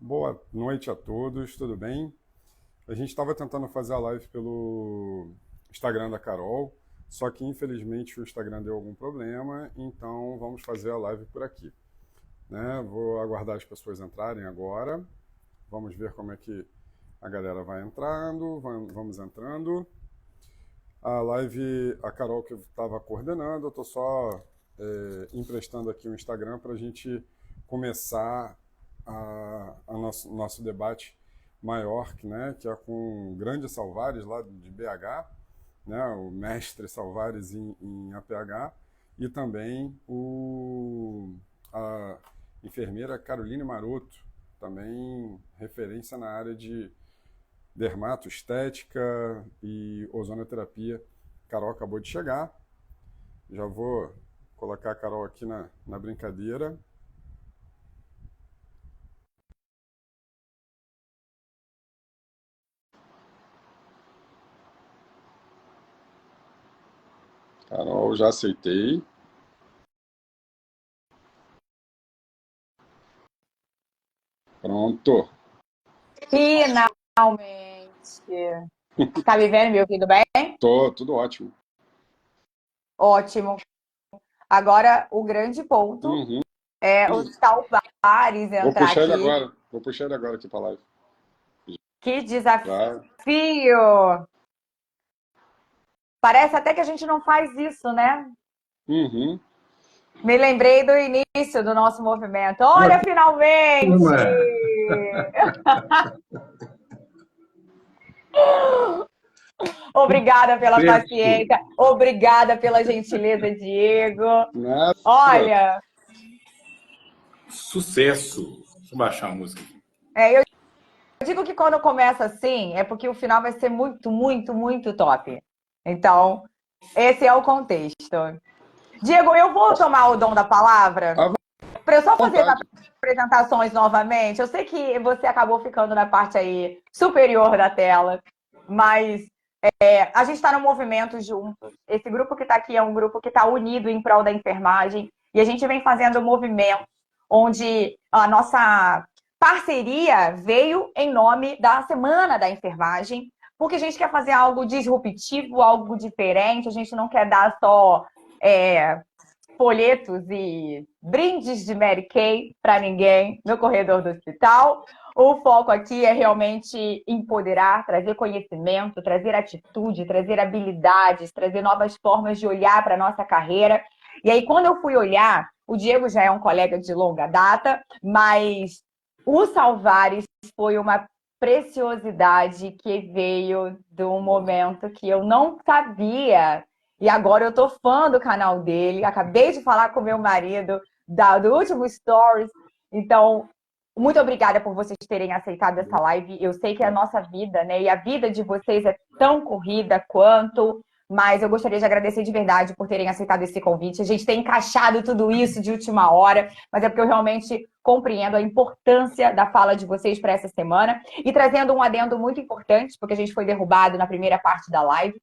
Boa noite a todos, tudo bem? A gente estava tentando fazer a live pelo Instagram da Carol, só que infelizmente o Instagram deu algum problema, então vamos fazer a live por aqui, né? Vou aguardar as pessoas entrarem agora, vamos ver como é que a galera vai entrando, vamos entrando. A live, a Carol que estava coordenando, eu estou só emprestando aqui o Instagram para a gente começar a nosso debate maior, né, que é com o grande Salvares, lá de BH, né, o mestre Salvares em APH, e também a enfermeira Caroline Maroto, também referência na área de dermatoestética e ozonoterapia. Carol acabou de chegar, já vou colocar a Carol aqui na brincadeira. Carol, já aceitei. Pronto. Finalmente! Tá me vendo, me ouvindo bem? Tô, tudo ótimo. Ótimo. Agora, o grande ponto é o Salvares Vou entrar puxar ele aqui. agora. Vou puxar ele agora aqui para live. Que desafio! Já. Parece até que a gente não faz isso, né? Uhum. Me lembrei do início do nosso movimento. Olha, finalmente! Obrigada pela paciência, obrigada pela gentileza, Diego. Nada. Olha, Sucesso! Deixa eu baixar a música aqui. eu digo que quando começa assim, é porque o final vai ser muito, muito, muito top. Então, esse é o contexto. Diego, eu vou tomar o dom da palavra À para eu só fazer as vontade. apresentações novamente. Eu sei que você acabou ficando na parte aí superior da tela, mas a gente está no movimento juntos. Esse grupo que está aqui é um grupo que está unido em prol da enfermagem e a gente vem fazendo um movimento onde a nossa parceria veio em nome da Semana da Enfermagem, porque a gente quer fazer algo disruptivo, algo diferente, a gente não quer dar só folhetos e brindes de Mary Kay para ninguém no corredor do hospital. O foco aqui é realmente empoderar, trazer conhecimento, trazer atitude, trazer habilidades, trazer novas formas de olhar para a nossa carreira. E aí, quando eu fui olhar, o Diego já é um colega de longa data, mas o Salvares foi uma preciosidade que veio de um momento que eu não sabia. E agora eu tô fã do canal dele. Acabei de falar com meu marido do último Stories. Então, muito obrigada por vocês terem aceitado essa live. Eu sei que a nossa vida, né, e a vida de vocês é tão corrida quanto, mas eu gostaria de agradecer de verdade por terem aceitado esse convite. A gente tem encaixado tudo isso de última hora, mas é porque eu realmente compreendo a importância da fala de vocês para essa semana. E trazendo um adendo muito importante, porque a gente foi derrubado na primeira parte da live,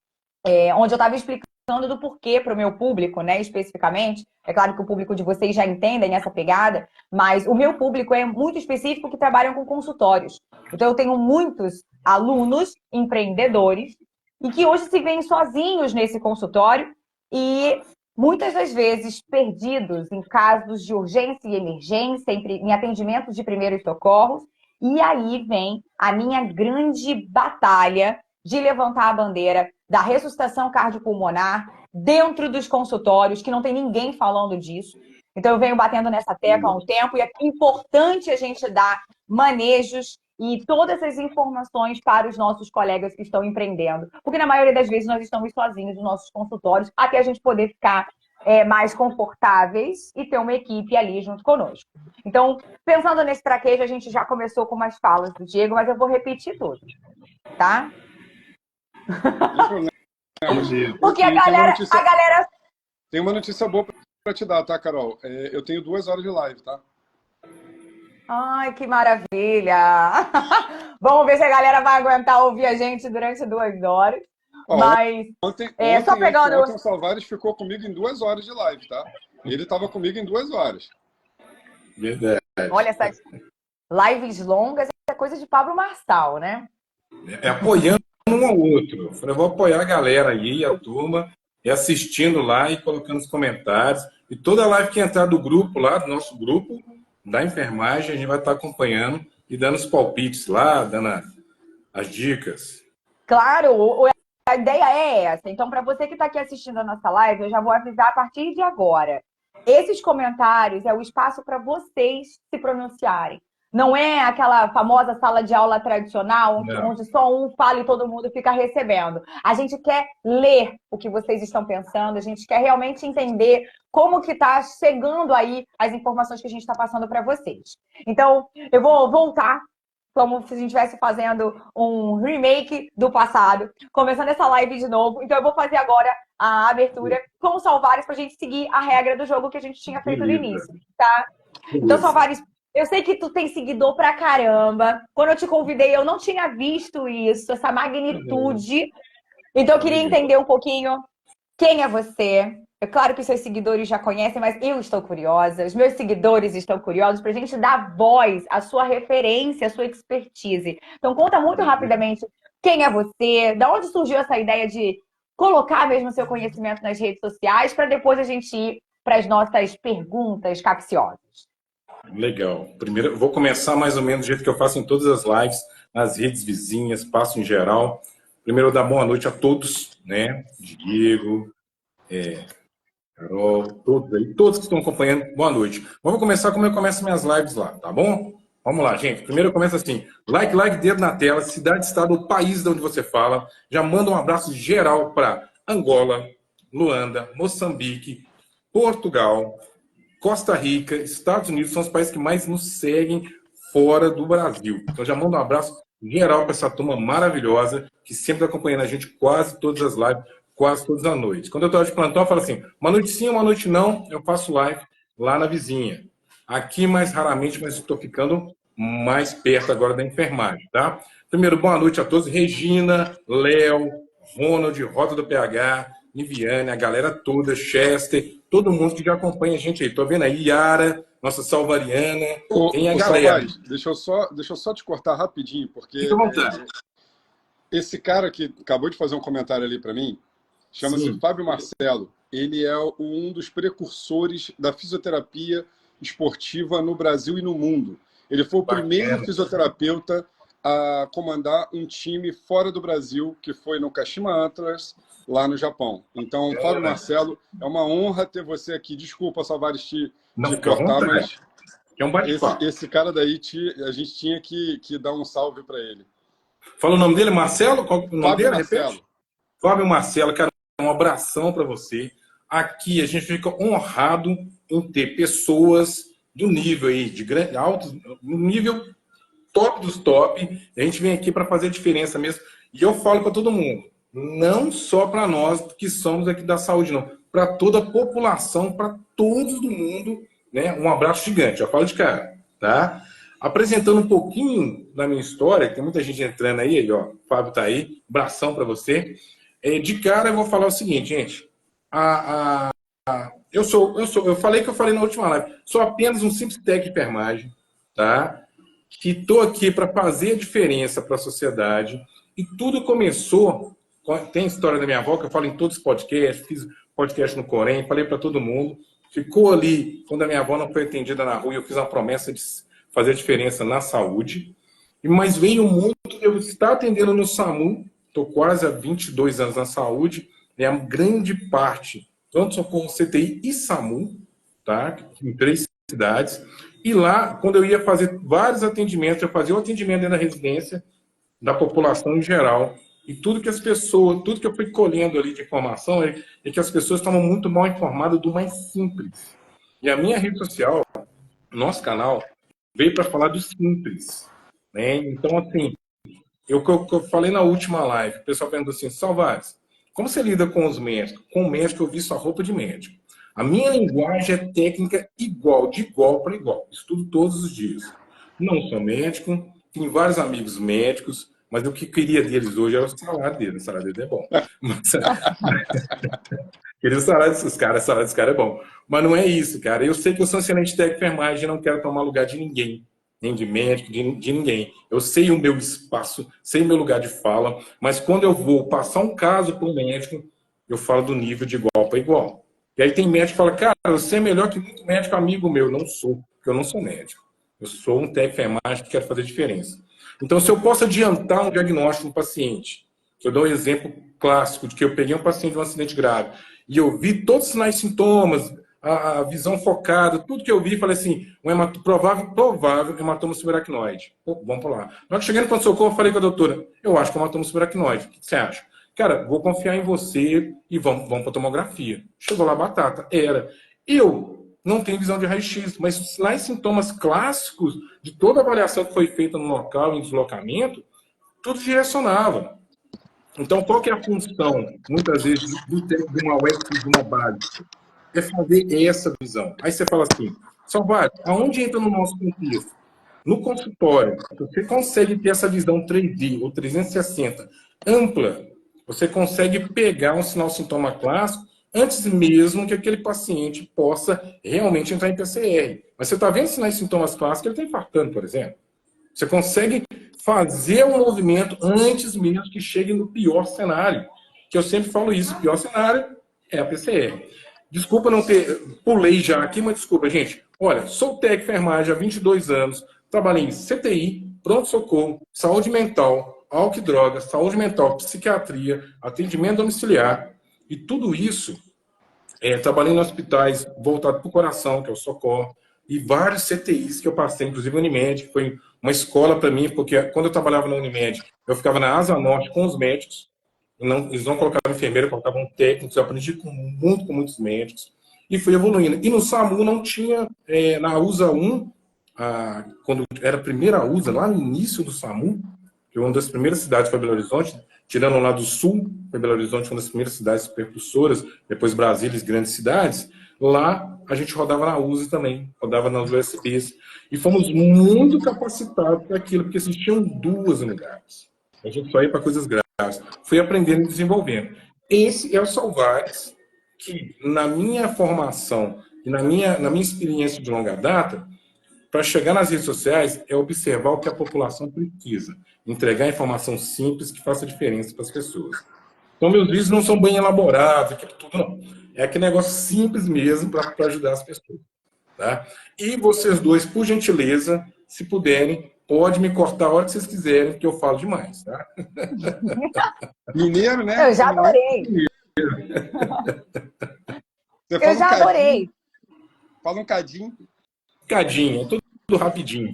onde eu estava explicando do porquê para o meu público, né, especificamente. É claro que o público de vocês já entendem essa pegada, mas o meu público é muito específico que trabalham com consultórios. Então, eu tenho muitos alunos empreendedores e que hoje se veem sozinhos nesse consultório e muitas das vezes perdidos em casos de urgência e emergência, em atendimentos de primeiros socorros. E aí vem a minha grande batalha de levantar a bandeira da ressuscitação cardiopulmonar dentro dos consultórios, que não tem ninguém falando disso. Então, eu venho batendo nessa tecla há um tempo e é importante a gente dar manejos e todas as informações para os nossos colegas que estão empreendendo. Porque, na maioria das vezes, nós estamos sozinhos nos nossos consultórios até a gente poder ficar mais confortáveis e ter uma equipe ali junto conosco. Então, pensando nesse traquejo, a gente já começou com umas falas do Diego, mas eu vou repetir tudo, tá? Não tem problema. Porque Tem uma notícia boa para te dar, tá, Carol? Eu tenho 2 horas de live, tá? Ai, que maravilha! Vamos ver se a galera vai aguentar ouvir a gente durante 2 horas. Ó, Mas ontem só pegando. o Salvares ficou comigo em 2 horas de live, tá? Ele estava comigo em 2 horas. Verdade. Olha Lives longas é coisa de Pablo Marçal, né? É apoiando um ao outro. Eu falei, vou apoiar a galera aí, a turma, e assistindo lá e colocando os comentários. E toda live que entrar do grupo lá, do nosso grupo, da enfermagem, a gente vai estar acompanhando e dando os palpites lá, dando as dicas. Claro, a ideia é essa. Então, para você que está aqui assistindo a nossa live, eu já vou avisar a partir de agora. Esses comentários é o espaço para vocês se pronunciarem. Não é aquela famosa sala de aula tradicional, onde só um fala e todo mundo fica recebendo. A gente quer ler o que vocês estão pensando, a gente quer realmente entender como que está chegando aí as informações que a gente está passando para vocês. Então, eu vou voltar como se a gente estivesse fazendo um remake do passado, começando essa live de novo. Então eu vou fazer agora a abertura com o Salvares para a gente seguir a regra do jogo que a gente tinha feito no início, tá? Então, Salvares, eu sei que tu tem seguidor pra caramba. Quando eu te convidei, eu não tinha visto isso, essa magnitude. Então eu queria entender um pouquinho quem é você. É claro que os seus seguidores já conhecem, mas eu estou curiosa, os meus seguidores estão curiosos para a gente dar voz à sua referência, à sua expertise. Então, conta muito rapidamente quem é você, de onde surgiu essa ideia de colocar mesmo seu conhecimento nas redes sociais, para depois a gente ir para as nossas perguntas capciosas. Legal. Primeiro, eu vou começar mais ou menos do jeito que eu faço em todas as lives, nas redes vizinhas, passo em geral. Primeiro, eu dar boa noite a todos, né? Diego, Carol, todos aí, todos que estão acompanhando, boa noite. Vamos começar como eu começo minhas lives lá, tá bom? Vamos lá, gente. Primeiro eu começo assim, like, dedo na tela, cidade, estado, o país de onde você fala. Já manda um abraço geral para Angola, Luanda, Moçambique, Portugal, Costa Rica, Estados Unidos, são os países que mais nos seguem fora do Brasil. Então já mando um abraço geral para essa turma maravilhosa, que sempre está acompanhando a gente quase todas as lives, quase todas as noites. Quando eu estou de plantão, eu falo assim, uma noite sim, uma noite não, eu faço live lá na vizinha. Aqui mais raramente, mas estou ficando mais perto agora da enfermagem, tá? Primeiro, boa noite a todos. Regina, Léo, Ronald, Roda do PH, Liviane, a galera toda, Chester, todo mundo que já acompanha a gente aí. Tô vendo aí, Yara, nossa Salvariana, tem a galera. Salvares, deixa eu só te cortar rapidinho, porque Fica à vontade. esse cara que acabou de fazer um comentário ali para mim, chama-se Fábio Marcelo. Ele é um dos precursores da fisioterapia esportiva no Brasil e no mundo. Ele foi o primeiro fisioterapeuta a comandar um time fora do Brasil, que foi no Kashima Antlers, lá no Japão. Então, Fábio Marcelo, é uma honra ter você aqui. Desculpa, Salvares, te cortar, mas é um bate-papo. Esse cara daí, a gente tinha que dar um salve para ele. Fala o nome dele, Marcelo? Qual o nome Fábio dele? Marcelo. Repete. Fábio Marcelo, cara, um abração para você. Aqui a gente fica honrado em ter pessoas do nível aí, de grande, alto, nível top dos top. A gente vem aqui para fazer a diferença mesmo. E eu falo para todo mundo, não só para nós que somos aqui da saúde, não. Para toda a população, para todos do mundo, né? Um abraço gigante, já falo de cara, tá? Apresentando um pouquinho da minha história, tem muita gente entrando aí, ó, o Fábio tá aí, abração para você. De cara eu vou falar o seguinte, gente, eu falei que eu falei na última live, sou apenas um simples técnico de enfermagem, tá? Que estou aqui para fazer a diferença para a sociedade, e tudo começou, tem a história da minha avó, que eu falo em todos os podcasts, fiz podcast no Corém, falei para todo mundo, ficou ali, quando a minha avó não foi atendida na rua, eu fiz uma promessa de fazer a diferença na saúde, mas veio um mundo que eu estou atendendo no SAMU, estou quase há 22 anos na saúde, e a grande parte, tanto socorro CTI e SAMU, tá? Em 3 cidades, e lá, quando eu ia fazer vários atendimentos, eu fazia o atendimento dentro da residência, da população em geral, e tudo que as pessoas, tudo que eu fui colhendo ali de informação é que as pessoas estavam muito mal informadas do mais simples. E a minha rede social, nosso canal, veio para falar do simples, né? Então, assim, eu falei na última live, o pessoal perguntou assim, Salvares, como você lida com os médicos? Com o médico eu vi sua roupa de médico. A minha linguagem é técnica igual, de igual para igual. Estudo todos os dias. Não sou médico, tenho vários amigos médicos, mas o que eu queria deles hoje era o salário deles. O salário deles é bom. Queria o salário desses caras, o salário dos caras é bom. Mas não é isso, cara. Eu sei que eu sou um excelente técnico de enfermagem e não quero tomar lugar de ninguém. nem de médico, de ninguém. Eu sei o meu espaço, sei o meu lugar de fala, mas quando eu vou passar um caso para o médico, eu falo do nível de igual para igual. E aí tem médico que fala, cara, você é melhor que muito médico amigo meu. Não sou, porque eu não sou médico. Eu sou um técnico de enfermagem que quero fazer diferença. Então, se eu posso adiantar um diagnóstico no paciente, eu dou um exemplo clássico de que eu peguei um paciente de um acidente grave e eu vi todos os sinais e sintomas, a visão focada, tudo que eu vi, falei assim, provável hematoma subaracnoide. Pô, vamos para lá. Na hora que cheguei no pronto-socorro, eu falei com a doutora, eu acho que é hematoma subaracnoide. O que você acha? Cara, vou confiar em você e vamos para a tomografia. Chegou lá, batata. Era. Eu não tenho visão de raio-x, mas os sinais e sintomas clássicos de toda a avaliação que foi feita no local, em deslocamento, tudo direcionava. Então, qual que é a função, muitas vezes, de uma UESP, de uma base? É fazer essa visão. Aí você fala assim, Salvador, aonde entra no nosso contexto? No consultório, você consegue ter essa visão 3D ou 360 ampla, você consegue pegar um sinal-sintoma clássico antes mesmo que aquele paciente possa realmente entrar em PCR. Mas você está vendo sinais e sintomas clássicos, ele está infartando, por exemplo. Você consegue fazer um movimento antes mesmo que chegue no pior cenário. Que eu sempre falo isso, o pior cenário é a PCR. Desculpa não ter... Pulei já aqui, mas desculpa, gente. Olha, sou técnico de enfermagem há 22 anos, trabalhei em CTI, pronto-socorro, saúde mental, álcool e drogas, saúde mental, psiquiatria, atendimento domiciliar, e tudo isso, trabalhei em hospitais voltados para o coração, que é o Socorro, e vários CTIs que eu passei, inclusive a Unimed, que foi uma escola para mim, porque quando eu trabalhava na Unimed, eu ficava na Asa Norte com os médicos, eles não colocavam enfermeira, colocavam técnicos, eu aprendi muito com muitos médicos, e fui evoluindo. E no SAMU não tinha, na USA 1, quando era a primeira USA, lá no início do SAMU, que uma das primeiras cidades foi Belo Horizonte, tirando lá do sul, foi Belo Horizonte, uma das primeiras cidades percussoras, depois Brasília, as grandes cidades, lá a gente rodava na USA também, rodava nas USPs, e fomos muito capacitados para aquilo, porque existiam 2 unidades. A gente só ia para coisas graves. Fui aprendendo e desenvolvendo. Esse é o Salvares, que na minha formação e na minha experiência de longa data, para chegar nas redes sociais, é observar o que a população precisa. Entregar informação simples que faça diferença para as pessoas. Então, meus vídeos não são bem elaborados, aquilo tudo, não. É aquele negócio simples mesmo para ajudar as pessoas. Tá? E vocês dois, por gentileza, se puderem, pode me cortar a hora que vocês quiserem, porque eu falo demais. Tá? Mineiro, né? Eu já adorei. Eu já adorei. Fala um cadinho. Cadinho, é tudo rapidinho.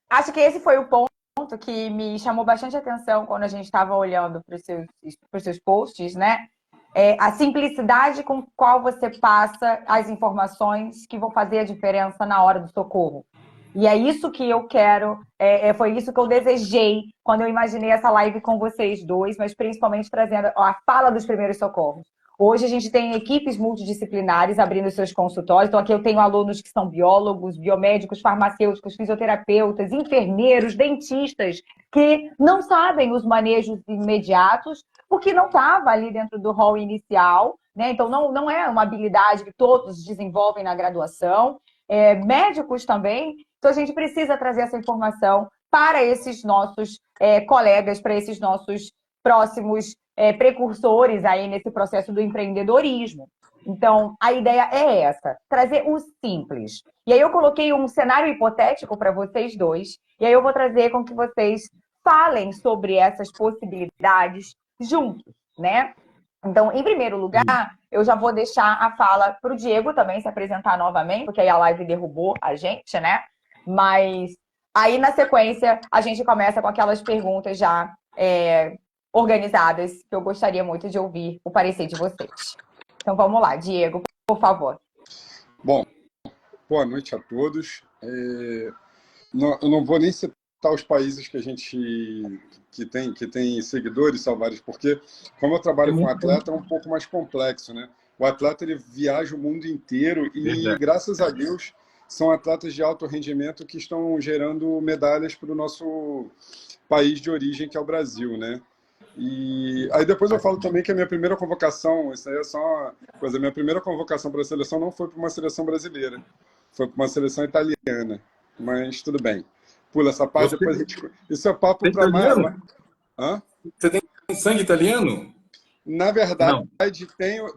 Acho que esse foi o ponto que me chamou bastante atenção quando a gente estava olhando para os seus posts, né? A simplicidade com qual você passa as informações que vão fazer a diferença na hora do socorro. E é isso que eu quero, foi isso que eu desejei quando eu imaginei essa live com vocês dois, mas principalmente trazendo a fala dos primeiros socorros. Hoje a gente tem equipes multidisciplinares abrindo seus consultórios. Então, aqui eu tenho alunos que são biólogos, biomédicos, farmacêuticos, fisioterapeutas, enfermeiros, dentistas, que não sabem os manejos imediatos, porque não estava ali dentro do rol inicial, né? Então, não é uma habilidade que todos desenvolvem na graduação. Médicos também. Então, a gente precisa trazer essa informação para esses nossos colegas, para esses nossos próximos precursores aí nesse processo do empreendedorismo. Então, a ideia é essa, trazer o simples. E aí eu coloquei um cenário hipotético para vocês dois, e aí eu vou trazer com que vocês falem sobre essas possibilidades juntos, né? Então, em primeiro lugar, eu já vou deixar a fala para o Diego também se apresentar novamente, porque aí a live derrubou a gente, né? Mas aí, na sequência, a gente começa com aquelas perguntas já organizadas, que eu gostaria muito de ouvir o parecer de vocês. Então, vamos lá, Diego, por favor. Bom, boa noite a todos. Eu não vou nem citar os países que a gente que tem seguidores, Salvares, porque como eu trabalho com atleta, é um pouco mais complexo, né? O atleta, ele viaja o mundo inteiro e, graças a Deus, são atletas de alto rendimento que estão gerando medalhas para o nosso país de origem, que é o Brasil, né? E aí depois eu falo também que a minha primeira convocação, isso aí é só uma coisa, a minha primeira convocação para a seleção não foi para uma seleção brasileira. Foi para uma seleção italiana, mas tudo bem. Pula essa parte, Você depois a gente... Isso é papo é para mais... italiano? Hã? Você tem sangue italiano? Na verdade,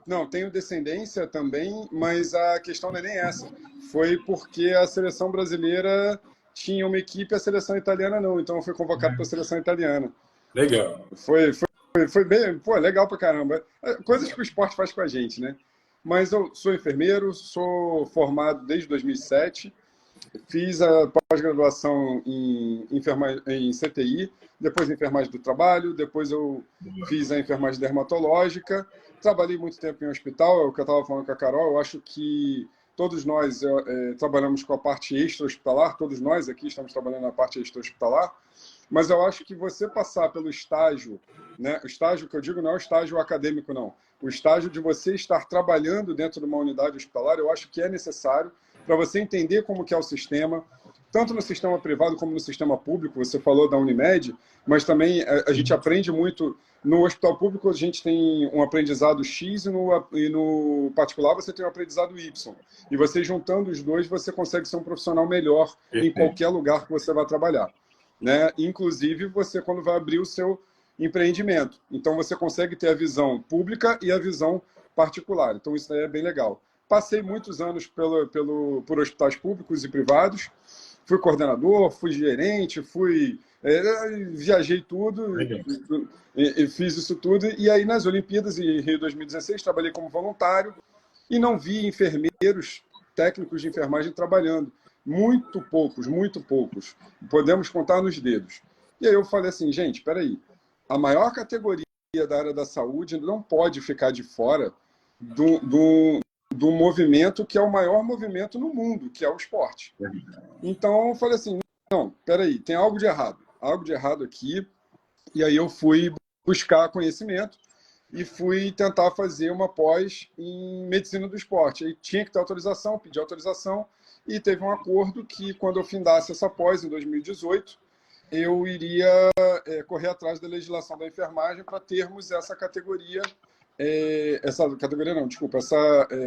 Não. tenho descendência também, mas a questão não é nem essa. Foi porque a seleção brasileira tinha uma equipe, a seleção italiana não. Então eu fui convocado para a seleção italiana. Legal. Foi bem, pô, legal pra caramba. Coisas que o esporte faz com a gente, né? Mas eu sou enfermeiro, sou formado desde 2007. Fiz a pós-graduação em CTI, depois em enfermagem do trabalho, depois eu fiz a enfermagem dermatológica. Trabalhei muito tempo em hospital, é o que eu estava falando com a Carol. Eu acho que todos nós trabalhamos com a parte extra-hospitalar, todos nós aqui estamos trabalhando na parte extra-hospitalar, mas eu acho que você passar pelo estágio, né? O estágio que eu digo não é o estágio acadêmico, não. O estágio de você estar trabalhando dentro de uma unidade hospitalar, eu acho que é necessário para você entender como que é o sistema, tanto no sistema privado como no sistema público. Você falou da Unimed, mas também a gente aprende muito. No hospital público, a gente tem um aprendizado X e no particular você tem um aprendizado Y. E você juntando os dois, você consegue ser um profissional melhor em qualquer lugar que você vai trabalhar, né? Inclusive, você quando vai abrir o seu empreendimento. Então, você consegue ter a visão pública e a visão particular. Então, isso aí é bem legal. Passei muitos anos por hospitais públicos e privados, fui coordenador, fui gerente, viajei tudo, e fiz isso tudo. E aí, nas Olimpíadas, em Rio 2016, trabalhei como voluntário e não vi enfermeiros, técnicos de enfermagem trabalhando. Muito poucos, muito poucos. Podemos contar nos dedos. E aí eu falei assim, gente, espera aí, a maior categoria da área da saúde não pode ficar de fora do movimento que é o maior movimento no mundo, que é o esporte. Então eu falei assim, não, peraí, tem algo de errado aqui. E aí eu fui buscar conhecimento e fui tentar fazer uma pós em medicina do esporte. Aí tinha que ter autorização, pedi autorização e teve um acordo que quando eu findasse essa pós em 2018, eu iria correr atrás da legislação da enfermagem para termos essa categoria. Essa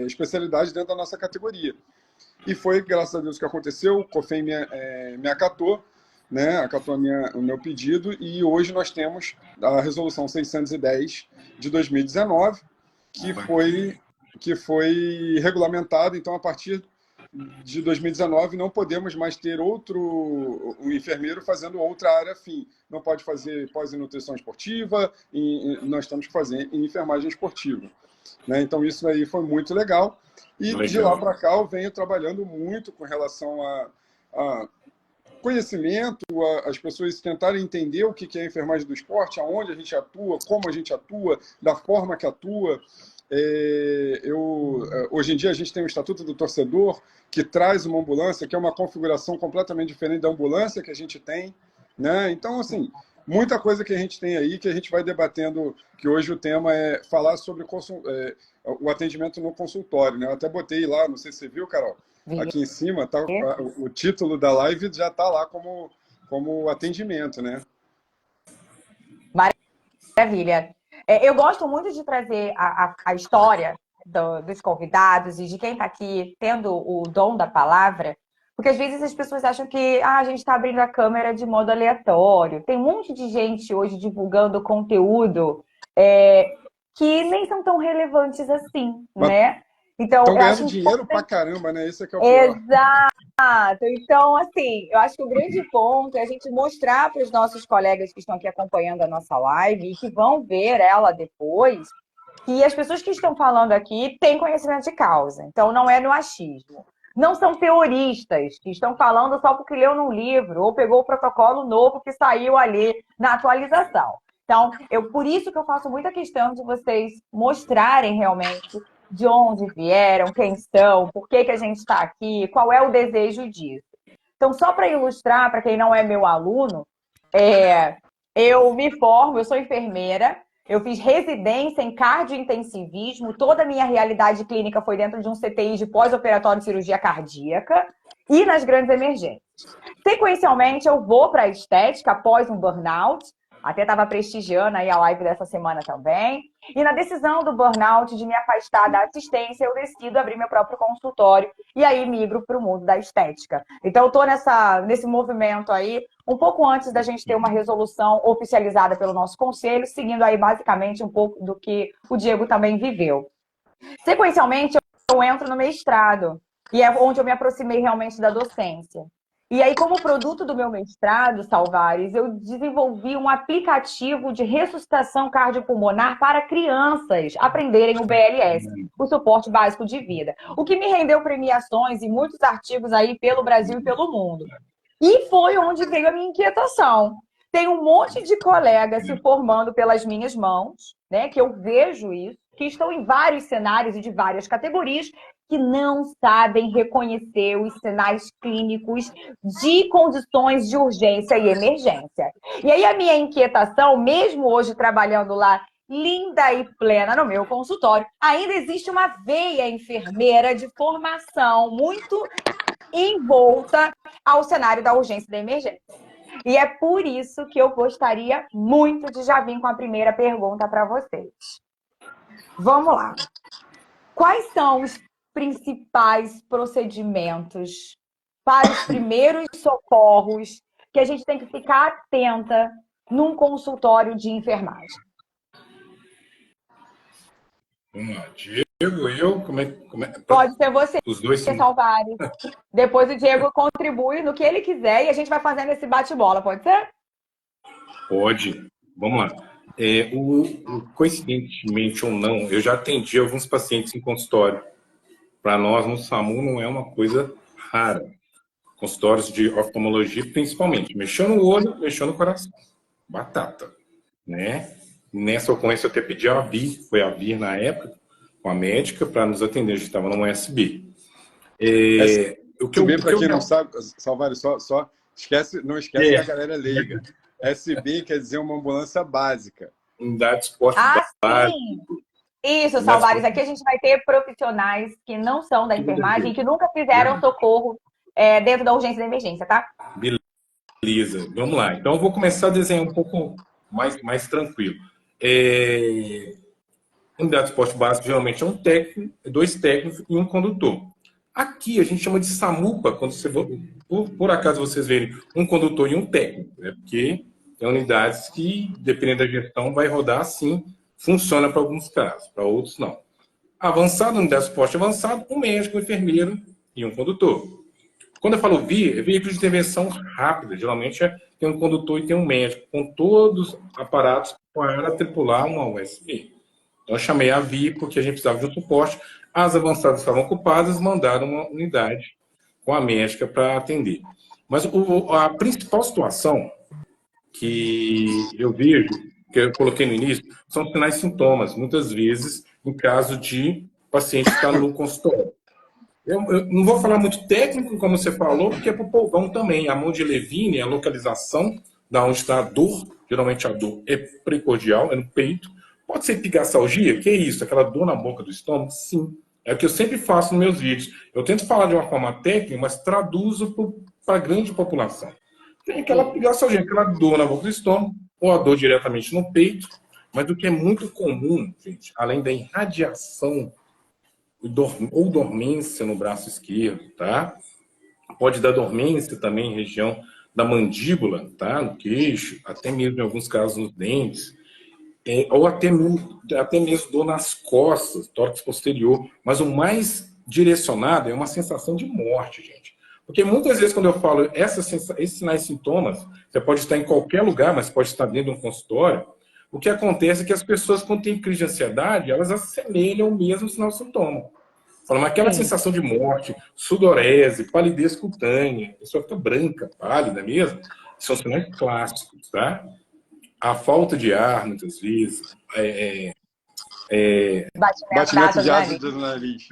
especialidade dentro da nossa categoria. E foi, graças a Deus, que aconteceu. O COFEM me acatou, né? Acatou o meu pedido, e hoje nós temos a resolução 610 de 2019, que foi regulamentada. Então, a partir de 2019, não podemos mais ter um enfermeiro fazendo outra área afim. Não pode fazer pós em nutrição esportiva, nós temos que fazer em enfermagem esportiva, né? Então, isso aí foi muito legal. E de lá para cá, eu venho trabalhando muito com relação a conhecimento, as pessoas tentarem entender o que é a enfermagem do esporte, aonde a gente atua, como a gente atua, da forma que atua. Hoje em dia a gente tem o Estatuto do Torcedor, que traz uma ambulância, que é uma configuração completamente diferente da ambulância que a gente tem, né? Então, assim, muita coisa que a gente tem aí, que a gente vai debatendo, que hoje o tema é falar sobre o atendimento no consultório, né? Eu até botei lá, não sei se você viu, Carol, aqui em cima, tá, o título da live já está lá como atendimento, né? Maravilha. Eu gosto muito de trazer a história dos convidados e de quem está aqui tendo o dom da palavra, porque às vezes as pessoas acham que a gente está abrindo a câmera de modo aleatório. Tem um monte de gente hoje divulgando conteúdo que nem são tão relevantes assim, né? Então, estão ganhando dinheiro pra caramba, né? Isso é que é o pior. Exato. Então, assim, eu acho que o grande ponto é a gente mostrar para os nossos colegas que estão aqui acompanhando a nossa live e que vão ver ela depois, que as pessoas que estão falando aqui têm conhecimento de causa. Então, não é no achismo. Não são teoristas que estão falando só porque leu num livro ou pegou o protocolo novo que saiu ali na atualização. Então, por isso que eu faço muita questão de vocês mostrarem realmente de onde vieram, quem são, por que a gente está aqui, qual é o desejo disso. Então, só para ilustrar, para quem não é meu aluno, eu me formo, eu sou enfermeira, eu fiz residência em cardiointensivismo, toda a minha realidade clínica foi dentro de um CTI de pós-operatório de cirurgia cardíaca e nas grandes emergências. Sequencialmente, eu vou para a estética após um burnout, Até estava prestigiando aí a live dessa semana também. E na decisão do burnout de me afastar da assistência, eu decido abrir meu próprio consultório e aí migro para o mundo da estética. Então, eu estou nesse movimento aí, um pouco antes da gente ter uma resolução oficializada pelo nosso conselho, seguindo aí basicamente um pouco do que o Diego também viveu. Sequencialmente, eu entro no mestrado, e é onde eu me aproximei realmente da docência. E aí, como produto do meu mestrado, Salvares, eu desenvolvi um aplicativo de ressuscitação cardiopulmonar para crianças aprenderem o BLS, o suporte básico de vida. O que me rendeu premiações e muitos artigos aí pelo Brasil e pelo mundo. E foi onde veio a minha inquietação. Tem um monte de colegas se formando pelas minhas mãos, né, que eu vejo isso, que estão em vários cenários e de várias categorias, que não sabem reconhecer os sinais clínicos de condições de urgência e emergência. E aí a minha inquietação, mesmo hoje trabalhando lá, linda e plena no meu consultório, ainda existe uma veia enfermeira de formação muito envolta ao cenário da urgência e da emergência. E é por isso que eu gostaria muito de já vir com a primeira pergunta para vocês. Vamos lá. Quais são os principais procedimentos para os primeiros socorros que a gente tem que ficar atenta num consultório de enfermagem? Vamos lá. Diego, eu, como é? Pode ser você, os dois sim. Salvares. Depois o Diego contribui no que ele quiser e a gente vai fazendo esse bate-bola, pode ser? Pode. Vamos lá. Coincidentemente ou não, eu já atendi alguns pacientes em consultório. Para nós, no SAMU, não é uma coisa rara. Consultórios de oftalmologia, principalmente. Mexeu no olho, mexeu no coração. Batata. Né? Nessa ocorrência, eu até pedi a Vir, foi a Vir na época, com a médica, para nos atender. A gente estava no USB. SB, para quem não sabe, Salvário, só esquece, não esquece que a galera é leiga. SB quer dizer uma ambulância básica. Unidade de suporte básico. Isso, Salvares. Aqui a gente vai ter profissionais que não são da enfermagem e que nunca fizeram socorro dentro da urgência e da emergência, tá? Beleza. Vamos lá. Então, eu vou começar a desenhar um pouco mais tranquilo. Unidade de suporte básico, geralmente, é um técnico, dois técnicos e um condutor. Aqui, a gente chama de SAMUPA, quando por acaso vocês verem um condutor e um técnico, né? Porque tem unidades que, dependendo da gestão, vai rodar assim. Funciona para alguns casos, para outros não. Avançado, unidade de suporte avançado, um médico, um enfermeiro e um condutor. Quando eu falo VIR, é veículo de intervenção rápida. Geralmente tem um condutor e tem um médico, com todos os aparatos para tripular uma USB. Então eu chamei a VIR porque a gente precisava de um suporte. As avançadas estavam ocupadas, mandaram uma unidade com a médica para atender. Mas a principal situação que eu vejo, que eu coloquei no início, são sinais e sintomas, muitas vezes, em caso de paciente que está no consultório. Eu não vou falar muito técnico, como você falou, porque é para o povão também. A mão de Levine, a localização da onde está a dor, geralmente a dor é precordial, é no peito. Pode ser epigassalgia, que é isso? Aquela dor na boca do estômago? Sim. É o que eu sempre faço nos meus vídeos. Eu tento falar de uma forma técnica, mas traduzo para a grande população. Tem aquela epigassalgia, aquela dor na boca do estômago, ou a dor diretamente no peito, mas o que é muito comum, gente, além da irradiação ou dormência no braço esquerdo, tá? Pode dar dormência também em região da mandíbula, tá? No queixo, até mesmo em alguns casos nos dentes, ou até mesmo dor nas costas, tórax posterior, mas o mais direcionado é uma sensação de morte, gente. Porque muitas vezes quando eu falo esses sinais e sintomas, você pode estar em qualquer lugar, mas pode estar dentro de um consultório, o que acontece é que as pessoas, quando têm crise de ansiedade, elas assemelham o mesmo sinal e sintoma. Falam, aquela sensação de morte, sudorese, palidez cutânea, a pessoa fica branca, pálida mesmo, são sinais clássicos, tá? A falta de ar, muitas vezes, batimento de ácido do nariz.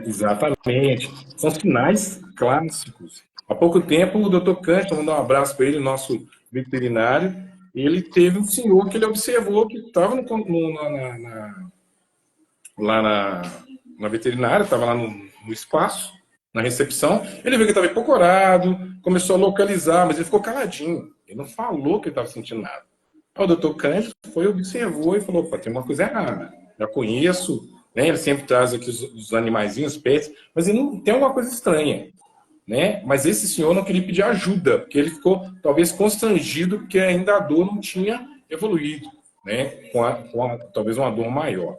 Exatamente. São sinais clássicos. Há pouco tempo, o Dr. Cândido, mandar um abraço para ele, nosso veterinário, ele teve um senhor que ele observou que estava lá na veterinária, estava lá no espaço, na recepção, ele viu que estava hipocorado, começou a localizar, mas ele ficou caladinho. Ele não falou que ele estava sentindo nada. O doutor Cândido foi, observou e falou, tem uma coisa errada. Já conheço, né? Ele sempre traz aqui os animaizinhos, os pets, mas ele não tem alguma coisa estranha. Né? Mas esse senhor não queria pedir ajuda, porque ele ficou talvez constrangido, porque ainda a dor não tinha evoluído, né? Talvez uma dor maior.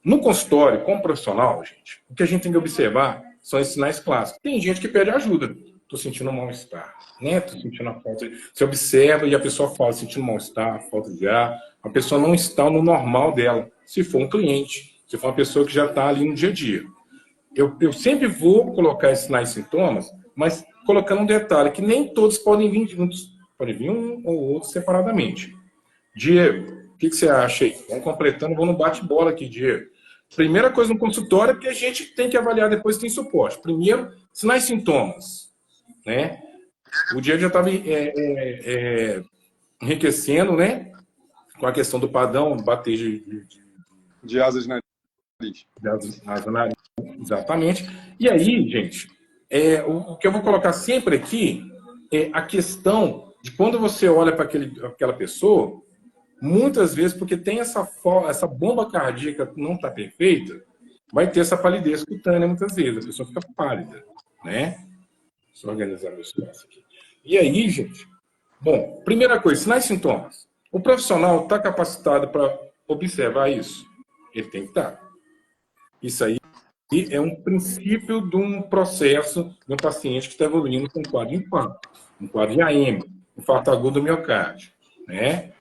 No consultório, como profissional, gente, o que a gente tem que observar são esses sinais clássicos. Tem gente que pede ajuda. Estou sentindo um mal-estar, né? Estou sentindo a falta. Você observa e a pessoa fala, sentindo mal-estar, falta de ar. A pessoa não está no normal dela. Se for um cliente, se for uma pessoa que já está ali no dia a dia. Eu sempre vou colocar esses sinais e sintomas, mas colocando um detalhe, que nem todos podem vir juntos. Pode vir um ou outro separadamente. Diego, o que você acha aí? Vamos completando, vamos no bate-bola aqui, Diego. Primeira coisa no consultório é que a gente tem que avaliar depois se tem suporte. Primeiro, sinais e sintomas. Né? O Diego já estava enriquecendo, né? Com a questão do padrão, bater de asas na nariz. Exatamente. E aí, gente, o que eu vou colocar sempre aqui é a questão de quando você olha para aquela pessoa, muitas vezes, porque tem essa bomba cardíaca que não está perfeita, vai ter essa palidez cutânea muitas vezes, a pessoa fica pálida, né? Deixa eu organizar meu espaço aqui. E aí, gente, bom, primeira coisa, sinais e sintomas. O profissional está capacitado para observar isso? Ele tem que estar. Isso aí é um princípio de um processo de um paciente que está evoluindo com um quadro de infarto, um quadro de AM, infarto agudo do miocárdio, né?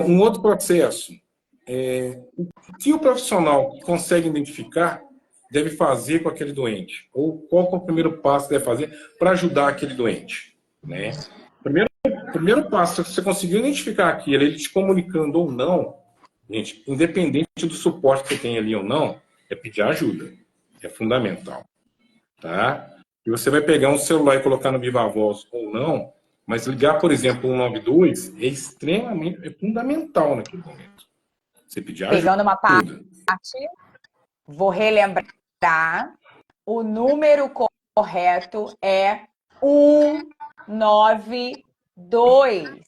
Um outro processo, o que o profissional consegue identificar deve fazer com aquele doente? Ou qual é o primeiro passo que deve fazer para ajudar aquele doente? Né? Primeiro passo, se você conseguir identificar aquilo, ele te comunicando ou não, gente, independente do suporte que você tem ali ou não, é pedir ajuda. É fundamental. Tá? E você vai pegar um celular e colocar no Viva Voz ou não, mas ligar, por exemplo, 192 é fundamental naquele momento. Você pedir ajuda. Pegando uma parte, vou relembrar, o número correto é 192.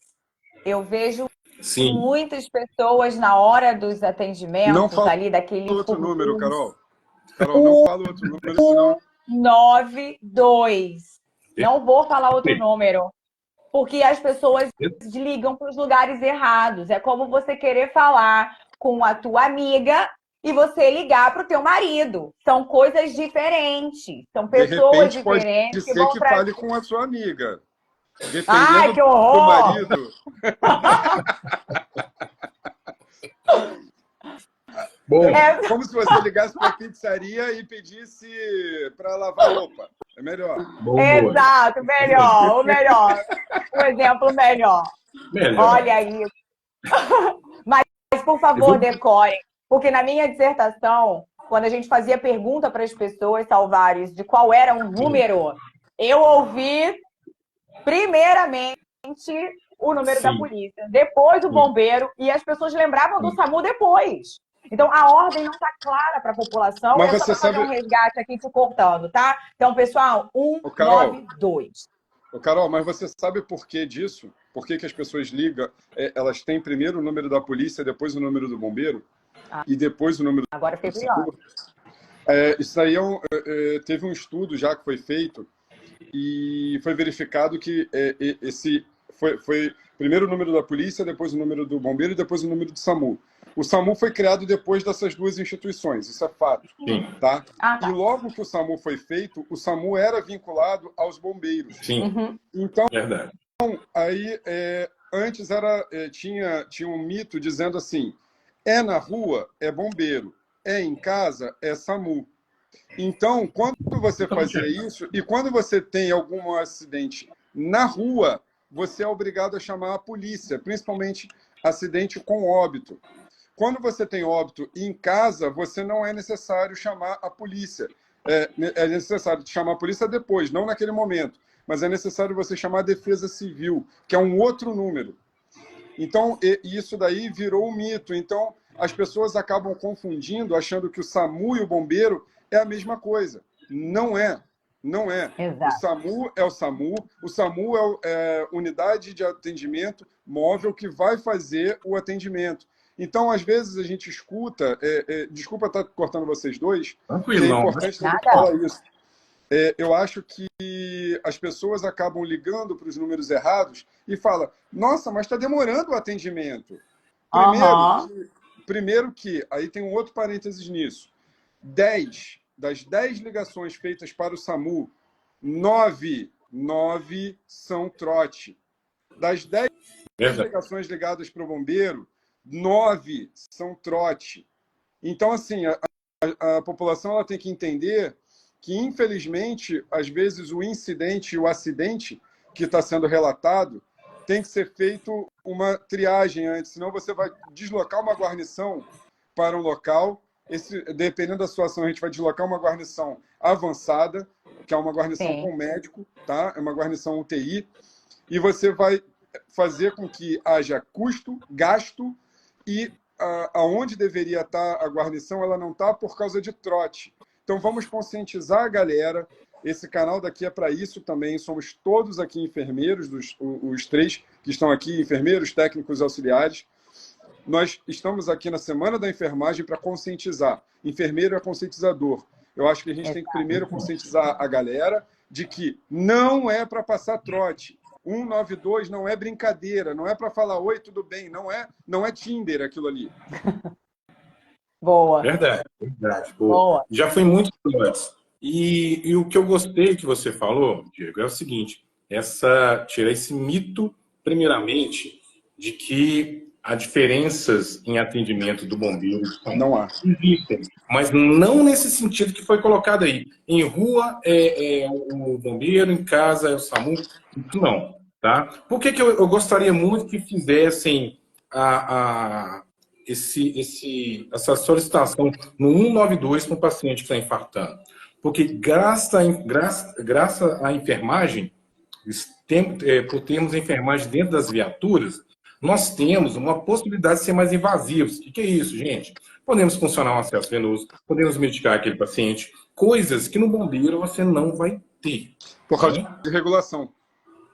Eu vejo Sim. muitas pessoas na hora dos atendimentos não fala ali daquele outro número, Carol. Carol, não fala outro número, senão 192. Não vou falar outro número. Porque as pessoas ligam para os lugares errados. É como você querer falar com a tua amiga e você ligar para o teu marido. São coisas diferentes. São pessoas de repente, diferentes. Pode ser que fale com a sua amiga. Dependendo Ai, que horror! do marido. Bom, como se você ligasse para a pizzaria e pedisse para lavar roupa. É melhor. Exato, melhor. O melhor. Um exemplo melhor. Olha isso. Mas, por favor, decorem. Porque na minha dissertação, quando a gente fazia pergunta para as pessoas, Salvares, de qual era o número, eu ouvi, primeiramente, o número da polícia, depois o bombeiro, e as pessoas lembravam do SAMU depois. Então, a ordem não está clara para a população. Mas você sabe... fazer um resgate aqui te cortando, tá? Então, pessoal, 192. Carol, mas você sabe por que disso? Por que as pessoas ligam? Elas têm primeiro o número da polícia, depois o número do bombeiro, e depois o número Agora fiquei curiosa. Isso aí teve um estudo já que foi feito e foi verificado que esse foi primeiro o número da polícia, depois o número do bombeiro e depois o número do SAMU. O SAMU foi criado depois dessas duas instituições, isso é fato. Tá? E logo que o SAMU foi feito, o SAMU era vinculado aos bombeiros. Sim. Então, verdade. Aí, antes tinha um mito dizendo assim, na rua é bombeiro, em casa é SAMU. Então, quando você fazia isso, e quando você tem algum acidente na rua, você é obrigado a chamar a polícia, principalmente acidente com óbito. Quando você tem óbito em casa, você não é necessário chamar a polícia. É necessário chamar a polícia depois, não naquele momento. Mas é necessário você chamar a Defesa Civil, que é um outro número. Então, isso daí virou um mito. Então, as pessoas acabam confundindo, achando que o SAMU e o bombeiro é a mesma coisa. Não é. Não é. O Exato. SAMU é o SAMU. O SAMU é unidade de atendimento móvel que vai fazer o atendimento. Então, às vezes, a gente escuta... desculpa estar cortando vocês dois, que é Tranquilão, né? importante também Nada. falar isso. Eu acho que as pessoas acabam ligando para os números errados e falam, nossa, mas está demorando o atendimento. Aham. Primeiro que, aí tem um outro parênteses nisso, das 10 ligações feitas para o SAMU, 9 são trote. Das 10 Verdade. ligações ligadas para o bombeiro, 9 são trote. Então, assim, a população ela tem que entender que, infelizmente, às vezes o incidente e o acidente que está sendo relatado tem que ser feito uma triagem antes, senão você vai deslocar uma guarnição para um local. Dependendo da situação, a gente vai deslocar uma guarnição avançada, que é uma guarnição Sim. com médico, tá? É uma guarnição UTI, e você vai fazer com que haja custo, gasto, e aonde deveria estar a guarnição, ela não está por causa de trote. Então, vamos conscientizar a galera. Esse canal daqui é para isso também. Somos todos aqui enfermeiros, os 3 que estão aqui, enfermeiros, técnicos, auxiliares. Nós estamos aqui na Semana da Enfermagem para conscientizar. Enfermeiro é conscientizador. Eu acho que a gente tem que primeiro conscientizar a galera de que não é para passar trote. 192 não é brincadeira, não é para falar oi, tudo bem, não é Tinder aquilo ali. Boa. Verdade, verdade. Boa. Já fui muito antes. E o que eu gostei que você falou, Diego, é o seguinte: tirar esse mito, primeiramente, de que há diferenças em atendimento do bombeiro. Não há. Existem, mas não nesse sentido que foi colocado aí. Em rua é o bombeiro, em casa é o SAMU. Não, tá? Por que eu gostaria muito que fizessem essa solicitação no 192 para um paciente que está infartando? Porque graças à enfermagem, por termos enfermagem dentro das viaturas, nós temos uma possibilidade de ser mais invasivos. O que é isso, gente? Podemos funcionar um acesso venoso, podemos medicar aquele paciente, coisas que no bombeiro você não vai ter. Por causa de regulação.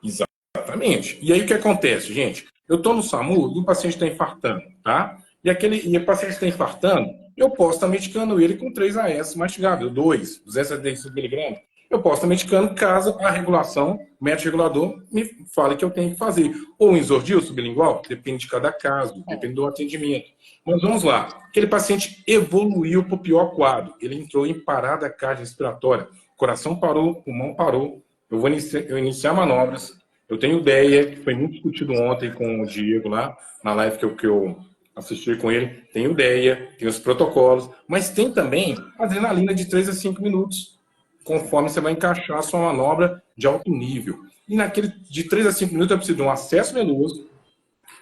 Exatamente. E aí o que acontece, gente? Eu estou no SAMU e o paciente está infartando, tá? E o paciente está infartando, eu posso estar medicando ele com 3 AS mastigável, 275 miligramas. Eu posso estar medicando caso a regulação, o médico regulador, me fale que eu tenho que fazer. Ou um exordil sublingual, depende de cada caso, depende do atendimento. Mas vamos lá. Aquele paciente evoluiu para o pior quadro. Ele entrou em parada cardiorrespiratória. O coração parou, o pulmão parou. Eu vou iniciar manobras. Eu tenho ideia, que foi muito discutido ontem com o Diego lá, na live que eu assisti com ele. Tenho ideia, tem os protocolos, mas tem também adrenalina de 3 a 5 minutos, conforme você vai encaixar a sua manobra de alto nível. E naquele de 3 a 5 minutos eu preciso de um acesso venoso,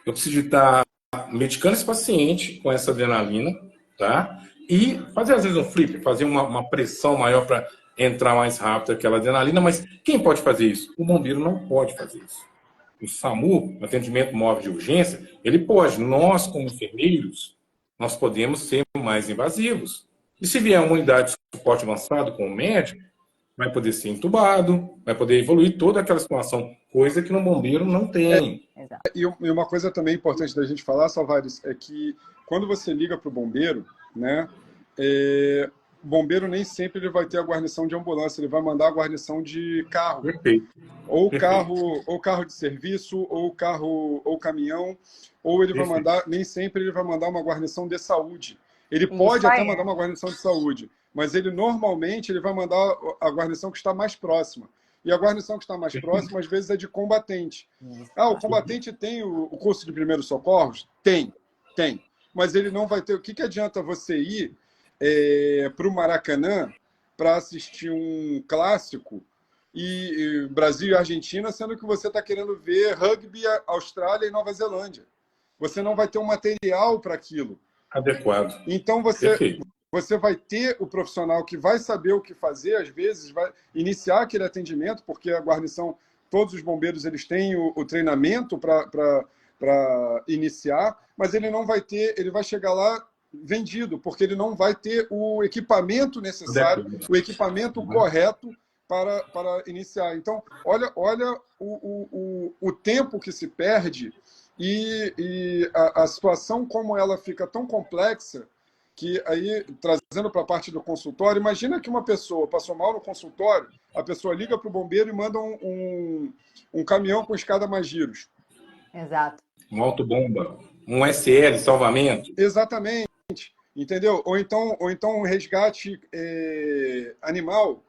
eu preciso de estar medicando esse paciente com essa adrenalina, tá? E fazer às vezes um flip, fazer uma pressão maior para entrar mais rápido aquela adrenalina, mas quem pode fazer isso? O bombeiro não pode fazer isso. O SAMU, atendimento móvel de urgência, ele pode. Nós, como enfermeiros, nós podemos ser mais invasivos. E se vier uma unidade de suporte avançado com o médico, vai poder ser entubado, vai poder evoluir toda aquela situação, coisa que no bombeiro não tem. E uma coisa também importante da gente falar, Salvares, é que quando você liga para o bombeiro, né, o bombeiro nem sempre ele vai ter a guarnição de ambulância, ele vai mandar a guarnição de carro. Perfeito. Ou carro de serviço, ou carro, ou caminhão, ou ele vai mandar, nem sempre ele vai mandar uma guarnição de saúde. Ele pode até mandar uma guarnição de saúde, mas ele normalmente ele vai mandar a guarnição que está mais próxima. E a guarnição que está mais próxima, às vezes, é de combatente. O combatente tem o curso de primeiros socorros? Tem. Mas ele não vai ter... O que adianta você ir para o Maracanã para assistir um clássico e Brasil e Argentina, sendo que você está querendo ver rugby, Austrália e Nova Zelândia? Você não vai ter um material para aquilo. Adequado. Então, você vai ter o profissional que vai saber o que fazer, às vezes vai iniciar aquele atendimento, porque a guarnição, todos os bombeiros eles têm o treinamento para iniciar, mas ele não vai ter, ele vai chegar lá vendido, porque ele não vai ter o equipamento necessário, o equipamento correto para iniciar. Então, olha o tempo que se perde e a situação como ela fica tão complexa que aí, trazendo para a parte do consultório, imagina que uma pessoa passou mal no consultório, a pessoa liga para o bombeiro e manda um caminhão com escada mais giros. Exato. Um autobomba, um SL, salvamento. Exatamente. Entendeu? Ou então um resgate animal.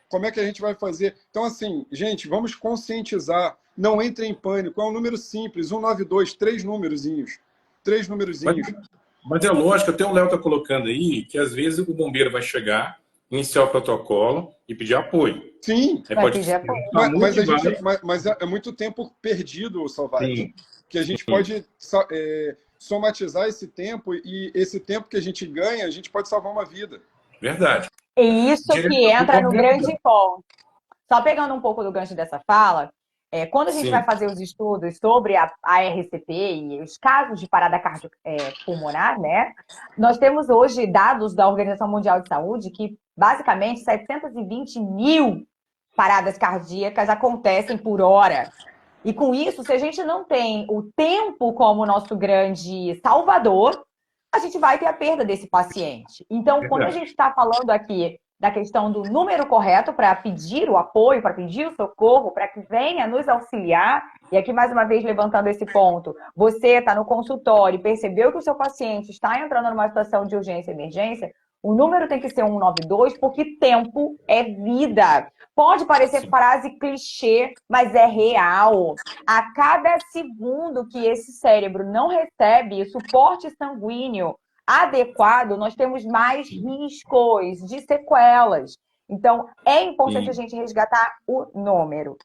Como é que a gente vai fazer? Então, assim, gente, vamos conscientizar. Não entre em pânico. É um número simples, 192, 3 numerozinhos. 3 numerozinhos. Mas é lógico, até o Léo está colocando aí, que às vezes o bombeiro vai chegar, iniciar o protocolo e pedir apoio. Sim. Vai pedir apoio. Mas é muito tempo perdido, Salvador. Sim. Que a gente pode somatizar esse tempo e esse tempo que a gente ganha, a gente pode salvar uma vida. Verdade. E isso que entra no grande ponto. Só pegando um pouco do gancho dessa fala, quando a gente vai fazer os estudos sobre a RCP e os casos de parada cardiopulmonar, né? Nós temos hoje dados da Organização Mundial de Saúde que, basicamente, 720 mil paradas cardíacas acontecem por hora. E com isso, se a gente não tem o tempo como nosso grande salvador, a gente vai ter a perda desse paciente. Então, quando a gente está falando aqui da questão do número correto para pedir o apoio, para pedir o socorro, para que venha nos auxiliar, e aqui mais uma vez levantando esse ponto, você está no consultório e percebeu que o seu paciente está entrando numa situação de urgência e emergência, o número tem que ser 192, porque tempo é vida. Pode parecer frase clichê, mas é real. A cada segundo que esse cérebro não recebe suporte sanguíneo adequado, nós temos mais riscos de sequelas. Então, é importante a gente resgatar o número.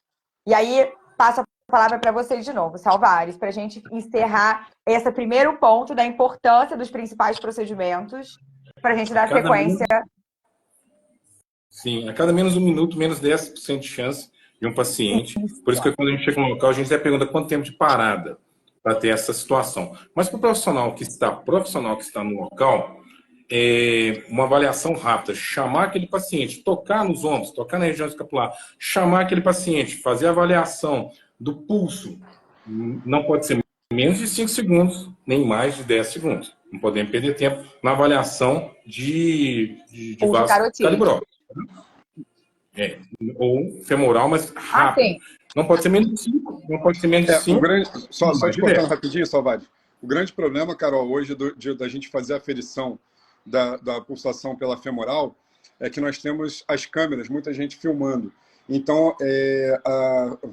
E aí, passo a palavra para vocês de novo, Salvares, para a gente encerrar esse primeiro ponto da importância dos principais procedimentos, para a gente dar sequência. Sim, a cada menos um minuto, menos 10% de chance de um paciente. Por isso que quando a gente chega no local, a gente já pergunta quanto tempo de parada para ter essa situação. Mas para o profissional que está no local, uma avaliação rápida, chamar aquele paciente, tocar nos ombros, tocar na região escapular, chamar aquele paciente, fazer a avaliação do pulso, não pode ser menos de 5 segundos, nem mais de 10 segundos. Não podemos perder tempo na avaliação de vaso calibrótico. Ou femoral, mas rápido. Não pode ser menos de 5. Não pode ser menos de 5. Só te cortando rapidinho, Salvador. O grande problema, Carol, hoje da gente fazer a aferição da pulsação pela femoral é que nós temos as câmeras, muita gente filmando. Então,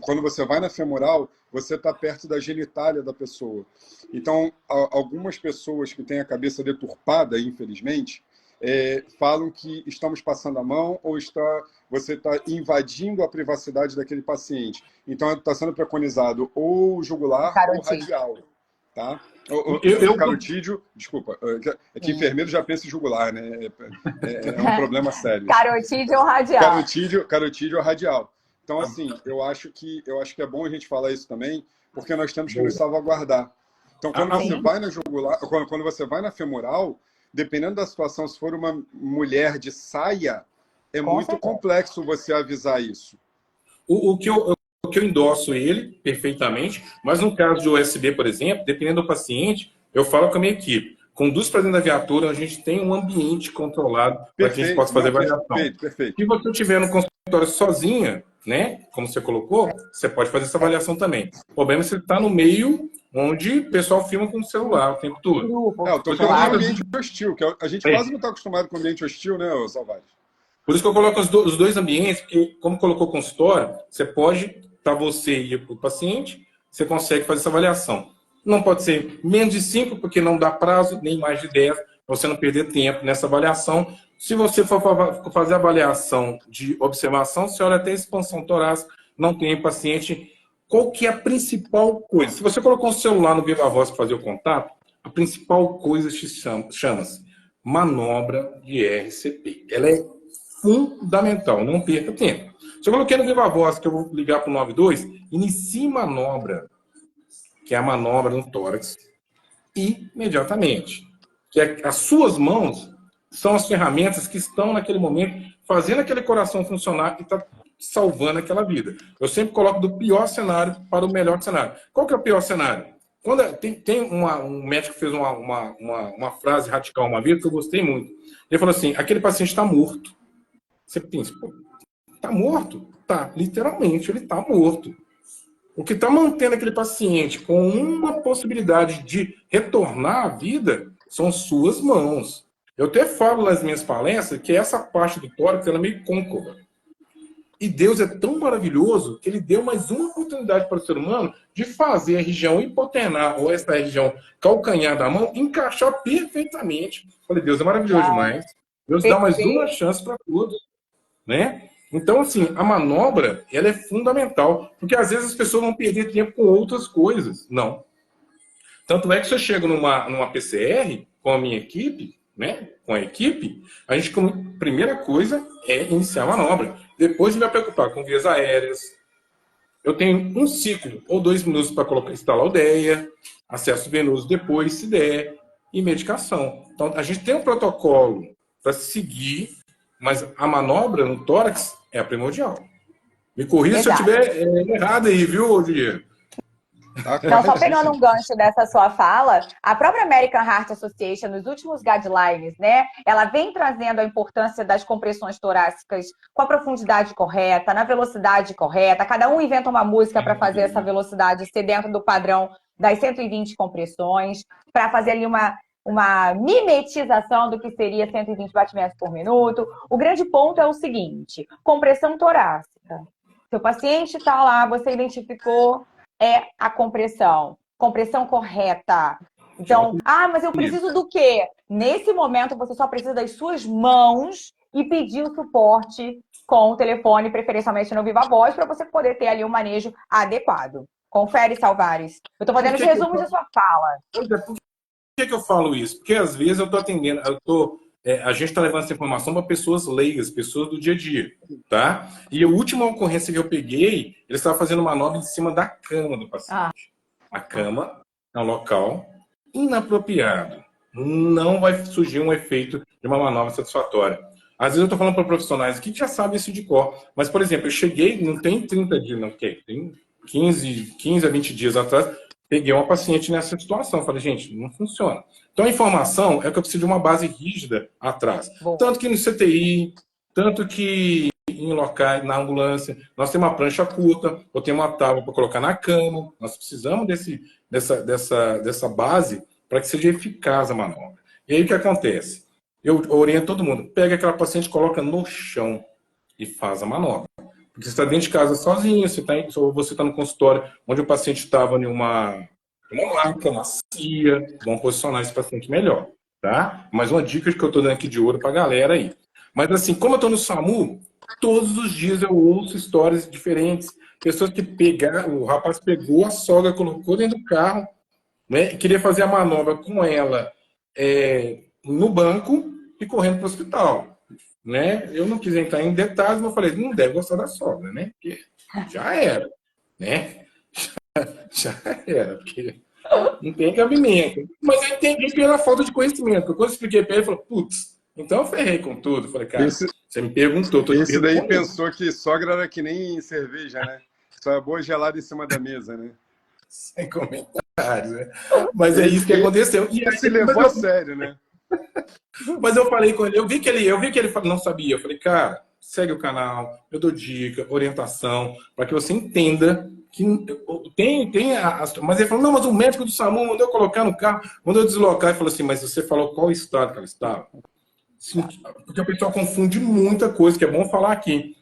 quando você vai na femoral, você está perto da genitália da pessoa. Então, algumas pessoas que têm a cabeça deturpada, infelizmente, falam que estamos passando a mão ou você está invadindo a privacidade daquele paciente. Então, está sendo preconizado ou jugular ou radial. Tá? O carotídeo, desculpa, é que enfermeiro já pensa em jugular, né? É um problema sério. Carotídeo ou radial? Carotídeo ou radial. Então, assim, eu acho que é bom a gente falar isso também, porque nós temos que nos salvaguardar. Então, quando você vai na jugular, quando você vai na femoral, dependendo da situação, se for uma mulher de saia, é muito complexo você avisar isso. O que eu endosso ele perfeitamente, mas no caso de USB, por exemplo, dependendo do paciente, eu falo com a minha equipe. Conduz para dentro da viatura, a gente tem um ambiente controlado para que a gente possa fazer avaliação. Perfeito. Se você estiver no consultório sozinha, né, como você colocou, você pode fazer essa avaliação também. O problema é se ele está no meio onde o pessoal filma com o celular o tempo todo. Eu estou falando de ambiente hostil, que a gente quase não está acostumado com ambiente hostil, né, Salvares? Por isso que eu coloco os dois ambientes, porque como colocou o consultório, você pode, para você e para o paciente, você consegue fazer essa avaliação. Não pode ser menos de 5, porque não dá prazo, nem mais de 10, para você não perder tempo nessa avaliação. Se você for fazer avaliação de observação, você olha até a expansão torácica, não tem paciente. Qual que é a principal coisa? Se você colocou um celular no Viva Voz para fazer o contato, a principal coisa chama-se manobra de RCP. Ela é fundamental, não perca tempo. Se eu coloquei no Viva Voz, que eu vou ligar para o 92, inicie manobra, que é a manobra no tórax, imediatamente. Que as suas mãos são as ferramentas que estão naquele momento fazendo aquele coração funcionar e está salvando aquela vida. Eu sempre coloco do pior cenário para o melhor cenário. Qual que é o pior cenário? Quando tem um médico que fez uma frase radical uma vez que eu gostei muito. Ele falou assim, aquele paciente está morto. Você pensa, pô, está morto? Tá, literalmente, ele está morto. O que está mantendo aquele paciente com uma possibilidade de retornar à vida são suas mãos. Eu até falo nas minhas palestras que essa parte do tórax ela é meio côncava. E Deus é tão maravilhoso que ele deu mais uma oportunidade para o ser humano de fazer a região hipoternar ou essa região calcanhar da mão encaixar perfeitamente. Falei, Deus é maravilhoso demais. Deus dá mais uma chance para todos, né? Então, assim, a manobra, ela é fundamental, porque às vezes as pessoas vão perder tempo com outras coisas. Não. Tanto é que se eu chego numa PCR com a minha equipe, né, com a equipe, a gente, como primeira coisa, é iniciar a manobra. Depois a gente vai preocupar com vias aéreas. Eu tenho um ciclo ou 2 minutos para instalar o DEA, acesso venoso depois, se der, e medicação. Então, a gente tem um protocolo para seguir, mas a manobra no tórax é a primordial. Me corrija se eu estiver errado aí, viu, Diego? Não, só pegando um gancho dessa sua fala, a própria American Heart Association, nos últimos guidelines, né, ela vem trazendo a importância das compressões torácicas com a profundidade correta, na velocidade correta. Cada um inventa uma música para fazer essa velocidade ser dentro do padrão das 120 compressões, para fazer ali uma mimetização do que seria 120 batimentos por minuto. O grande ponto é o seguinte, compressão torácica. Seu paciente está lá, você identificou a compressão correta. Então, mas eu preciso do quê? Nesse momento, você só precisa das suas mãos e pedir o suporte com o telefone, preferencialmente no Viva Voz, para você poder ter ali um manejo adequado. Confere, Salvares. Eu estou fazendo os resumos da sua fala. Pois é, por que eu falo isso? Porque às vezes eu estou atendendo, a gente está levando essa informação para pessoas leigas, pessoas do dia a dia, tá? E a última ocorrência que eu peguei, ele estava fazendo manobra em cima da cama do paciente. A cama é um local inapropriado. Não vai surgir um efeito de uma manobra satisfatória. Às vezes eu estou falando para profissionais aqui que já sabem isso de cor. Mas, por exemplo, eu cheguei, não tem 30 dias, não, tem 15 a 20 dias atrás, peguei uma paciente nessa situação. Falei, gente, não funciona. Então, a informação é que eu preciso de uma base rígida atrás. Bom. Tanto que no CTI, tanto que em locais, na ambulância, nós temos uma prancha curta, eu tenho uma tábua para colocar na cama. Nós precisamos dessa base para que seja eficaz a manobra. E aí o que acontece? Eu oriento todo mundo. Pega aquela paciente, coloca no chão e faz a manobra. Porque você está dentro de casa sozinho, você está no consultório onde o paciente estava em uma maca macia, vamos posicionar esse paciente melhor, tá? Mas uma dica que eu estou dando aqui de ouro para a galera aí. Mas assim, como eu estou no SAMU, todos os dias eu ouço histórias diferentes. Pessoas que pegaram, o rapaz pegou a sogra, colocou dentro do carro, né? Queria fazer a manobra com ela no banco e correndo para o hospital. Né? Eu não quis entrar em detalhes, mas eu falei, não deve gostar da sogra, né? Porque já era, né? Já era, porque não tem cabimento. Mas eu entendi pela falta de conhecimento. Quando eu expliquei para ele, ele falou, putz, então eu ferrei com tudo. Eu falei, cara, você me perguntou. Esse daí pensou que sogra era que nem cerveja, né? Só é boa gelada em cima da mesa, né? Sem comentários, né? Mas é isso que aconteceu. E aí, se levou a sério, né? Mas eu falei com ele, eu vi que ele não sabia. Eu falei, cara, segue o canal, eu dou dica, orientação, para que você entenda que mas ele falou, não, mas o médico do SAMU mandou eu colocar no carro, mandou eu deslocar, e falou assim, mas você falou qual estado que ela estava? Sim, porque o pessoal confunde muita coisa, que é bom falar aqui.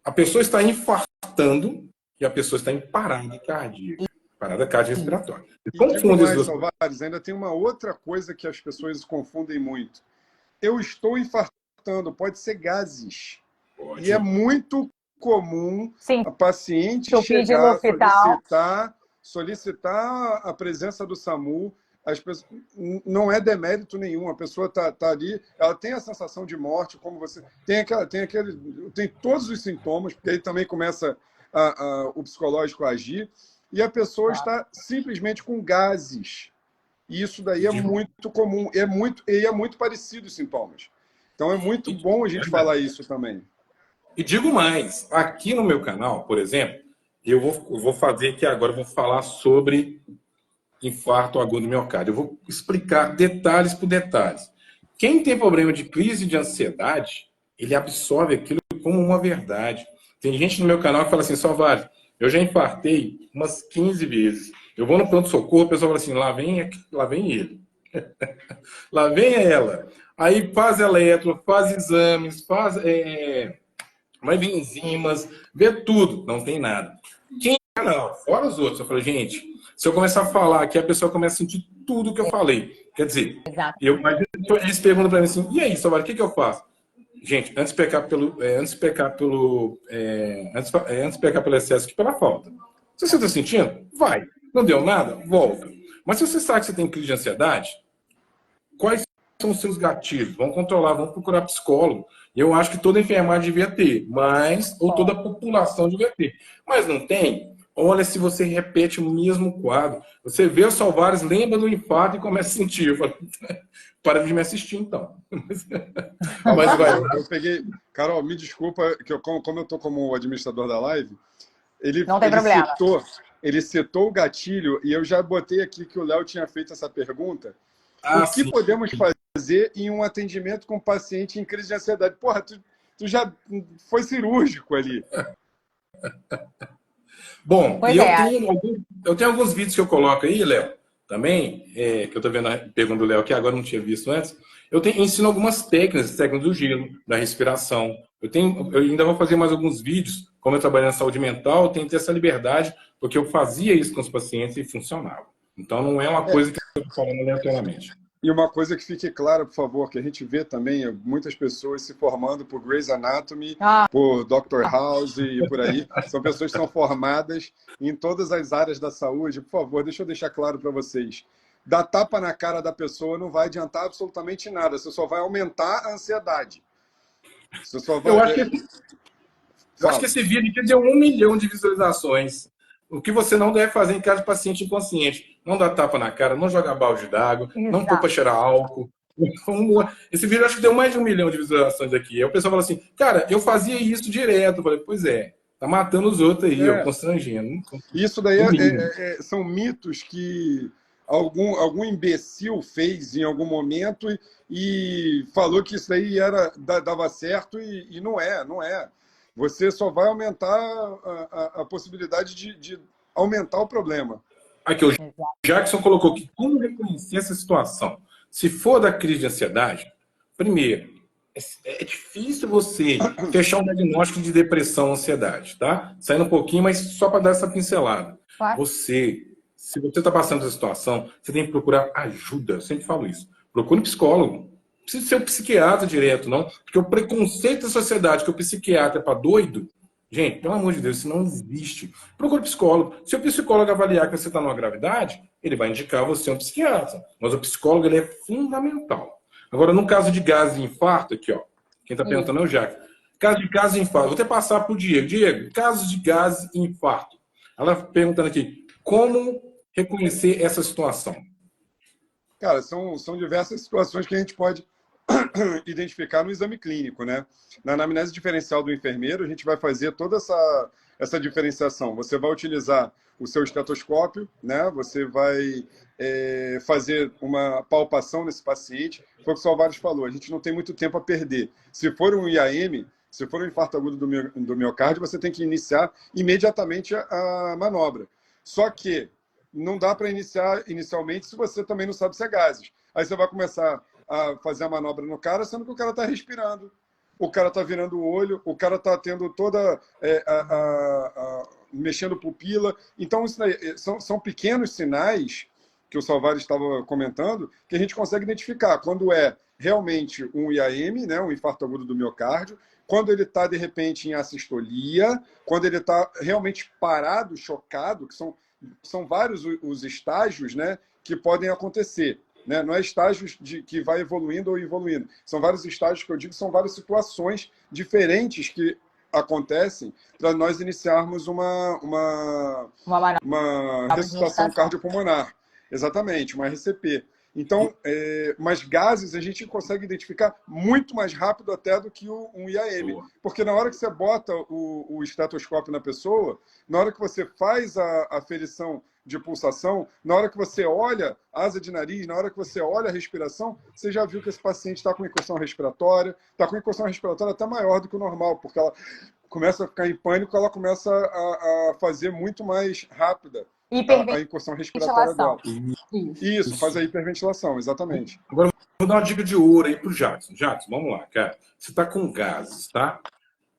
A pessoa está infartando e a pessoa está em parada cardíaca. Parada cardiorrespiratória. Confunde mais, Salvares, ainda tem uma outra coisa que as pessoas confundem muito. Eu estou infartando, pode ser gases. Pode. E é muito comum a paciente chegar, solicitar a presença do SAMU. As pessoas, não é demérito nenhum, a pessoa está ali, ela tem a sensação de morte, como você tem todos os sintomas, porque aí também começa o psicológico a agir. E a pessoa está simplesmente com gases. E isso daí é muito comum. É muito parecido os sintomas. Então é muito bom a gente falar isso também. E digo mais, aqui no meu canal, por exemplo, eu vou fazer aqui agora, eu vou falar sobre infarto agudo do miocárdio. Eu vou explicar detalhes por detalhes. Quem tem problema de crise de ansiedade, ele absorve aquilo como uma verdade. Tem gente no meu canal que fala assim, Salvador, eu já infartei umas 15 vezes. Eu vou no pronto-socorro, o pessoal fala assim, lá vem ele. Lá vem ela. Aí faz eletro, faz exames, vai ver enzimas, vê tudo. Não tem nada. Quem não, fora os outros. Eu falei, gente, se eu começar a falar aqui, a pessoa começa a sentir tudo que eu falei. Quer dizer, Exato. eles perguntam para mim assim, e aí, Salvador, o que eu faço? Gente, antes de pecar pelo excesso que pela falta. Se você está sentindo, vai. Não deu nada, volta. Mas se você sabe que você tem crise de ansiedade, quais são os seus gatilhos? Vamos controlar, vamos procurar psicólogo. Eu acho que toda enfermagem devia ter, ou toda a população devia ter. Mas não tem? Olha se você repete o mesmo quadro. Você vê o Salvares, lembra do infarto e começa a sentir. Eu falo, para de me assistir, então. Mas vai, eu peguei... Carol, me desculpa, que como eu estou como administrador da live, Não tem problema. Ele citou o gatilho e eu já botei aqui que o Léo tinha feito essa pergunta. O que Sim. podemos fazer em um atendimento com um paciente em crise de ansiedade? Porra, tu já foi cirúrgico ali. Bom, e eu tenho alguns vídeos que eu coloco aí, Léo, também, que eu estou vendo a pergunta do Léo aqui, agora não tinha visto antes. Ensino algumas técnicas do gelo, da respiração. Eu ainda vou fazer mais alguns vídeos, como eu trabalho na saúde mental, eu tenho que ter essa liberdade, porque eu fazia isso com os pacientes e funcionava. Então não é uma coisa que eu estou falando aleatoriamente. E uma coisa que fique clara, por favor, que a gente vê também muitas pessoas se formando por Grey's Anatomy, por Dr. House e por aí. São pessoas que são formadas em todas as áreas da saúde. Por favor, deixa eu deixar claro para vocês. Dar tapa na cara da pessoa não vai adiantar absolutamente nada. Você só vai aumentar a ansiedade. Você só vai... Eu acho que esse vídeo aqui deu 1 milhão de visualizações. O que você não deve fazer em caso de paciente inconsciente. Não dar tapa na cara, não jogar balde d'água, não pôr para cheirar álcool. Esse vídeo acho que deu mais de 1 milhão de visualizações aqui. Aí o pessoal fala assim, cara, eu fazia isso direto. Eu falei, pois é, tá matando os outros aí, eu constrangendo. Isso daí são mitos que algum imbecil fez em algum momento e falou que isso daí dava certo e não é. Você só vai aumentar a possibilidade de aumentar o problema. Aqui, o Jackson colocou aqui, como reconhecer essa situação? Se for da crise de ansiedade, primeiro, é difícil você fechar um diagnóstico de depressão, ansiedade, tá? Saindo um pouquinho, mas só para dar essa pincelada. Claro. Se você está passando essa situação, você tem que procurar ajuda. Eu sempre falo isso. Procure um psicólogo. Não precisa ser um psiquiatra direto, não. Porque o preconceito da sociedade que o psiquiatra é para doido, gente, pelo amor de Deus, isso não existe. Procure um psicólogo. Se o psicólogo avaliar que você está numa gravidade, ele vai indicar você um psiquiatra. Mas o psicólogo ele é fundamental. Agora, no caso de gás e infarto, aqui, ó. Quem está perguntando é o Jack. Caso de gás e infarto. Vou até passar para o Diego. Diego, casos de gás e infarto. Ela perguntando aqui, como reconhecer essa situação? Cara, são diversas situações que a gente pode identificar no exame clínico, né? Na anamnese diferencial do enfermeiro, a gente vai fazer toda essa diferenciação. Você vai utilizar o seu estetoscópio, né? Você vai fazer uma palpação nesse paciente. Foi o que o Salvares falou, a gente não tem muito tempo a perder. Se for um IAM, se for um infarto agudo do miocárdio, você tem que iniciar imediatamente a manobra. Só que não dá para iniciar inicialmente se você também não sabe se é gases. Aí você vai começar a fazer a manobra no cara, sendo que o cara está respirando, o cara está virando o olho, o cara está tendo toda... mexendo pupila. Então, isso daí, são pequenos sinais que o Salvares estava comentando, que a gente consegue identificar quando é realmente um IAM, né, um infarto agudo do miocárdio, quando ele está, de repente, em assistolia, quando ele está realmente parado, chocado, que são vários os estágios, né, que podem acontecer. Né? Não é estágios que vai evoluindo ou evoluindo. São vários estágios que eu digo, são várias situações diferentes que acontecem para nós iniciarmos uma ressuscitação cardiopulmonar. Exatamente, uma RCP. Então, mas gases a gente consegue identificar muito mais rápido até do que um IAM. Porque na hora que você bota o estetoscópio na pessoa, na hora que você faz a aferição de pulsação, na hora que você olha a asa de nariz, na hora que você olha a respiração, você já viu que esse paciente está com incursão respiratória, está com incursão respiratória até maior do que o normal, porque ela começa a ficar em pânico, ela começa a fazer muito mais rápida a incursão respiratória dela. Isso, faz a hiperventilação, exatamente. Agora, vou dar uma dica de ouro aí pro Jackson. Jackson, vamos lá, cara. Você tá com gases, tá?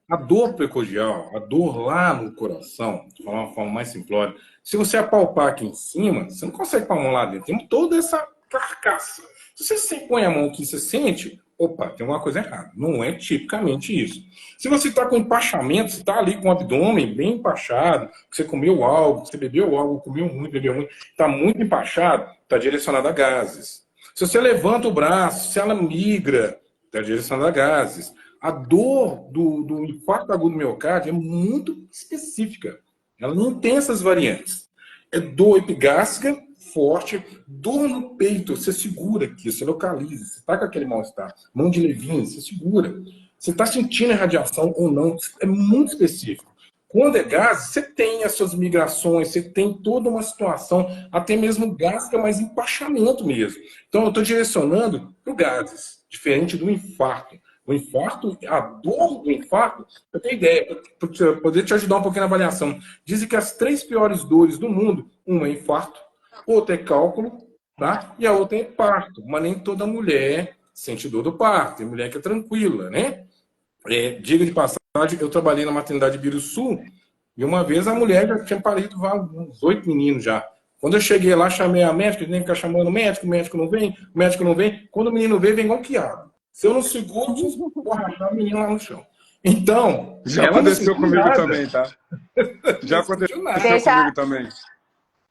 A dor precordial, a dor lá no coração, de uma forma mais simplória, se você apalpar aqui em cima, você não consegue palmar lá dentro. Tem toda essa carcaça. Se você põe a mão aqui e você sente, opa, tem alguma coisa errada. Não é tipicamente isso. Se você está com empachamento, você está ali com o abdômen bem empachado, que você comeu algo, que você bebeu algo, comeu muito, bebeu muito, está muito empachado, está direcionado a gases. Se você levanta o braço, se ela migra, está direcionado a gases. A dor do infarto agudo do miocárdio é muito específica. Ela não tem essas variantes. É dor epigástrica forte, dor no peito, você segura aqui, você localiza, você está com aquele mal-estar, mão de Levine, você segura. Você está sentindo a radiação ou não, é muito específico. Quando é gás, você tem as suas migrações, você tem toda uma situação, até mesmo gástrica, mas empachamento mesmo. Então eu estou direcionando para o gases, diferente do infarto. O infarto, a dor do infarto, eu tenho ideia, para poder te ajudar um pouquinho na avaliação. Dizem que as 3 piores dores do mundo, uma é infarto, outra é cálculo, tá? E a outra é parto. Mas nem toda mulher sente dor do parto. Tem mulher que é tranquila, né? Diga de passagem, eu trabalhei na maternidade Biruçu e uma vez a mulher já tinha parido uns 8 meninos já. Quando eu cheguei lá, chamei a médica, nem ficar chamando o médico não vem, o médico não vem. Quando o menino veio, vem igual quiabo. Se eu não seguro, vou arrastar o menino lá no chão. Então, já aconteceu comigo também, tá? Já aconteceu comigo também.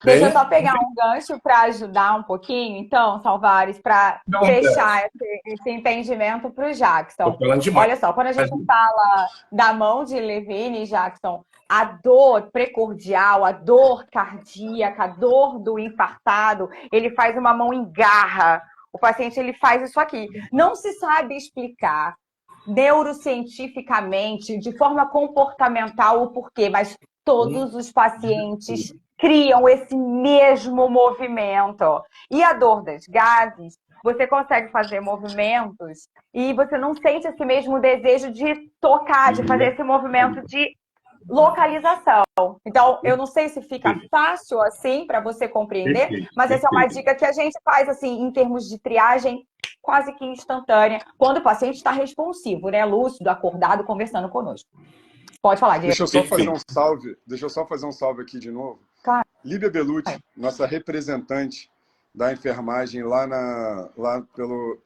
Deixa eu só pegar um gancho para ajudar um pouquinho, então, Salvares, para fechar esse entendimento para o Jackson. Olha só, quando a gente fala da mão de Levine, Jackson, a dor precordial, a dor cardíaca, a dor do infartado, ele faz uma mão em garra. O paciente ele faz isso aqui. Não se sabe explicar neurocientificamente, de forma comportamental, o porquê, mas todos os pacientes criam esse mesmo movimento. E a dor das gases, você consegue fazer movimentos e você não sente esse mesmo desejo de tocar, de fazer esse movimento de localização. Então, eu não sei se fica fácil assim para você compreender, mas essa é uma dica que a gente faz assim em termos de triagem quase que instantânea, quando o paciente está responsivo, né, lúcido, acordado, conversando conosco. Pode falar, Diego. Deixa eu só fazer um salve aqui de novo. Claro. Líbia Belucci, nossa representante da enfermagem lá pelo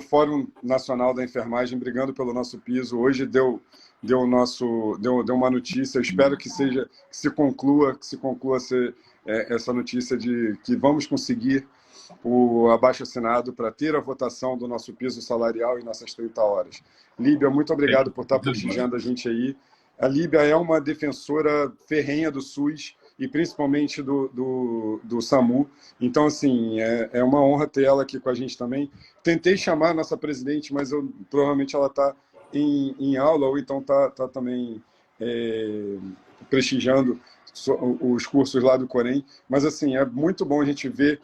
Fórum Nacional da Enfermagem, brigando pelo nosso piso. Hoje deu uma notícia. Eu espero que se conclua essa notícia de que vamos conseguir o abaixo-assinado para ter a votação do nosso piso salarial em nossas 30 horas. Líbia, muito obrigado por estar prestigiando a gente aí. A Líbia é uma defensora ferrenha do SUS e principalmente do SAMU. Então, assim, é uma honra ter ela aqui com a gente também. Tentei chamar a nossa presidente, mas provavelmente ela está em aula ou então está também prestigiando os cursos lá do Corém. Mas, assim, é muito bom a gente ver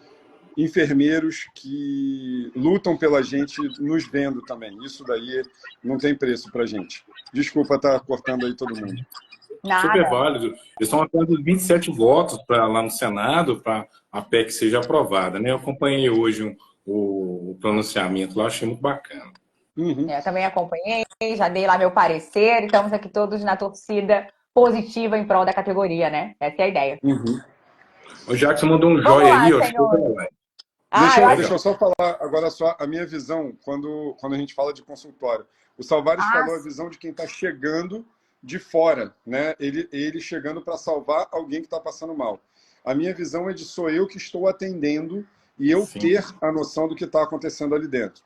enfermeiros que lutam pela gente nos vendo também. Isso daí não tem preço pra gente. Desculpa estar cortando aí todo mundo. Nada. Super válido. Eles estão atrás dos 27 votos lá no Senado para a PEC seja aprovada, né? Eu acompanhei hoje o pronunciamento lá, achei muito bacana. Uhum. Eu também acompanhei, já dei lá meu parecer, estamos aqui todos na torcida positiva em prol da categoria, né? Essa é a ideia. Uhum. O Jackson mandou um joia aí, ó. Deixa eu só falar agora só a minha visão quando a gente fala de consultório. O Salvares falou a visão de quem está chegando de fora, né? Ele chegando para salvar alguém que está passando mal. A minha visão é sou eu que estou atendendo e eu ter a noção do que está acontecendo ali dentro.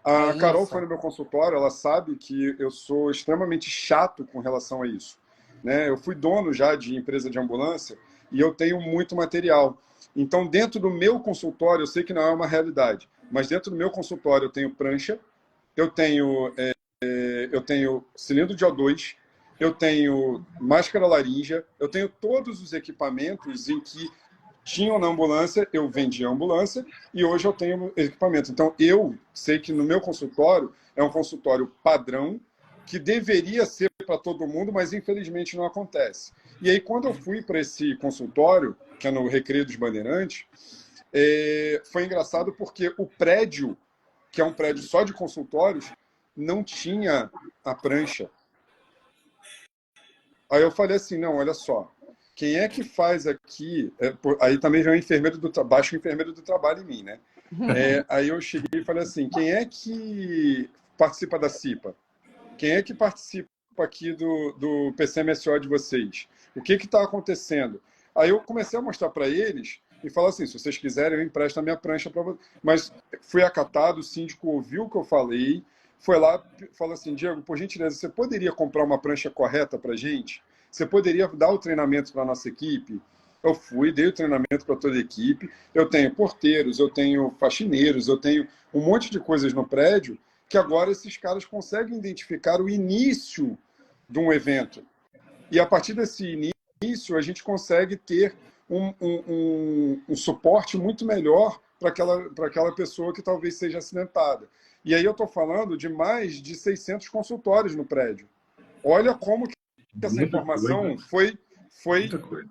A Carol foi no meu consultório, ela sabe que eu sou extremamente chato com relação a isso, né? Eu fui dono já de empresa de ambulância e eu tenho muito material. Então, dentro do meu consultório, eu sei que não é uma realidade, mas dentro do meu consultório eu tenho prancha, eu tenho cilindro de O2, eu tenho máscara laríngea, eu tenho todos os equipamentos em que tinham na ambulância, eu vendia a ambulância, e hoje eu tenho equipamento. Então, eu sei que no meu consultório é um consultório padrão, que deveria ser para todo mundo, mas infelizmente não acontece. E aí, quando eu fui para esse consultório, que é no Recreio dos Bandeirantes, foi engraçado porque o prédio, que é um prédio só de consultórios, não tinha a prancha. Aí eu falei assim, não, olha só, quem é que faz aqui... aí também vem o enfermeiro baixo o enfermeiro do trabalho em mim, né? Aí eu cheguei e falei assim, quem é que participa da CIPA? Quem é que participa aqui do PCMSO de vocês? O que está acontecendo? Aí eu comecei a mostrar para eles e falar assim, se vocês quiserem, eu empresto a minha prancha para vocês. Mas fui acatado, o síndico ouviu o que eu falei, foi lá e falou assim, Diego, por gentileza, você poderia comprar uma prancha correta para a gente? Você poderia dar o treinamento para a nossa equipe? Eu fui, dei o treinamento para toda a equipe. Eu tenho porteiros, eu tenho faxineiros, eu tenho um monte de coisas no prédio que agora esses caras conseguem identificar o início de um evento. E a partir desse início, a gente consegue ter um suporte muito melhor para aquela pessoa que talvez seja acidentada. E aí eu estou falando de mais de 600 consultórios no prédio. Olha como que essa informação foi... Muita coisa.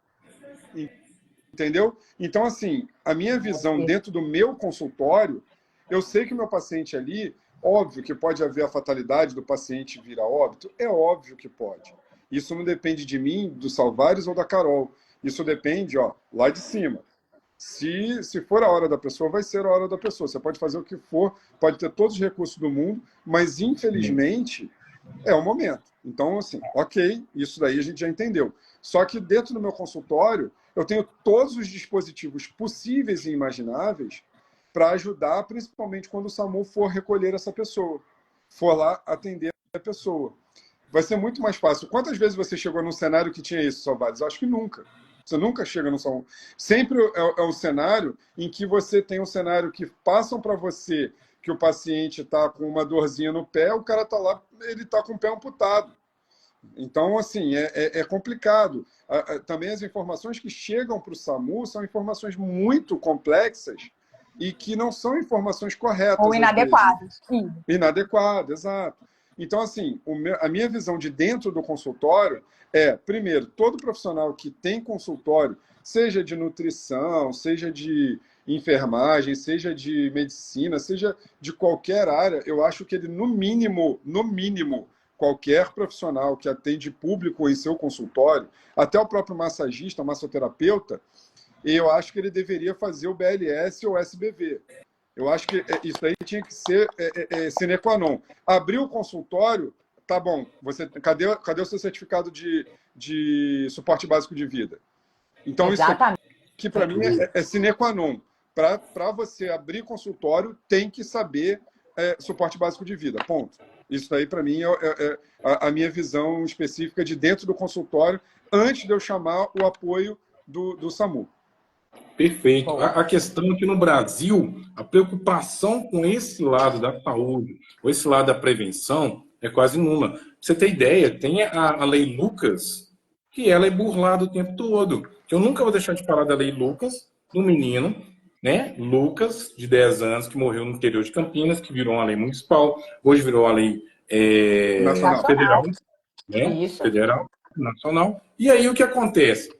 Entendeu? Então, assim, a minha visão dentro do meu consultório, eu sei que o meu paciente ali... Óbvio que pode haver a fatalidade do paciente vir a óbito, é óbvio que pode. Isso não depende de mim, do Salvares ou da Carol. Isso depende, lá de cima. Se for a hora da pessoa, vai ser a hora da pessoa. Você pode fazer o que for, pode ter todos os recursos do mundo, mas infelizmente é o momento. Então, assim, ok, isso daí a gente já entendeu. Só que dentro do meu consultório, eu tenho todos os dispositivos possíveis e imagináveis para ajudar, principalmente quando o SAMU for recolher essa pessoa, for lá atender a pessoa. Vai ser muito mais fácil. Quantas vezes você chegou num cenário que tinha isso, Salvares? Acho que nunca. Você nunca chega no SAMU. Sempre é um cenário em que você tem um cenário que passam para você que o paciente está com uma dorzinha no pé, o cara está lá, ele está com o pé amputado. Então, assim, é complicado. Também as informações que chegam para o SAMU são informações muito complexas e que não são informações corretas. Ou inadequadas. Inadequadas, exato. Então, assim, a minha visão de dentro do consultório primeiro, todo profissional que tem consultório, seja de nutrição, seja de enfermagem, seja de medicina, seja de qualquer área, eu acho que ele, no mínimo, qualquer profissional que atende público em seu consultório, até o próprio massagista, massoterapeuta, eu acho que ele deveria fazer o BLS ou SBV. Eu acho que isso aí tinha que ser sine qua non. Abrir o consultório, tá bom, cadê o seu certificado de suporte básico de vida? Então, exatamente. Isso aqui, para mim, é sine qua non. Para você abrir consultório, tem que saber suporte básico de vida, ponto. Isso aí, para mim, é a minha visão específica de dentro do consultório, antes de eu chamar o apoio do SAMU. Perfeito. A questão é que no Brasil, a preocupação com esse lado da saúde, com esse lado da prevenção, é quase nula. Pra você ter ideia, tem a Lei Lucas, que ela é burlada o tempo todo. Eu nunca vou deixar de falar da Lei Lucas, do menino, né? Lucas, de 10 anos, que morreu no interior de Campinas, que virou uma lei municipal, hoje virou uma lei federal, né? Isso. Federal, nacional. E aí o que acontece?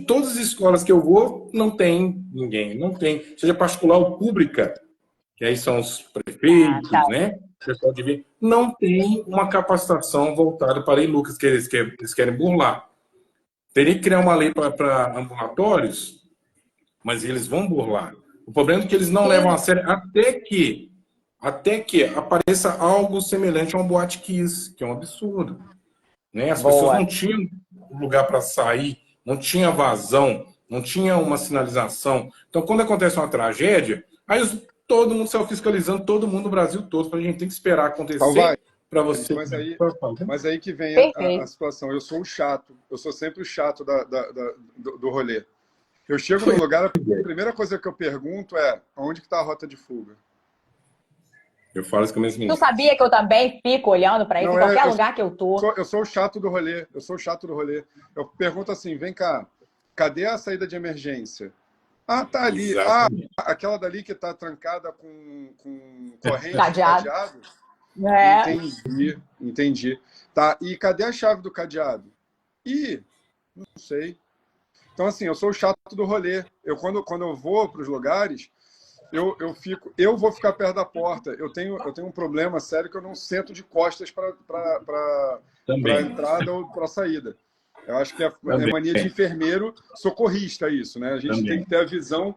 Todas as escolas que eu vou, não tem ninguém, não tem, seja particular ou pública, que aí são os prefeitos, né? O pessoal de ver, não tem uma capacitação voltada para a Lei Lucas, que eles querem burlar. Teria que criar uma lei para ambulatórios, mas eles vão burlar. O problema é que eles não levam a sério até que apareça algo semelhante a um Boate Kiss, que é um absurdo. Né? As pessoas não tinham lugar para sair, não tinha vazão, não tinha uma sinalização. Então, quando acontece uma tragédia, aí todo mundo saiu fiscalizando, todo mundo no Brasil todo, a gente tem que esperar acontecer para você... Mas aí que vem a situação. Eu sou o chato, eu sou sempre o chato do rolê. Eu chego no lugar, a primeira coisa que eu pergunto é onde que está a rota de fuga? Eu falo isso com minhas Tu meninas. sabia que eu também fico olhando para isso Não, em qualquer lugar que eu tô? Eu sou o chato do rolê. Eu sou o chato do rolê. Eu pergunto assim, vem cá, cadê a saída de emergência? Ah, tá ali. Exatamente. Ah, aquela dali que tá trancada com corrente, Cadeado. cadeado? É. Entendi. Tá, e cadê a chave do cadeado? Ih, não sei. Então, assim, eu sou o chato do rolê. Quando eu vou para os lugares, eu vou ficar perto da porta. Eu tenho um problema sério que eu não sento de costas para a entrada ou para a saída. Eu acho que é mania de enfermeiro socorrista isso, né? A gente tem que ter a visão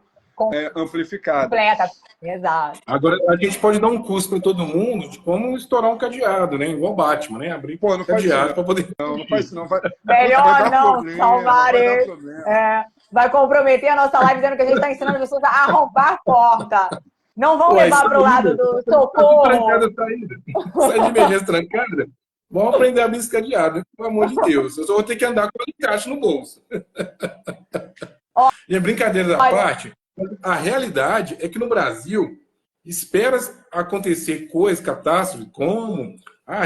amplificada. Completa, exato. Agora, a gente pode dar um curso para todo mundo de como estourar um cadeado, né? Igual Batman, né? Abrir não cadeado para poder... Não faz isso não. Melhor não, salvar vai dar ele. problema. Vai comprometer a nossa live dizendo que a gente está ensinando as pessoas a arrombar a porta. Não vão levar para o lado do socorro. Sai de emergência trancada. Vamos aprender a abrir esse cadeado, pelo amor de Deus. Eu só vou ter que andar com o encaixe no bolso. E a brincadeira da parte, a realidade é que no Brasil espera acontecer coisas, catástrofes, como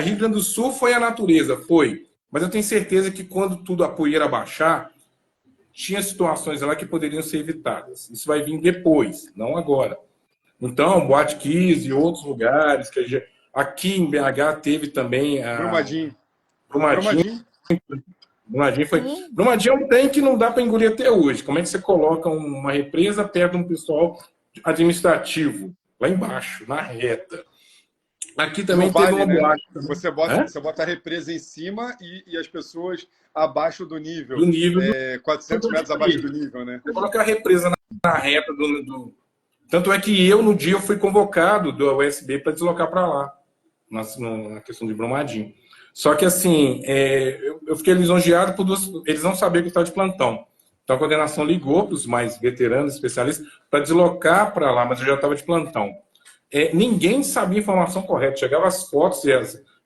Rio Grande do Sul foi a natureza, foi. Mas eu tenho certeza que quando tudo a poeira baixar, tinha situações lá que poderiam ser evitadas. Isso vai vir depois, não agora. Então, Boate Kiss e outros lugares, aqui em BH teve também a... Brumadinho. Brumadinho é um trem que não dá para engolir até hoje. Como é que você coloca uma represa perto de um pessoal administrativo, lá embaixo, na reta? Aqui também teve uma boate. Você bota a represa em cima e as pessoas abaixo do nível. 400 metros abaixo do nível, né? Você coloca a represa na reta Tanto é que no dia eu fui convocado do USB para deslocar para lá, na questão de Brumadinho. Só que, assim, eu fiquei lisonjeado por eles não sabiam que eu estava de plantão. Então, a coordenação ligou para os mais veteranos, especialistas, para deslocar para lá, mas eu já estava de plantão. Ninguém sabia a informação correta. Chegavam as fotos e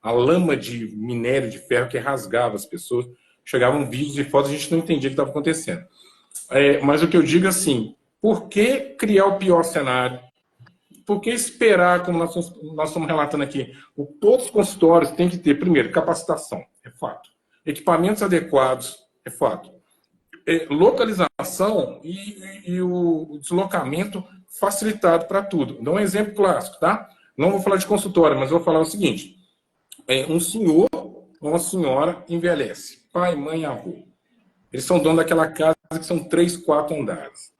a lama de minério de ferro que rasgava as pessoas. Chegavam vídeos e fotos, a gente não entendia o que estava acontecendo. Mas o que eu digo assim, por que criar o pior cenário? Por que esperar, como nós estamos relatando aqui? Todos os consultórios têm que ter, primeiro, capacitação, é fato. Equipamentos adequados, é fato. Localização e o deslocamento facilitado para tudo. Dá um exemplo clássico, tá? Não vou falar de consultório, mas vou falar o seguinte. Um senhor ou uma senhora envelhece. Pai, mãe, avô. Eles são donos daquela casa que são 3, 4 andares.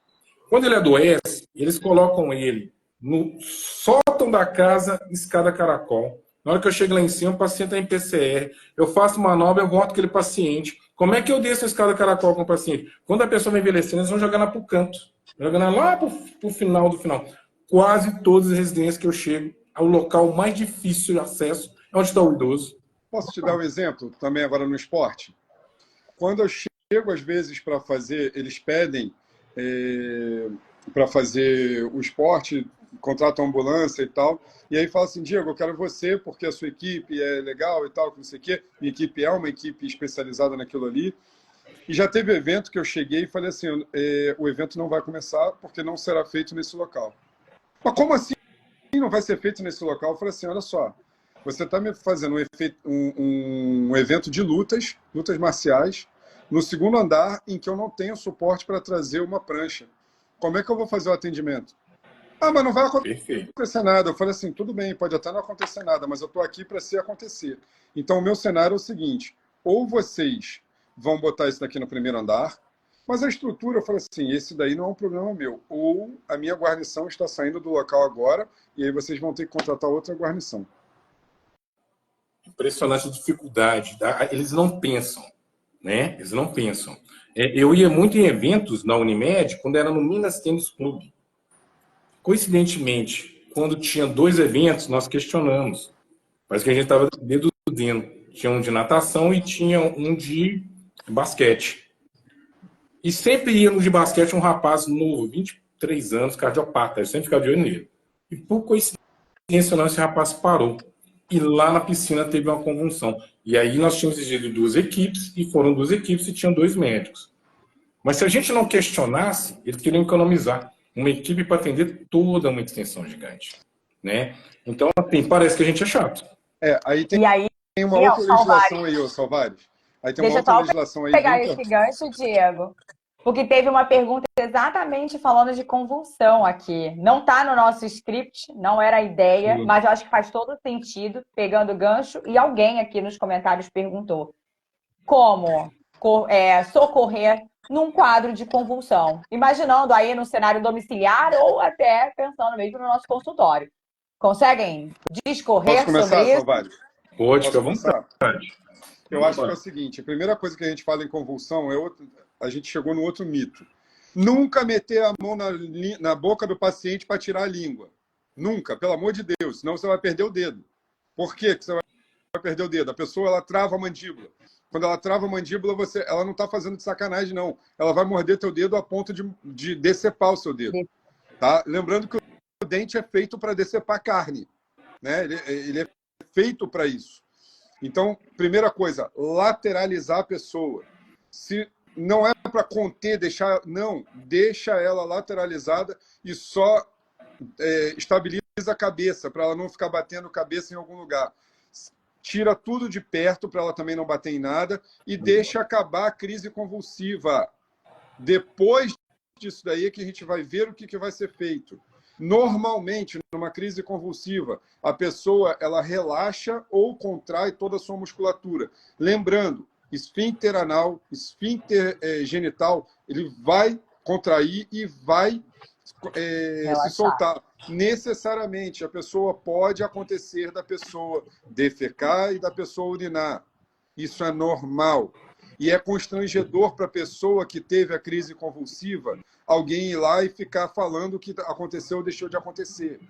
Quando ele adoece, eles colocam ele no sótão da casa, escada caracol. Na hora que eu chego lá em cima, o paciente está em PCR. Eu faço manobra, eu volto com aquele paciente. Como é que eu desço a escada caracol com o paciente? Quando a pessoa vai envelhecendo, eles vão jogar lá para o canto. Jogando lá para o final do final. Quase todas as residências que eu chego, o local mais difícil de acesso é onde está o idoso. Posso te dar um exemplo também agora no esporte? Quando eu chego, às vezes, para fazer, eles pedem para fazer o esporte, contratam ambulância e tal, e aí fala assim, Diego, eu quero você porque a sua equipe é legal e tal, não sei o quê. Minha equipe é uma equipe especializada naquilo ali. E já teve evento que eu cheguei e falei assim, o evento não vai começar porque não será feito nesse local. Mas como assim não vai ser feito nesse local? Eu falei assim, olha só, você está me fazendo um evento de lutas marciais, no segundo andar em que eu não tenho suporte para trazer uma prancha. Como é que eu vou fazer o atendimento? Ah, mas não vai acontecer nada. Eu falei assim, tudo bem, pode até não acontecer nada, mas eu estou aqui para se acontecer. Então, o meu cenário é o seguinte, ou vocês vão botar isso daqui no primeiro andar, mas a estrutura, eu falei assim, esse daí não é um problema meu. Ou a minha guarnição está saindo do local agora, e aí vocês vão ter que contratar outra guarnição. Impressionante a dificuldade. Eles não pensam, né? Eles não pensam. Eu ia muito em eventos na Unimed, quando era no Minas Tênis Clube. Coincidentemente, quando tinha 2 eventos, nós questionamos. Parece que a gente estava deduzindo. Tinha um de natação e tinha um de basquete. E sempre ia no de basquete um rapaz novo, 23 anos, cardiopata. Eu sempre ficava de olho nele. E por coincidência, não, esse rapaz parou. E lá na piscina teve uma convulsão. E aí nós tínhamos exigido 2 equipes, e foram 2 equipes e tinham 2 médicos. Mas se a gente não questionasse, eles queriam economizar uma equipe para atender toda uma extensão gigante, né? Então, assim, parece que a gente é chato. Aí tem, E aí, tem uma outra legislação Salvares, aí, ô Salvares. Aí tem uma deixa eu outra só legislação aí pegar bem esse gancho, Diego. Porque teve uma pergunta exatamente falando de convulsão aqui. Não está no nosso script, não era a ideia, mas eu acho que faz todo sentido, pegando o gancho. E alguém aqui nos comentários perguntou como socorrer num quadro de convulsão. Imaginando aí no cenário domiciliar ou até pensando mesmo no nosso consultório. Conseguem discorrer Posso começar, sobre isso? Salvares? Pode, fica à Posso começar? vontade. Eu acho que é o seguinte, a primeira coisa que a gente fala em convulsão a gente chegou no outro mito. Nunca meter a mão na boca do paciente para tirar a língua. Nunca, pelo amor de Deus, senão você vai perder o dedo. Por que você vai perder o dedo? A pessoa, ela trava a mandíbula. Quando ela trava a mandíbula, ela não está fazendo de sacanagem, não. Ela vai morder teu dedo a ponto de decepar o seu dedo. Tá? Lembrando que o dente é feito para decepar carne. Né? Ele é feito para isso. Então, primeira coisa, lateralizar a pessoa. Se não é para conter, deixa ela lateralizada e só estabiliza a cabeça, para ela não ficar batendo cabeça em algum lugar. Tira tudo de perto, para ela também não bater em nada, e deixa acabar a crise convulsiva. Depois disso daí é que a gente vai ver o que vai ser feito. Normalmente, numa crise convulsiva, a pessoa ela relaxa ou contrai toda a sua musculatura. Lembrando, esfíncter anal, esfíncter genital, ele vai contrair e vai se soltar. Necessariamente, a pessoa pode acontecer da pessoa defecar e da pessoa urinar. Isso é normal. E é constrangedor para a pessoa que teve a crise convulsiva alguém ir lá e ficar falando o que aconteceu ou deixou de acontecer.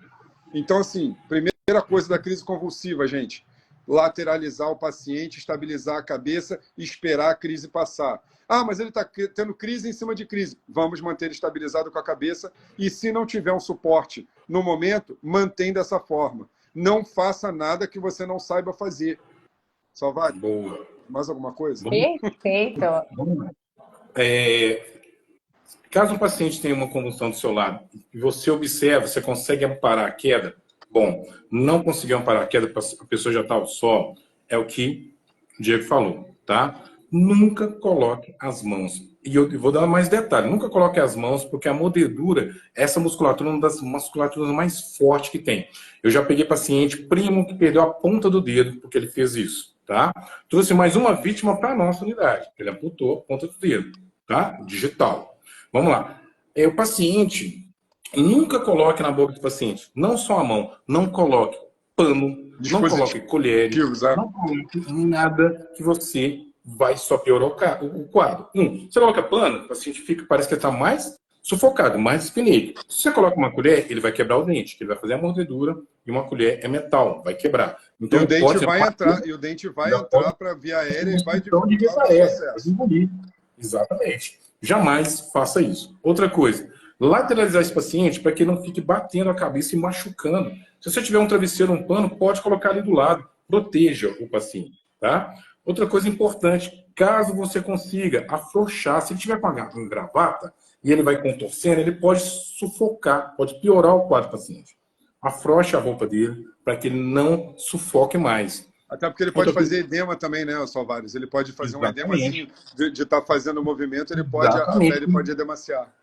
Então, assim, primeira coisa da crise convulsiva, gente, lateralizar o paciente, estabilizar a cabeça e esperar a crise passar. Ah, mas ele está tendo crise em cima de crise. Vamos manter ele estabilizado com a cabeça e, se não tiver um suporte no momento, mantém dessa forma. Não faça nada que você não saiba fazer. Salvador? Boa. Mais alguma coisa? Perfeito. Caso o paciente tenha uma convulsão do seu lado e você observa, você consegue amparar a queda, bom, não conseguiu amparar a queda, a pessoa já está ao solo, é o que o Diego falou, tá? Nunca coloque as mãos. E eu vou dar mais detalhe, nunca coloque as mãos, porque a mordedura, essa musculatura é uma das musculaturas mais fortes que tem. Eu já peguei paciente primo que perdeu a ponta do dedo porque ele fez isso, tá? Trouxe mais uma vítima para a nossa unidade, ele amputou a ponta do dedo, tá? Digital. Vamos lá. O paciente, nunca coloque na boca do paciente, não só a mão, não coloque pano, não coloque colheres, não coloque nada que você vai só piorar o quadro. Você coloca pano, o paciente parece que está mais sufocado, mais espineico. Se você coloca uma colher, ele vai quebrar o dente, ele vai fazer a mordedura e uma colher é metal, vai quebrar. Então, e o dente vai entrar para via aérea e vai dificultar o processo. Exatamente. Jamais faça isso. Outra coisa, lateralizar esse paciente para que ele não fique batendo a cabeça e machucando. Se você tiver um travesseiro, um pano, pode colocar ali do lado. Proteja o paciente, tá? Outra coisa importante, caso você consiga afrouxar, se ele tiver com uma gravata e ele vai contorcendo, ele pode sufocar, pode piorar o quadro do paciente. Afrouxe a roupa dele para que ele não sufoque mais. Até porque ele pode fazer edema também, né, Salvares? Ele pode fazer um edemazinho de estar fazendo o movimento, a pele pode edemaciar.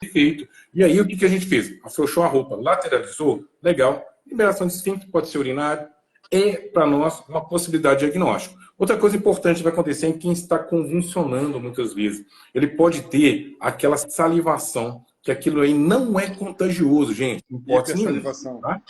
Perfeito. E aí, o que a gente fez? Afrouxou a roupa, lateralizou, legal. Liberação de esfíncter, pode ser urinário. É, para nós, uma possibilidade de diagnóstico. Outra coisa importante que vai acontecer em quem está convulsionando muitas vezes. Ele pode ter aquela salivação, que aquilo aí não é contagioso, gente. Não pode ser salivação. Tá?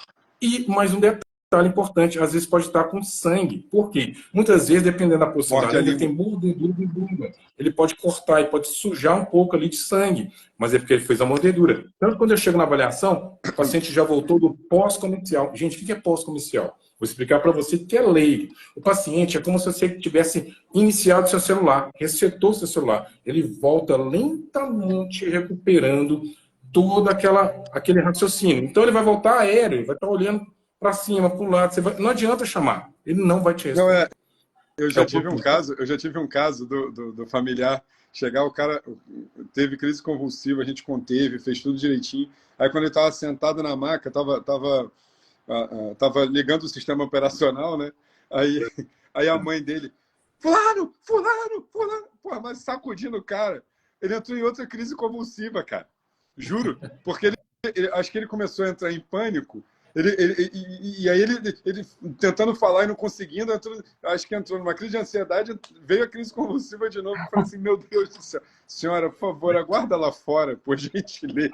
E mais um detalhe importante, às vezes pode estar com sangue. Por quê? Muitas vezes, dependendo da possibilidade, ele tem mordedura de língua. Ele pode cortar e pode sujar um pouco ali de sangue, mas é porque ele fez a mordedura. Tanto quando eu chego na avaliação, o paciente já voltou do pós-comercial. Gente, o que é pós-comercial? Vou explicar para você que é leigo. O paciente é como se você tivesse iniciado seu celular, resetou seu celular. Ele volta lentamente recuperando todo aquele raciocínio. Então ele vai voltar aéreo, vai estar olhando para cima, para o lado. Não adianta chamar. Ele não vai te responder. Eu já tive um caso do familiar chegar, o cara teve crise convulsiva, a gente conteve, fez tudo direitinho. Aí quando ele estava sentado na maca, tava ligando o sistema operacional, né? Aí, aí a mãe dele, fulano, fulano, fulano, porra, mas sacudindo o cara. Ele entrou em outra crise convulsiva, cara. Juro, porque acho que ele começou a entrar em pânico. E aí ele tentando falar e não conseguindo, acho que entrou numa crise de ansiedade, veio a crise convulsiva de novo. Eu falei assim, meu Deus do céu, senhora, por favor, aguarda lá fora, por gentileza.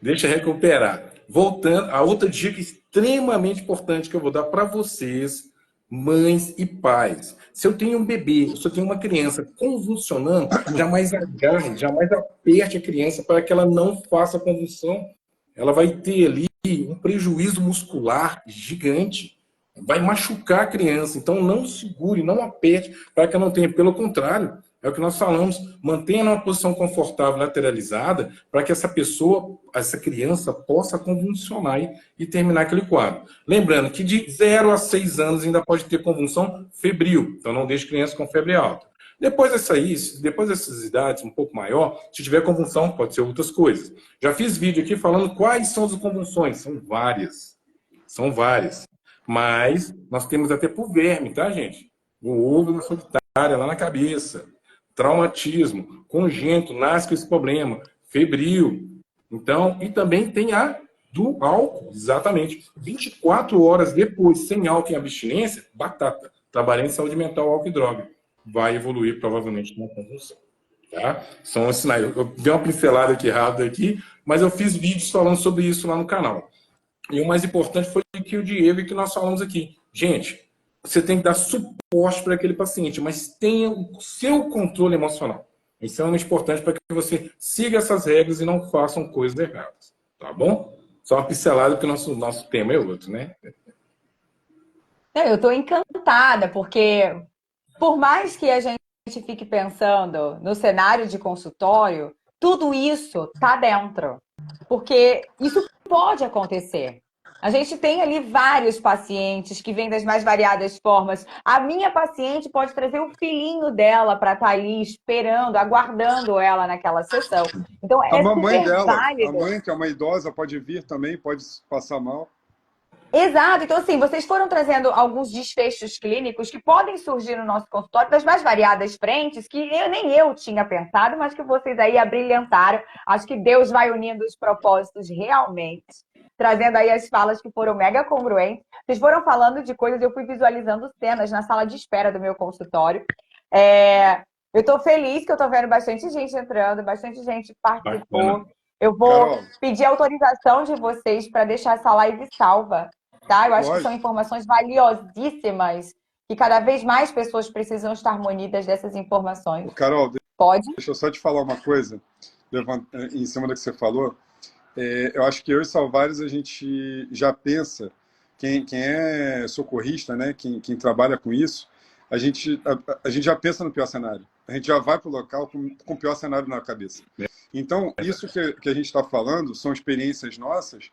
Deixa eu recuperar. Voltando, a outra dica extremamente importante que eu vou dar para vocês, mães e pais. Se eu tenho um bebê, se eu tenho uma criança convulsionando, jamais agarre, jamais aperte a criança para que ela não faça convulsão. Ela vai ter ali um prejuízo muscular gigante. Vai machucar a criança. Então, não segure, não aperte para que ela não tenha. Pelo contrário, é o que nós falamos. Mantenha numa posição confortável, lateralizada, para que essa pessoa, essa criança, possa convulsionar e terminar aquele quadro. Lembrando que de 0 a 6 anos ainda pode ter convulsão febril. Então, não deixe criança com febre alta. Depois dessas idades, um pouco maior, se tiver convulsão, pode ser outras coisas. Já fiz vídeo aqui falando quais são as convulsões. São várias. São várias. Mas nós temos até por verme, tá, gente? O ovo da solitária lá na cabeça. Traumatismo. Congênito, nasce com esse problema. Febril. Então, e também tem a do álcool, exatamente. 24 horas depois, sem álcool em abstinência, batata. Trabalhando em saúde mental, álcool e droga. Vai evoluir provavelmente numa convulsão. Tá? São os sinais. Eu dei uma pincelada aqui rápida aqui, mas eu fiz vídeos falando sobre isso lá no canal. E o mais importante foi que o Diego e que nós falamos aqui. Gente, você tem que dar suporte para aquele paciente, mas tenha o seu controle emocional. É extremamente importante para que você siga essas regras e não façam coisas erradas. Tá bom? Só uma pincelada, porque o nosso tema é outro, né? Eu estou encantada, porque por mais que a gente fique pensando no cenário de consultório, tudo isso está dentro. Porque isso pode acontecer. A gente tem ali vários pacientes que vêm das mais variadas formas. A minha paciente pode trazer o filhinho dela para estar ali esperando, aguardando ela naquela sessão. Então, A mamãe super dela, válido. a mãe, que é uma idosa, pode vir também, pode passar mal. Exato. Então, assim, vocês foram trazendo alguns desfechos clínicos que podem surgir no nosso consultório das mais variadas frentes, que nem eu tinha pensado, mas que vocês aí abrilhantaram. Acho que Deus vai unindo os propósitos realmente, trazendo aí as falas que foram mega congruentes. Vocês foram falando de coisas, eu fui visualizando cenas na sala de espera do meu consultório. Eu estou feliz que eu estou vendo bastante gente entrando, bastante gente participou. Bacana. Eu vou Carol, pedir autorização de vocês para deixar essa live salva. Tá? Eu acho que são informações valiosíssimas que cada vez mais pessoas precisam estar munidas dessas informações. Carol, Pode? deixa eu só te falar uma coisa, em cima do que você falou. Eu acho que eu e Salvares, a gente já pensa, quem é socorrista, né, quem trabalha com isso, a gente já pensa no pior cenário. A gente já vai para o local com o pior cenário na cabeça. Então, isso que a gente está falando são experiências nossas,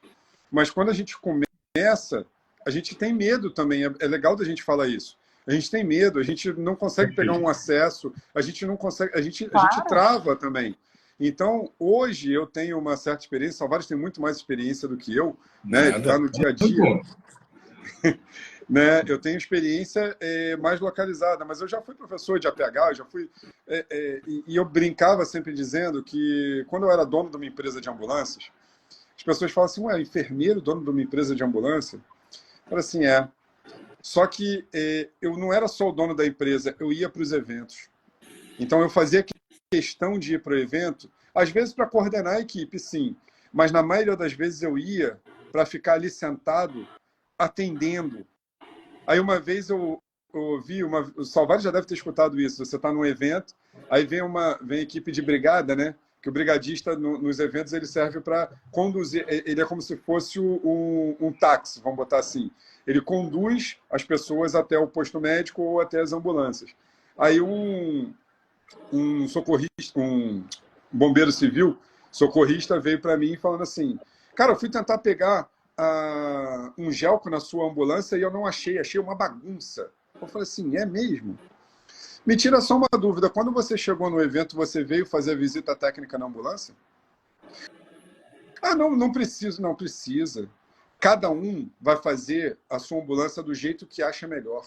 mas quando a gente começa, a gente tem medo também. É legal da gente falar isso. A gente tem medo, a gente não consegue pegar um acesso, a gente não consegue, a gente trava também. Então, hoje eu tenho uma certa experiência, Salvares tem muito mais experiência do que eu, né? Ele está no dia a dia. Né? Eu tenho experiência mais localizada, mas eu já fui professor de APH, eu já fui. E eu brincava sempre dizendo que quando eu era dono de uma empresa de ambulâncias, as pessoas falam assim, ué, enfermeiro, dono de uma empresa de ambulância? Eu falo assim, Só que eu não era só o dono da empresa, eu ia para os eventos. Então eu fazia questão de ir para o evento, às vezes para coordenar a equipe, sim, mas na maioria das vezes eu ia para ficar ali sentado, atendendo. Aí uma vez eu ouvi, o Salvador já deve ter escutado isso, você está num evento, aí vem a equipe de brigada, né? Que o brigadista, nos eventos, ele serve para conduzir, ele é como se fosse um táxi, vamos botar assim. Ele conduz as pessoas até o posto médico ou até as ambulâncias. Aí um socorrista, um bombeiro civil, socorrista, veio para mim falando assim, cara, eu fui tentar pegar um gelco na sua ambulância e eu não achei uma bagunça. Eu falei assim, é mesmo? Me tira só uma dúvida, quando você chegou no evento, você veio fazer a visita técnica na ambulância? Ah, não, não preciso, não precisa. Cada um vai fazer a sua ambulância do jeito que acha melhor.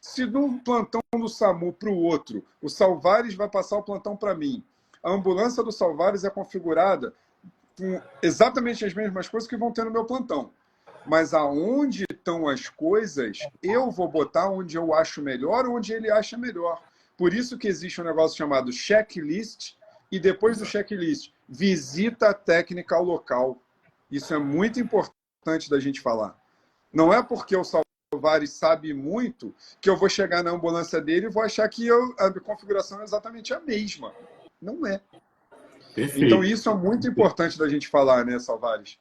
Se de um plantão do SAMU para o outro, o Salvares vai passar o plantão para mim. A ambulância do Salvares é configurada com exatamente as mesmas coisas que vão ter no meu plantão. Mas aonde estão as coisas, eu vou botar onde eu acho melhor, onde ele acha melhor. Por isso que existe um negócio chamado checklist e depois do checklist, visita técnica ao local. Isso é muito importante da gente falar. Não é porque o Salvares sabe muito que eu vou chegar na ambulância dele e vou achar que a configuração é exatamente a mesma. Não é. Perfeito. Então isso é muito importante da gente falar, né, Salvares?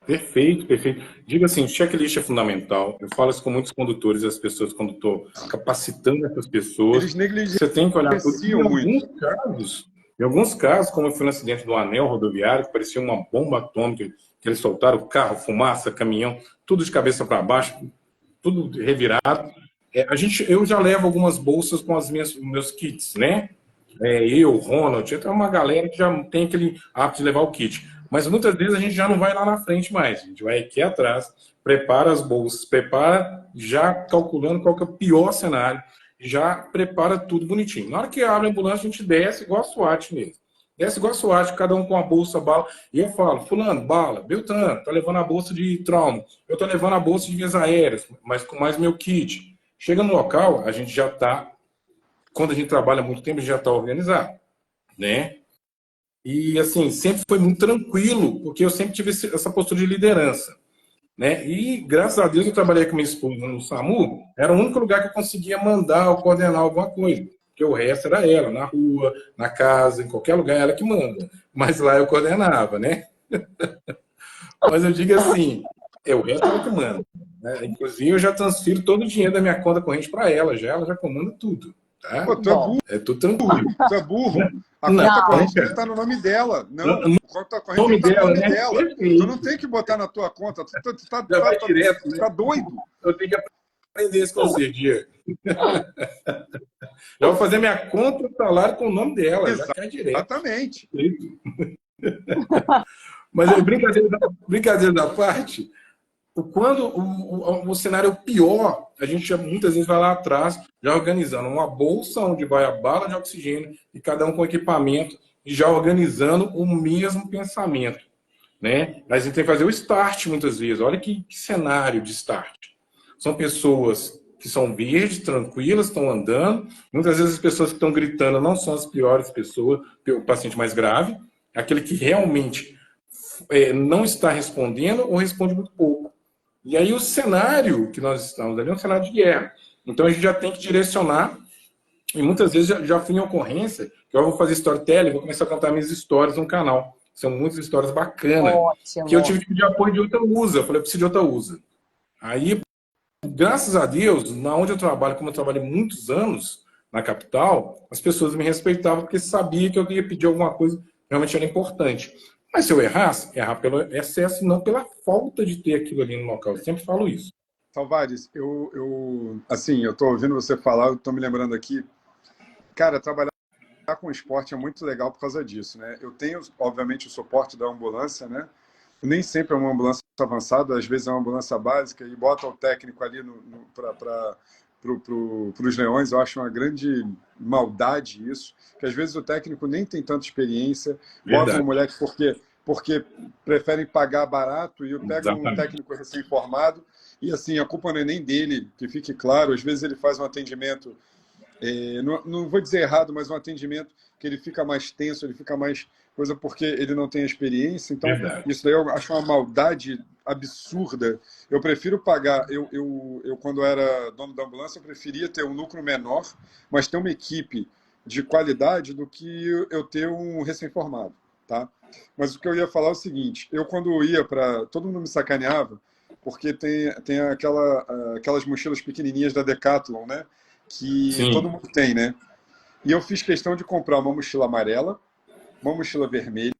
Perfeito, perfeito. Diga assim, checklist é fundamental. Eu falo isso com muitos condutores e as pessoas, quando estou capacitando essas pessoas. Eles negligenciam Você tem que olhar tudo. muito. Em alguns casos, como eu fui no acidente do anel rodoviário, que parecia uma bomba atômica, que eles soltaram carro, fumaça, caminhão, tudo de cabeça para baixo, tudo revirado. Eu já levo algumas bolsas com os meus kits, né? Eu, Ronald, tem uma galera que já tem aquele hábito de levar o kit. Mas muitas vezes a gente já não vai lá na frente mais. A gente vai aqui atrás, prepara as bolsas, prepara já calculando qual que é o pior cenário, já prepara tudo bonitinho. Na hora que abre a ambulância, a gente desce igual a SWAT mesmo. Desce igual a SWAT, cada um com a bolsa, bala. E eu falo, fulano, bala, Beltrano, tá levando a bolsa de trauma. Eu tô levando a bolsa de vias aéreas, mas com mais meu kit. Chega no local, a gente já tá, quando a gente trabalha muito tempo, a gente já tá organizado, né? E, assim, sempre foi muito tranquilo, porque eu sempre tive essa postura de liderança, né? E, graças a Deus, eu trabalhei com minha esposa no SAMU, era o único lugar que eu conseguia mandar ou coordenar alguma coisa, porque o resto era ela, na rua, na casa, em qualquer lugar, ela que manda. Mas lá eu coordenava, né? Mas eu digo assim, o resto ela que manda, né? Inclusive, eu já transfiro todo o dinheiro da minha conta corrente para ela já comanda tudo, tá? Pô, tu é burro. É tudo tranquilo. Tu é burro. A Não. conta corrente está no nome dela. Não, a conta corrente está no nome dela. Tu não tem que botar na tua conta. Tu tá direto, né? Tá doido. Eu tenho que aprender isso com você, Diego. Já vou fazer minha conta de salário com o nome dela, já cai direto. Exatamente. Mas brincadeira da parte, quando o cenário é pior, a gente muitas vezes vai lá atrás, já organizando uma bolsa onde vai a bala de oxigênio e cada um com equipamento e já organizando o mesmo pensamento, né? Mas a gente tem que fazer o start muitas vezes. Olha que cenário de start. São pessoas que são verdes, tranquilas, estão andando. Muitas vezes as pessoas que estão gritando não são as piores pessoas, o paciente mais grave, aquele que realmente não está respondendo ou responde muito pouco. E aí o cenário que nós estamos ali é um cenário de guerra. Então a gente já tem que direcionar, e muitas vezes já fui em ocorrência, que eu vou fazer storytelling, vou começar a contar minhas histórias no canal. São muitas histórias bacanas. Ótimo. Que eu tive que pedir apoio de outra USA. Eu falei, eu preciso de outra USA. Aí, graças a Deus, na onde eu trabalho, como eu trabalhei muitos anos na capital, as pessoas me respeitavam porque sabiam que eu ia pedir alguma coisa que realmente era importante. Mas se eu errasse, errar pelo excesso e não pela falta de ter aquilo ali no local. Eu sempre falo isso. Salvares, assim, eu tô ouvindo você falar, eu tô me lembrando aqui. Cara, trabalhar com esporte é muito legal por causa disso, né? Eu tenho, obviamente, o suporte da ambulância, né? Nem sempre é uma ambulância avançada, às vezes é uma ambulância básica e bota o técnico ali para os leões. Eu acho uma grande maldade isso, que às vezes o técnico nem tem tanta experiência, bota um moleque porque preferem pagar barato e pega um técnico recém-formado e assim, a culpa não é nem dele, que fique claro, às vezes ele faz um atendimento, não vou dizer errado, mas um atendimento que ele fica mais tenso, ele fica mais coisa porque ele não tem experiência. Então, isso daí eu acho uma maldade absurda. Eu prefiro pagar. Eu quando era dono da ambulância, eu preferia ter um lucro menor, mas ter uma equipe de qualidade do que eu ter um recém-formado, tá? Mas o que eu ia falar é o seguinte: eu, quando ia para. Todo mundo me sacaneava, porque tem aquelas mochilas pequenininhas da Decathlon, né? Que todo mundo tem, né? E eu fiz questão de comprar uma mochila amarela, uma mochila vermelha,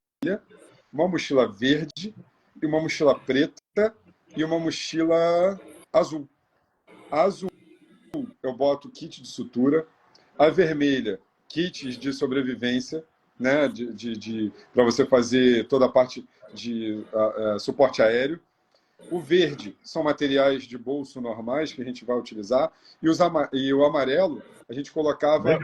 uma mochila verde, e uma mochila preta e uma mochila azul. A azul azul, eu boto kit de sutura. A vermelha, kits de sobrevivência, né? Para você fazer toda a parte de suporte aéreo. O verde são materiais de bolso normais que a gente vai utilizar. E o amarelo, a gente colocava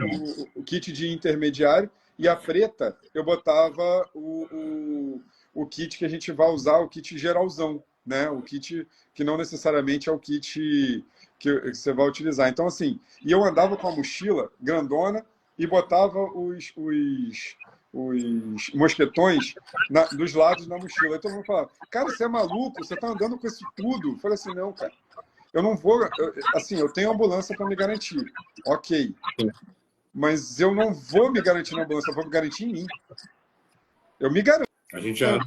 o kit de intermediário. E a preta, eu botava o kit que a gente vai usar, o kit geralzão, né? O kit que não necessariamente é o kit que você vai utilizar. Então, assim, e eu andava com a mochila grandona e botava os mosquetões dos lados da mochila. Aí todo mundo falava, cara, você é maluco? Você tá andando com isso tudo? Eu falei assim, não, cara. Eu não vou... assim, eu tenho ambulância para me garantir. Ok. Mas eu não vou me garantir na ambulância, eu vou me garantir em mim. Eu me garanto. A gente já...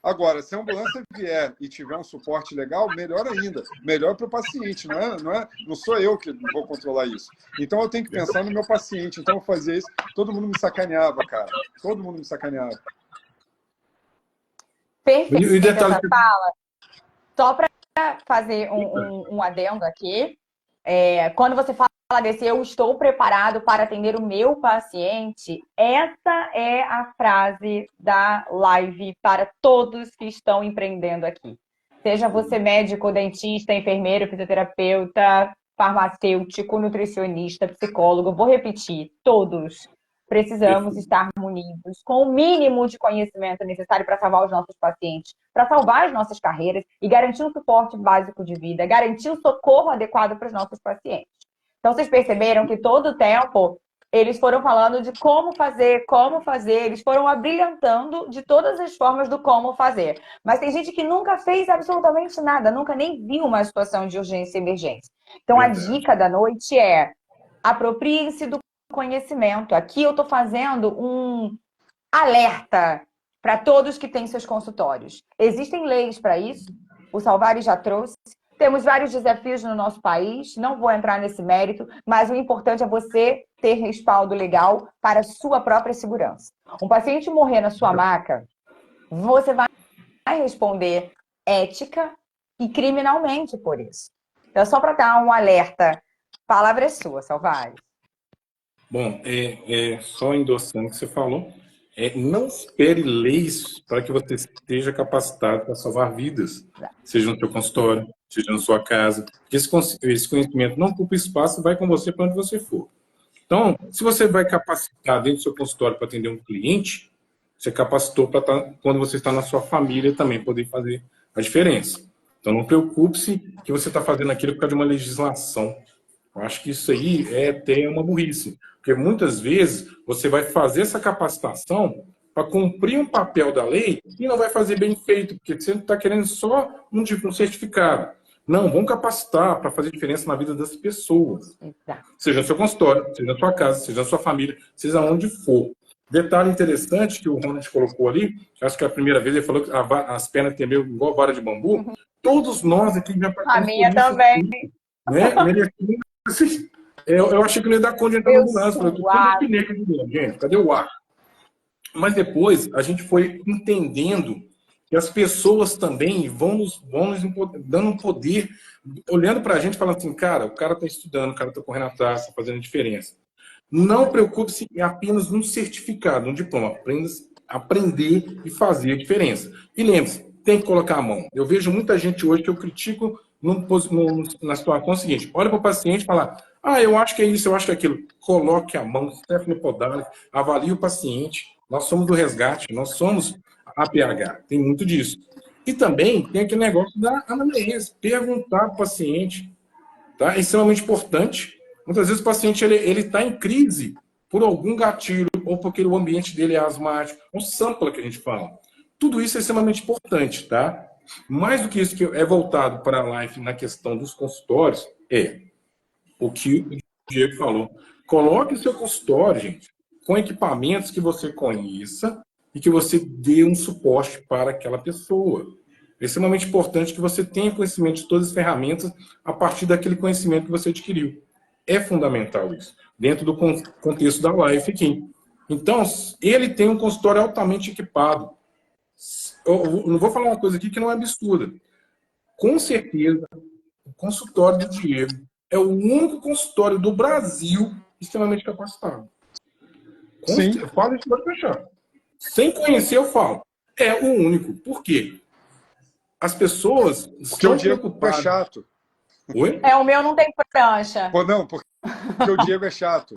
Agora, se a ambulância vier e tiver um suporte legal, melhor ainda. Melhor para o paciente, não sou eu que vou controlar isso. Então, eu tenho que pensar no meu paciente. Então, eu fazia isso. Todo mundo me sacaneava, cara. Todo mundo me sacaneava. Perfeito. Essa fala. Só para fazer um adendo aqui. Quando você fala desse eu estou preparado para atender o meu paciente, essa é a frase da live para todos que estão empreendendo aqui. Seja você médico, dentista, enfermeiro, fisioterapeuta, farmacêutico, nutricionista, psicólogo, vou repetir, todos precisamos estar munidos com o mínimo de conhecimento necessário para salvar os nossos pacientes, para salvar as nossas carreiras e garantir um suporte básico de vida, garantir o socorro adequado para os nossos pacientes. Então, vocês perceberam que todo o tempo eles foram falando de como fazer, eles foram abrilhantando de todas as formas do como fazer. Mas tem gente que nunca fez absolutamente nada, nunca nem viu uma situação de urgência e emergência. Então, a dica da noite é apropriem-se do conhecimento. Aqui eu estou fazendo um alerta para todos que têm seus consultórios. Existem leis para isso, o Salvares já trouxe. Temos vários desafios no nosso país, não vou entrar nesse mérito, mas o importante é você ter respaldo legal para a sua própria segurança. Um paciente morrer na sua maca, você vai responder ética e criminalmente por isso. Então, só para dar um alerta, a palavra é sua, Salvares. Bom, só endossando o que você falou, não espere leis para que você esteja capacitado para salvar vidas, seja no seu consultório, seja na sua casa. Esse conhecimento não ocupa espaço e vai com você para onde você for. Então, se você vai capacitar dentro do seu consultório para atender um cliente, você capacitou para quando você está na sua família também poder fazer a diferença. Então, não preocupe-se que você está fazendo aquilo por causa de uma legislação. Eu acho que isso aí é até uma burrice. Porque muitas vezes você vai fazer essa capacitação para cumprir um papel da lei e não vai fazer bem feito, porque você está querendo só um certificado. Não, vamos capacitar para fazer diferença na vida das pessoas. Seja no seu consultório, seja na sua casa, seja na sua família, seja onde for. Detalhe interessante que o Ronald colocou ali, acho que a primeira vez ele falou que as pernas tem meio igual vara de bambu. Todos nós aqui já passamos. A minha também. Eu achei que não ia dar conta de entrar na ambulância. Gente, cadê o ar? Mas depois a gente foi entendendo que as pessoas também vão nos dando um poder, olhando para a gente, falando assim, cara, o cara está estudando, o cara está correndo atrás, está fazendo diferença. Não preocupe-se em apenas um certificado, um diploma. Aprender e fazer a diferença. E lembre-se, tem que colocar a mão. Eu vejo muita gente hoje que eu critico na situação seguinte. Olha para o paciente e fala, eu acho que é isso, eu acho que é aquilo. Coloque a mão, Stephanie Podalik, avalie o paciente. Nós somos do resgate, nós somos a APH. Tem muito disso. E também tem aquele negócio da anamnese, perguntar para o paciente. Tá? É extremamente importante. Muitas vezes o paciente ele está em crise por algum gatilho ou porque o ambiente dele é asmático. Um sample que a gente fala. Tudo isso é extremamente importante, tá? Mais do que isso que é voltado para a live na questão dos consultórios, o que o Diego falou. Coloque o seu consultório, gente, com equipamentos que você conheça e que você dê um suporte para aquela pessoa. É extremamente importante que você tenha conhecimento de todas as ferramentas a partir daquele conhecimento que você adquiriu. É fundamental isso, dentro do contexto da live aqui. Então, ele tem um consultório altamente equipado. Eu não vou falar uma coisa aqui que não é absurda. Com certeza, o consultório do Diego é o único consultório do Brasil extremamente capacitado. Sim. Eu falo isso pode fechar. Sem conhecer, eu falo. É o único. Por quê? As pessoas Porque o estão Diego é preocupadas. chato. Oi? O meu não tem prancha. Pô, não, porque o Diego é chato.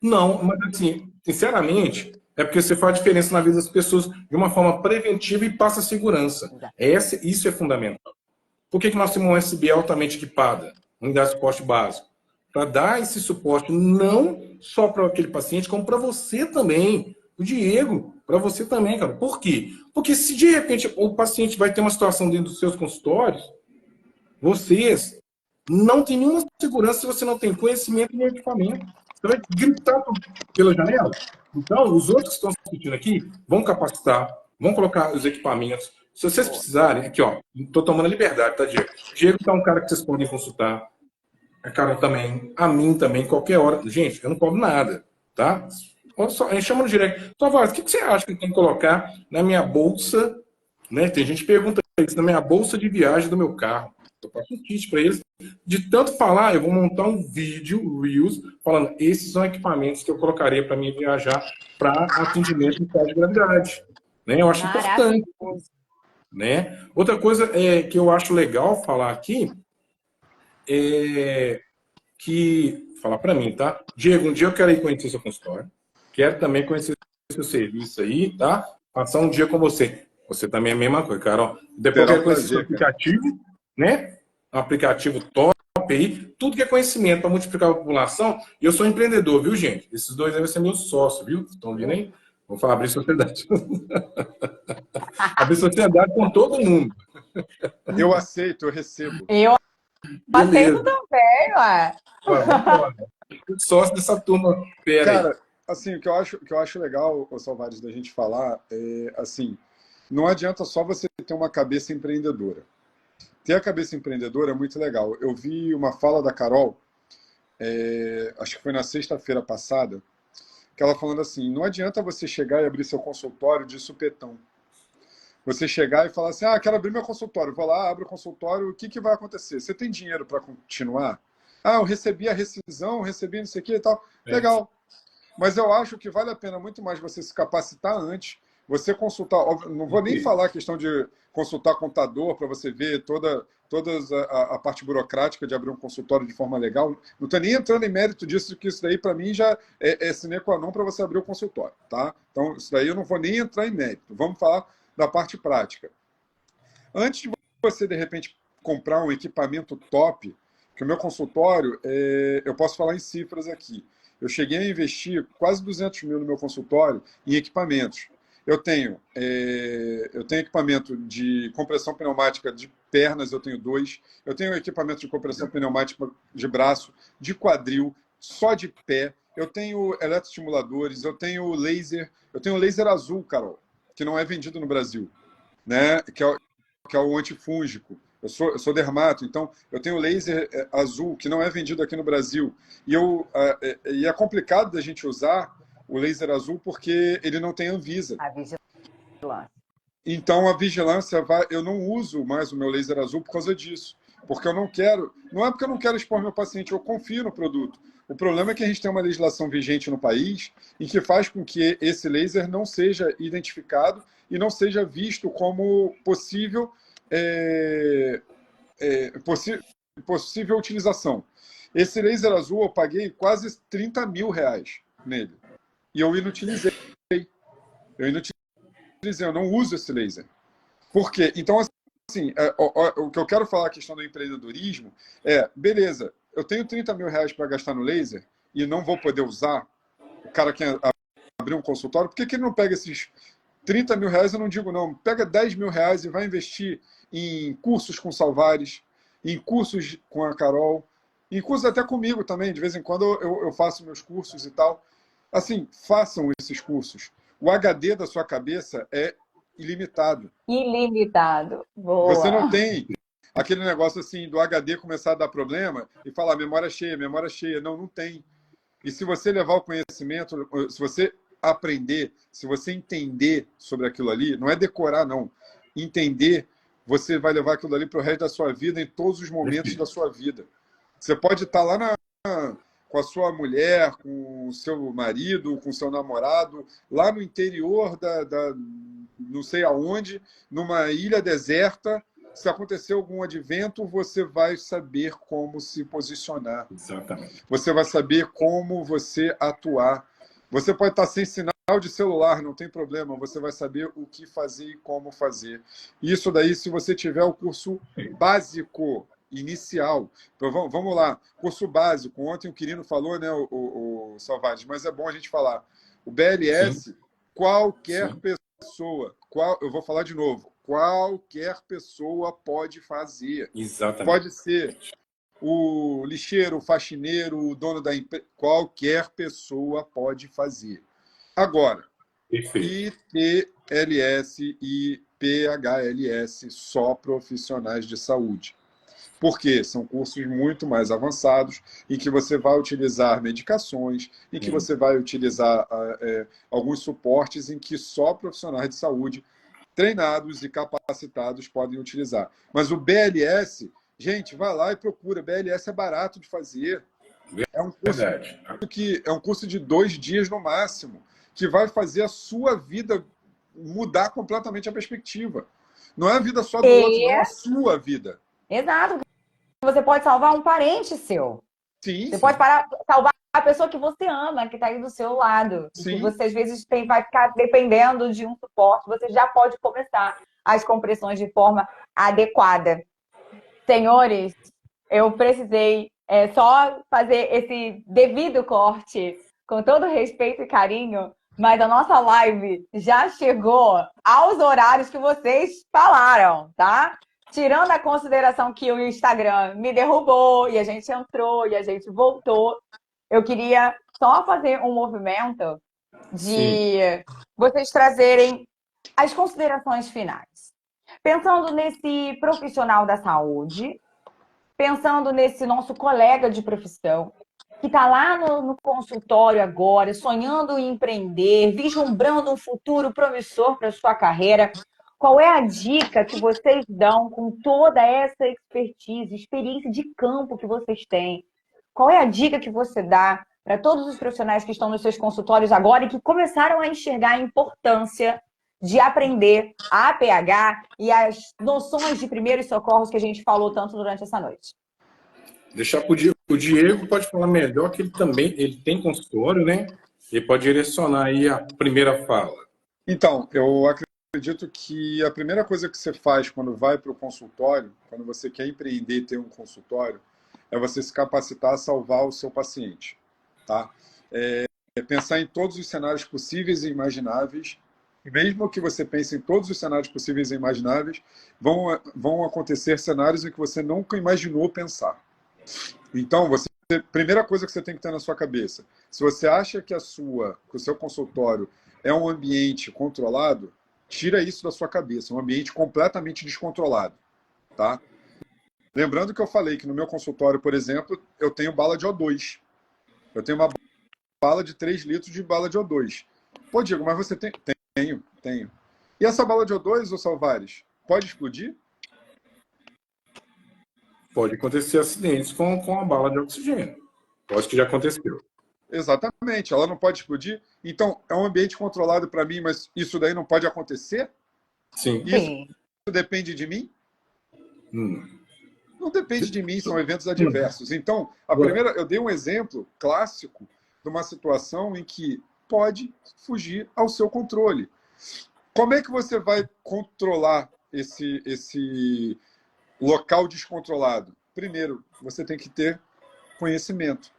Não, mas assim, sinceramente, é porque você faz diferença na vida das pessoas de uma forma preventiva e passa segurança. Isso é fundamental. Por que nós temos uma USB altamente equipada, unidade de suporte básico? Para dar esse suporte não só para aquele paciente, como para você também. O Diego, para você também, cara. Por quê? Porque se de repente o paciente vai ter uma situação dentro dos seus consultórios, vocês não têm nenhuma segurança se você não tem conhecimento nem equipamento. Você vai gritar pela janela. Então, os outros que estão assistindo aqui vão capacitar, vão colocar os equipamentos. Se vocês precisarem, aqui, ó, estou tomando a liberdade, tá, Diego? Diego tá um cara que vocês podem consultar. A Carol também, a mim também, qualquer hora. Gente, eu não cobro nada, tá? Olha só, a gente chama no direct. Tavares, o que você acha que eu tenho que colocar na minha bolsa, né? Tem gente que pergunta isso, na minha bolsa de viagem do meu carro. Eu passo um kit para eles. De tanto falar, eu vou montar um vídeo, Reels, falando, esses são equipamentos que eu colocaria para mim viajar para atendimento em caso de gravidade. Né? Eu acho importante. Né? Outra coisa que eu acho legal falar aqui é que, falar para mim, tá? Diego, um dia eu quero ir conhecer seu consultório, quero também conhecer seu serviço aí, tá? Passar um dia com você. Você também é a mesma coisa, Carol. Depois eu quero conhecer seu aplicativo, né? Um aplicativo top aí, tudo que é conhecimento para multiplicar a população. E eu sou empreendedor, viu, gente? Esses dois aí vão ser meus sócios, viu? Estão vendo aí? Vou falar, abrir sociedade. Abrir sociedade com todo mundo. Eu aceito, eu recebo. Eu aceito também, ué. Sócio dessa turma. Cara, assim, o que eu acho legal, Salvares, da gente falar é, assim, não adianta só você ter uma cabeça empreendedora. Ter a cabeça empreendedora é muito legal. Eu vi uma fala da Carol, acho que foi na sexta-feira passada, que ela falando assim, não adianta você chegar e abrir seu consultório de supetão. Você chegar e falar assim, quero abrir meu consultório, vou lá, abro o consultório, o que vai acontecer? Você tem dinheiro para continuar? Eu recebi a rescisão, recebi não sei o que e tal. Legal. Mas eu acho que vale a pena muito mais você se capacitar antes, você consultar, não vou nem falar a questão de consultar contador para você ver toda a parte burocrática de abrir um consultório de forma legal. Não estou nem entrando em mérito disso, que isso daí para mim já é sine qua non para você abrir o consultório, tá? Então isso daí eu não vou nem entrar em mérito. Vamos falar da parte prática. Antes de você, de repente, comprar um equipamento top, que o meu consultório, eu posso falar em cifras aqui. Eu cheguei a investir quase 200 mil no meu consultório em equipamentos. Eu tenho equipamento de compressão pneumática de pernas, eu tenho 2. Eu tenho equipamento de compressão pneumática de braço, de quadril, só de pé. Eu tenho eletroestimuladores, eu tenho laser azul, Carol, que não é vendido no Brasil, né? que é o antifúngico. Eu sou dermato, então eu tenho laser azul, que não é vendido aqui no Brasil. E é complicado da gente usar o laser azul porque ele não tem Anvisa. A vigilância. Então a vigilância eu não uso mais o meu laser azul por causa disso. Porque eu não quero. Não é porque eu não quero expor meu paciente, eu confio no produto. O problema é que a gente tem uma legislação vigente no país em que faz com que esse laser não seja identificado e não seja visto como possível possível utilização. Esse laser azul eu paguei quase 30 mil reais nele. E eu inutilizei. Eu não uso esse laser. Por quê? Então, assim, o que eu quero falar, a questão do empreendedorismo, beleza, eu tenho 30 mil reais para gastar no laser e não vou poder usar, o cara quer abrir um consultório, por que ele não pega esses 30 mil reais? Eu não digo não, pega 10 mil reais e vai investir em cursos com Salvares, em cursos com a Carol, em cursos até comigo também, de vez em quando eu faço meus cursos e tal. Assim, façam esses cursos. O HD da sua cabeça é ilimitado. Ilimitado. Boa. Você não tem aquele negócio assim do HD começar a dar problema e falar memória cheia, memória cheia. Não, não tem. E se você levar o conhecimento, se você aprender, se você entender sobre aquilo ali, não é decorar, não. Entender, você vai levar aquilo ali para o resto da sua vida, em todos os momentos da sua vida. Você pode estar lá com a sua mulher, com o seu marido, com o seu namorado, lá no interior não sei aonde, numa ilha deserta. Se acontecer algum advento, você vai saber como se posicionar. Exatamente. Você vai saber como você atuar. Você pode estar sem sinal de celular, não tem problema. Você vai saber o que fazer e como fazer. Isso daí, se você tiver o curso básico, inicial. Então, vamos lá. Curso básico. Ontem o Quirino falou, né, o Salvares, mas é bom a gente falar. O BLS, Sim. qualquer Sim. pessoa, eu vou falar de novo, qualquer pessoa pode fazer. Exatamente. Pode ser o lixeiro, o faxineiro, o dono da empresa, qualquer pessoa pode fazer. Agora, Perfeito. ITLS e PHLS, só profissionais de saúde. Porque são cursos muito mais avançados, em que você vai utilizar medicações, em que você vai utilizar alguns suportes em que só profissionais de saúde treinados e capacitados podem utilizar. Mas o BLS, gente, vai lá e procura. BLS é barato de fazer. É um curso Verdade. é um curso de 2 dias no máximo, que vai fazer a sua vida mudar completamente a perspectiva. Não é a vida só do outro, não, a sua vida. Exato. Você pode salvar um parente seu. Sim, Você sim. pode salvar a pessoa que você ama, que está aí do seu lado. E que Sim. você, às vezes, vai ficar dependendo de um suporte. Você já pode começar as compressões de forma adequada. Senhores, eu precisei só fazer esse devido corte, com todo respeito e carinho, mas a nossa live já chegou aos horários que vocês falaram, tá? Tirando a consideração que o Instagram me derrubou e a gente entrou e a gente voltou, eu queria só fazer um movimento de vocês trazerem as considerações finais. Pensando nesse profissional da saúde, pensando nesse nosso colega de profissão, que está lá no consultório agora, sonhando em empreender, vislumbrando um futuro promissor para a sua carreira, qual é a dica que vocês dão com toda essa expertise, experiência de campo que vocês têm? Qual é a dica que você dá para todos os profissionais que estão nos seus consultórios agora e que começaram a enxergar a importância de aprender a APH e as noções de primeiros socorros que a gente falou tanto durante essa noite? Deixar para o Diego, pode falar melhor, que ele tem consultório, né? Ele pode direcionar aí a primeira fala. Então, eu acredito que a primeira coisa que você faz quando vai para o consultório, quando você quer empreender e ter um consultório, é você se capacitar a salvar o seu paciente, tá? Pensar em todos os cenários possíveis e imagináveis. E mesmo que você pense em todos os cenários possíveis e imagináveis, vão acontecer cenários em que você nunca imaginou pensar. Então, primeira coisa que você tem que ter na sua cabeça, se você acha que o seu consultório é um ambiente controlado, tira isso da sua cabeça, um ambiente completamente descontrolado, tá? Lembrando que eu falei que no meu consultório, por exemplo, eu tenho bala de O2. Eu tenho uma bala de 3 litros de bala de O2. Pô, Diego, mas você tem? Tenho. E essa bala de O2, ô Salvares, pode explodir? Pode acontecer acidentes com a bala de oxigênio. Pode que já aconteceu. Exatamente, ela não pode explodir. Então, é um ambiente controlado para mim, mas isso daí não pode acontecer? Sim. Isso depende de mim? Não depende de mim, são eventos adversos. Então, eu dei um exemplo clássico de uma situação em que pode fugir ao seu controle. Como é que você vai controlar esse local descontrolado? Primeiro, você tem que ter conhecimento.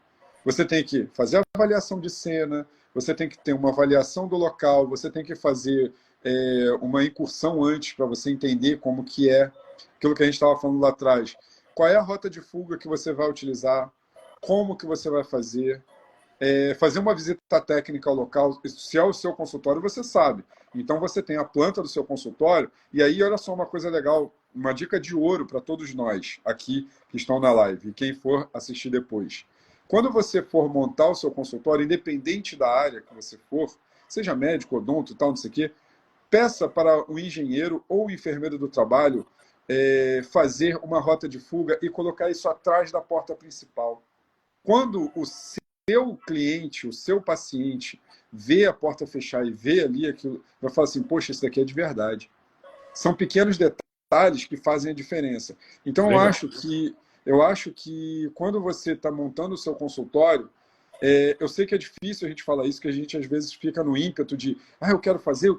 Você tem que fazer a avaliação de cena, você tem que ter uma avaliação do local, você tem que fazer uma incursão antes para você entender como que é aquilo que a gente estava falando lá atrás. Qual é a rota de fuga que você vai utilizar? Como que você vai fazer? Fazer uma visita técnica ao local. Se é o seu consultório, você sabe. Então, você tem a planta do seu consultório. E aí, olha só uma coisa legal, uma dica de ouro para todos nós aqui que estão na live e quem for assistir depois. Quando você for montar o seu consultório, independente da área que você for, seja médico, odonto, tal, não sei o quê, peça para o engenheiro ou o enfermeiro do trabalho fazer uma rota de fuga e colocar isso atrás da porta principal. Quando o seu cliente, o seu paciente, vê a porta fechar e vê ali aquilo, vai falar assim, poxa, isso daqui é de verdade. São pequenos detalhes que fazem a diferença. Então, eu acho que quando você está montando o seu consultório, eu sei que é difícil a gente falar isso, que a gente às vezes fica no ímpeto de eu quero fazer, eu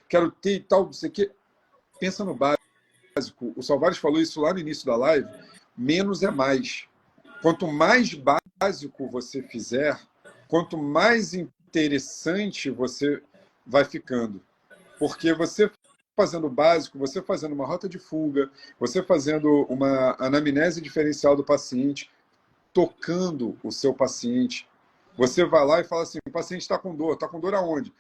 quero ter e tal, não sei o quê. Pensa no básico. O Salvares falou isso lá no início da live, menos é mais. Quanto mais básico você fizer, quanto mais interessante você vai ficando. Porque você fazendo o básico, você fazendo uma rota de fuga, você fazendo uma anamnese diferencial do paciente, tocando o seu paciente, você vai lá e fala assim, o paciente está com dor aonde?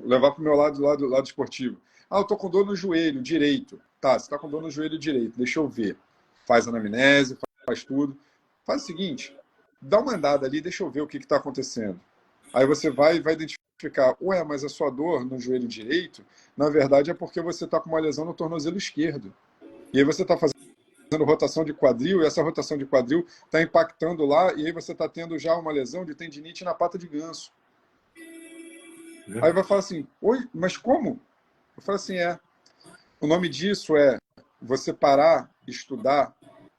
Levar para o meu lado esportivo. Eu estou com dor no joelho direito. Tá, você está com dor no joelho direito, deixa eu ver. Faz anamnese, faz tudo. Faz o seguinte, dá uma andada ali, deixa eu ver o que está acontecendo. Aí você vai identificar, mas a sua dor no joelho direito, na verdade é porque você está com uma lesão no tornozelo esquerdo. E aí você está fazendo rotação de quadril, e essa rotação de quadril está impactando lá, e aí você está tendo já uma lesão de tendinite na pata de ganso. Aí vai falar assim, oi, mas como? Eu falo assim, o nome disso é você parar, estudar,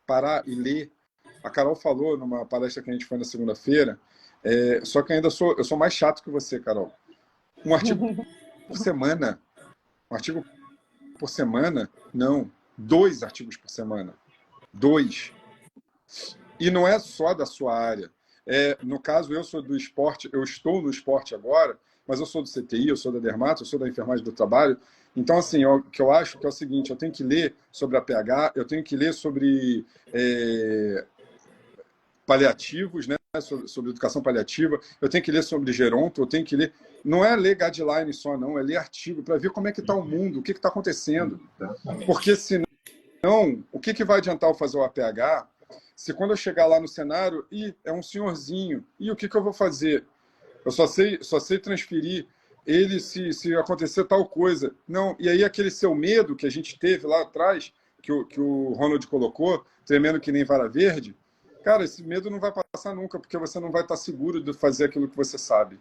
parar e ler. A Carol falou numa palestra que a gente foi na segunda-feira, só que eu sou mais chato que você, Carol. Um artigo por semana. Um artigo por semana? Não. 2 artigos por semana. 2. E não é só da sua área. No caso, eu sou do esporte, eu estou no esporte agora, mas eu sou do CTI, eu sou da dermato, eu sou da enfermagem do trabalho. Então, assim, o que eu acho que é o seguinte, eu tenho que ler sobre a pH, eu tenho que ler sobre paliativos, né? Sobre educação paliativa, eu tenho que ler sobre geronto, eu tenho que ler... Não é ler guideline só, não, é ler artigo, para ver como é que está o mundo, o que está acontecendo. Porque senão, o que vai adiantar eu fazer o APH se quando eu chegar lá no cenário, é um senhorzinho, e o que eu vou fazer? Eu só sei transferir ele se acontecer tal coisa. Não, e aí aquele seu medo que a gente teve lá atrás, que o Ronald colocou, tremendo que nem vara verde, cara, esse medo não vai passar nunca, porque você não vai estar seguro de fazer aquilo que você sabe.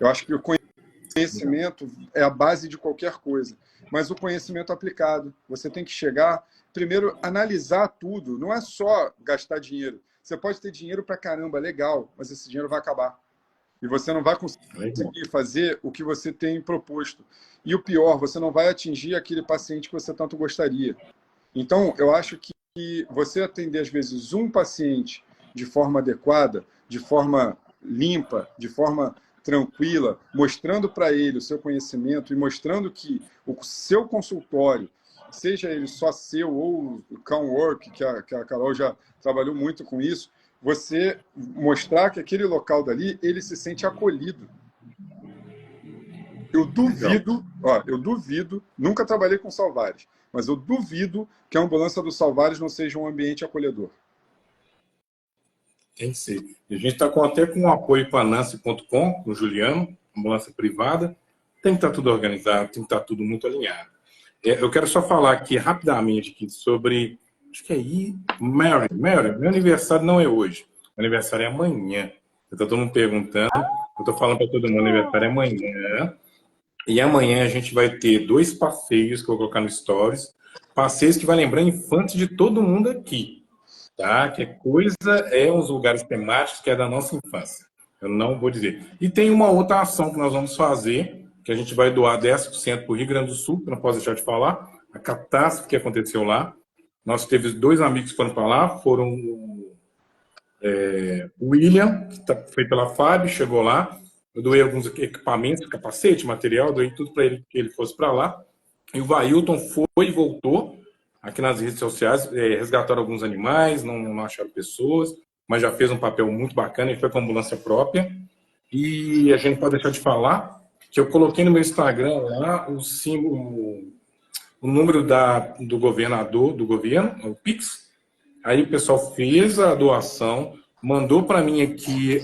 Eu acho que o conhecimento é a base de qualquer coisa, mas o conhecimento aplicado. Você tem que chegar, primeiro, analisar tudo, não é só gastar dinheiro. Você pode ter dinheiro pra caramba, legal, mas esse dinheiro vai acabar. E você não vai conseguir fazer o que você tem proposto. E o pior, você não vai atingir aquele paciente que você tanto gostaria. Então, eu acho que você atender, às vezes, um paciente de forma adequada, de forma limpa, de forma tranquila, mostrando para ele o seu conhecimento e mostrando que o seu consultório, seja ele só seu ou o Cowork, que a Carol já trabalhou muito com isso, você mostrar que aquele local dali, ele se sente acolhido. Eu duvido, nunca trabalhei com Salvares, mas eu duvido que a ambulância do Salvares não seja um ambiente acolhedor. Tem que ser. A gente está até com o apoio para a Nancy.com, com o Juliano, ambulância privada. Tem que estar tudo organizado, tem que estar tudo muito alinhado. Eu quero só falar aqui rapidamente aqui sobre... Acho que é aí... Mary, meu aniversário não é hoje. Meu aniversário é amanhã. Está todo mundo perguntando. Eu estou falando para todo mundo, meu aniversário é amanhã. E amanhã a gente vai ter 2 passeios que eu vou colocar no Stories. Passeios que vai lembrar infantes de todo mundo aqui. Tá? Que coisa é uns lugares temáticos que é da nossa infância. Eu não vou dizer. E tem uma outra ação que nós vamos fazer, que a gente vai doar 10% para o Rio Grande do Sul, que não posso deixar de falar, a catástrofe que aconteceu lá. Nós teve 2 amigos que foram para lá, foram o William, que foi pela FAB, chegou lá, eu doei alguns equipamentos, capacete, material, doei tudo para ele que ele fosse para lá. E o Vailton foi e voltou, aqui nas redes sociais, resgataram alguns animais, não acharam pessoas, mas já fez um papel muito bacana, ele foi com a ambulância própria. E a gente pode deixar de falar que eu coloquei no meu Instagram lá o símbolo, o número do governador, do governo, o Pix. Aí o pessoal fez a doação, mandou para mim aqui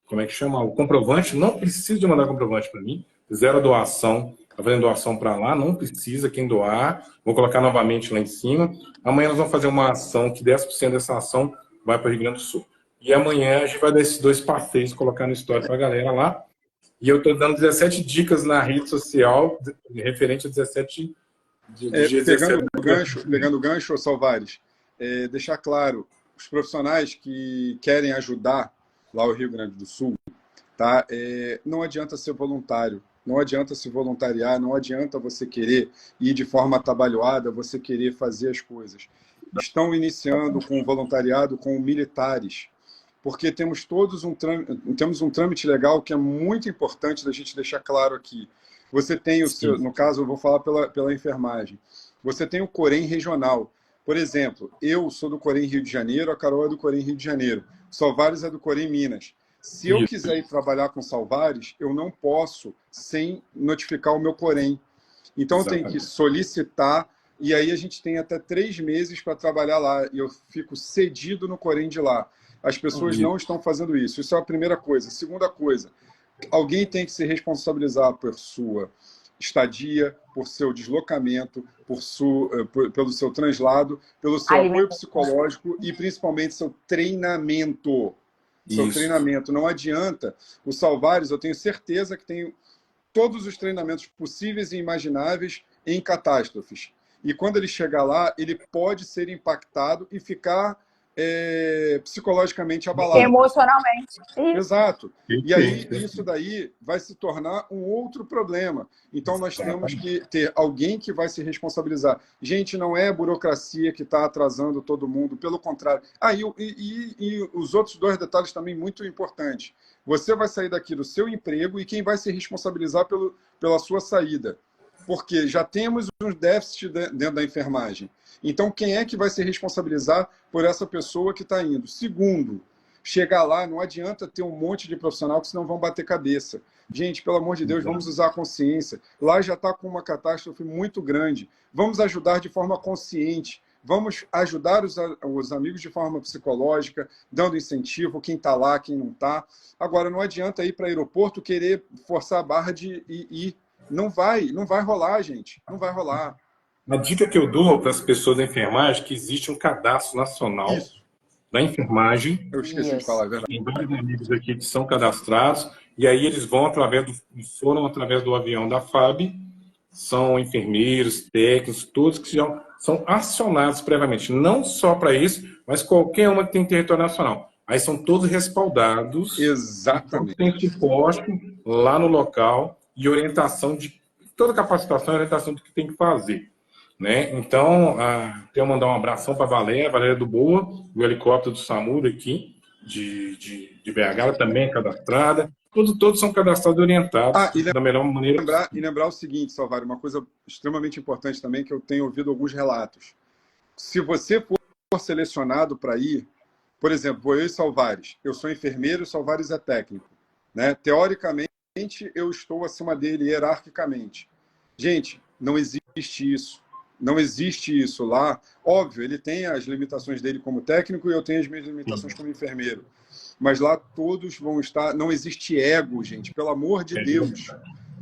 como é que chama? O comprovante. Não precisa de mandar comprovante para mim. Fizeram a doação. Está fazendo doação para lá, não precisa quem doar. Vou colocar novamente lá em cima. Amanhã nós vamos fazer uma ação que 10% dessa ação vai para o Rio Grande do Sul. E amanhã a gente vai dar esses 2 passeios, colocar no story para a galera lá. E eu estou dando 17 dicas na rede social referente a 17 dias. Pegando o gancho, Salvares, deixar claro, os profissionais que querem ajudar lá o Rio Grande do Sul, tá? Não adianta ser voluntário, não adianta se voluntariar, não adianta você querer ir de forma atabalhoada, você querer fazer as coisas. Estão iniciando com o voluntariado com militares, porque temos um trâmite legal que é muito importante da gente deixar claro aqui. Você tem o seu, no caso, eu vou falar pela enfermagem, você tem o Corém regional. Por exemplo, eu sou do Corém Rio de Janeiro, a Carol é do Corém Rio de Janeiro, Salvares é do Corém Minas. Se eu quiser ir trabalhar com Salvares, eu não posso sem notificar o meu Corém. Então, eu tenho que solicitar, e aí a gente tem até 3 meses para trabalhar lá, e eu fico cedido no Corém de lá. As pessoas não estão fazendo isso. Isso é a primeira coisa. Segunda coisa, alguém tem que se responsabilizar por sua estadia, por seu deslocamento, pelo seu translado, pelo seu apoio psicológico e, principalmente, seu treinamento. Treinamento. Não adianta. O Salvares, eu tenho certeza que tem todos os treinamentos possíveis e imagináveis em catástrofes. E quando ele chegar lá, ele pode ser impactado e ficar psicologicamente abalado. Emocionalmente. Exato. E aí, isso daí vai se tornar um outro problema. Então, nós temos que ter alguém que vai se responsabilizar. Gente, não é a burocracia que está atrasando todo mundo, pelo contrário. E os outros 2 detalhes também muito importantes. Você vai sair daqui do seu emprego e quem vai se responsabilizar pela sua saída? Porque já temos um déficit dentro da enfermagem. Então, quem é que vai se responsabilizar por essa pessoa que está indo? Segundo, chegar lá, não adianta ter um monte de profissional que senão vão bater cabeça. Gente, pelo amor de Deus, vamos usar a consciência. Lá já está com uma catástrofe muito grande. Vamos ajudar de forma consciente. Vamos ajudar os amigos de forma psicológica, dando incentivo, quem está lá, quem não está. Agora, não adianta ir para o aeroporto querer forçar a barra de ir. Não vai rolar, gente. Não vai rolar. A dica que eu dou para as pessoas da enfermagem é que existe um cadastro nacional da enfermagem. Eu esqueci de falar, é verdade. Tem vários amigos aqui que são cadastrados, e aí eles vão foram através do avião da FAB, são enfermeiros, técnicos, todos que já são acionados previamente, não só para isso, mas qualquer uma que tem território nacional. Aí são todos respaldados. Exatamente. Tem suporte lá no local e orientação de toda capacitação e orientação do que tem que fazer. Né? Então, quero mandar um abração para a Valéria do Boa, o helicóptero do SAMU aqui, de BH, ela também é cadastrada. Todos são cadastrados e orientados da melhor maneira. Lembrar o seguinte, Salvário, uma coisa extremamente importante também, que eu tenho ouvido alguns relatos. Se você for selecionado para ir, por exemplo, vou eu e Salvares, eu sou enfermeiro e Salvares é técnico. Né? Teoricamente, eu estou acima dele hierarquicamente. Gente, não existe isso. Não existe isso lá. Óbvio, ele tem as limitações dele como técnico e eu tenho as minhas limitações como enfermeiro. Mas lá todos vão estar... Não existe ego, gente. Pelo amor de Deus.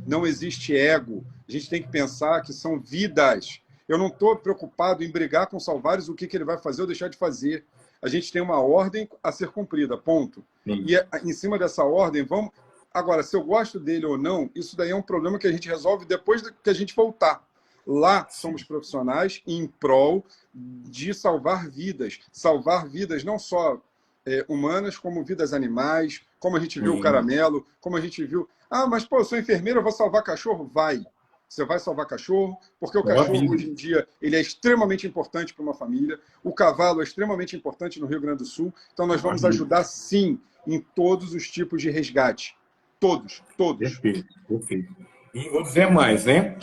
Não existe ego. A gente tem que pensar que são vidas. Eu não estou preocupado em brigar com o Salvares o que ele vai fazer ou deixar de fazer. A gente tem uma ordem a ser cumprida, ponto. E em cima dessa ordem, vamos... Agora, se eu gosto dele ou não, isso daí é um problema que a gente resolve depois que a gente voltar. Lá somos profissionais em prol de salvar vidas não só humanas, como vidas animais, como a gente viu o Caramelo, como a gente viu... mas pô, eu sou enfermeiro, eu vou salvar cachorro? Vai. Você vai salvar cachorro, porque o cachorro, hoje em dia, ele é extremamente importante para uma família, o cavalo é extremamente importante no Rio Grande do Sul, então nós vamos ajudar, sim, em todos os tipos de resgate. Todos. Perfeito. E vou dizer mais, né?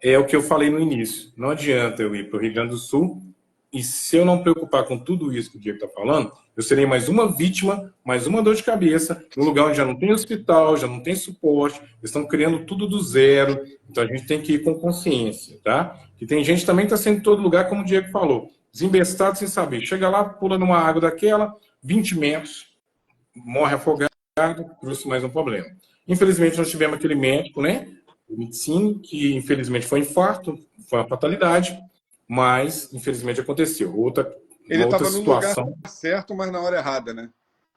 É o que eu falei no início. Não adianta eu ir para o Rio Grande do Sul e se eu não me preocupar com tudo isso que o Diego está falando, eu serei mais uma vítima, mais uma dor de cabeça, num lugar onde já não tem hospital, já não tem suporte, eles estão criando tudo do zero. Então a gente tem que ir com consciência, tá? E tem gente também que está sendo em todo lugar, como o Diego falou, desembestado sem saber. Chega lá, pula numa água daquela, 20 metros, morre afogado, trouxe mais um problema. Infelizmente nós tivemos aquele médico, né? o Mitsini, que infelizmente foi um infarto, foi uma fatalidade, mas infelizmente aconteceu. Uma Ele outra estava no lugar situação, certo, mas na hora errada, né?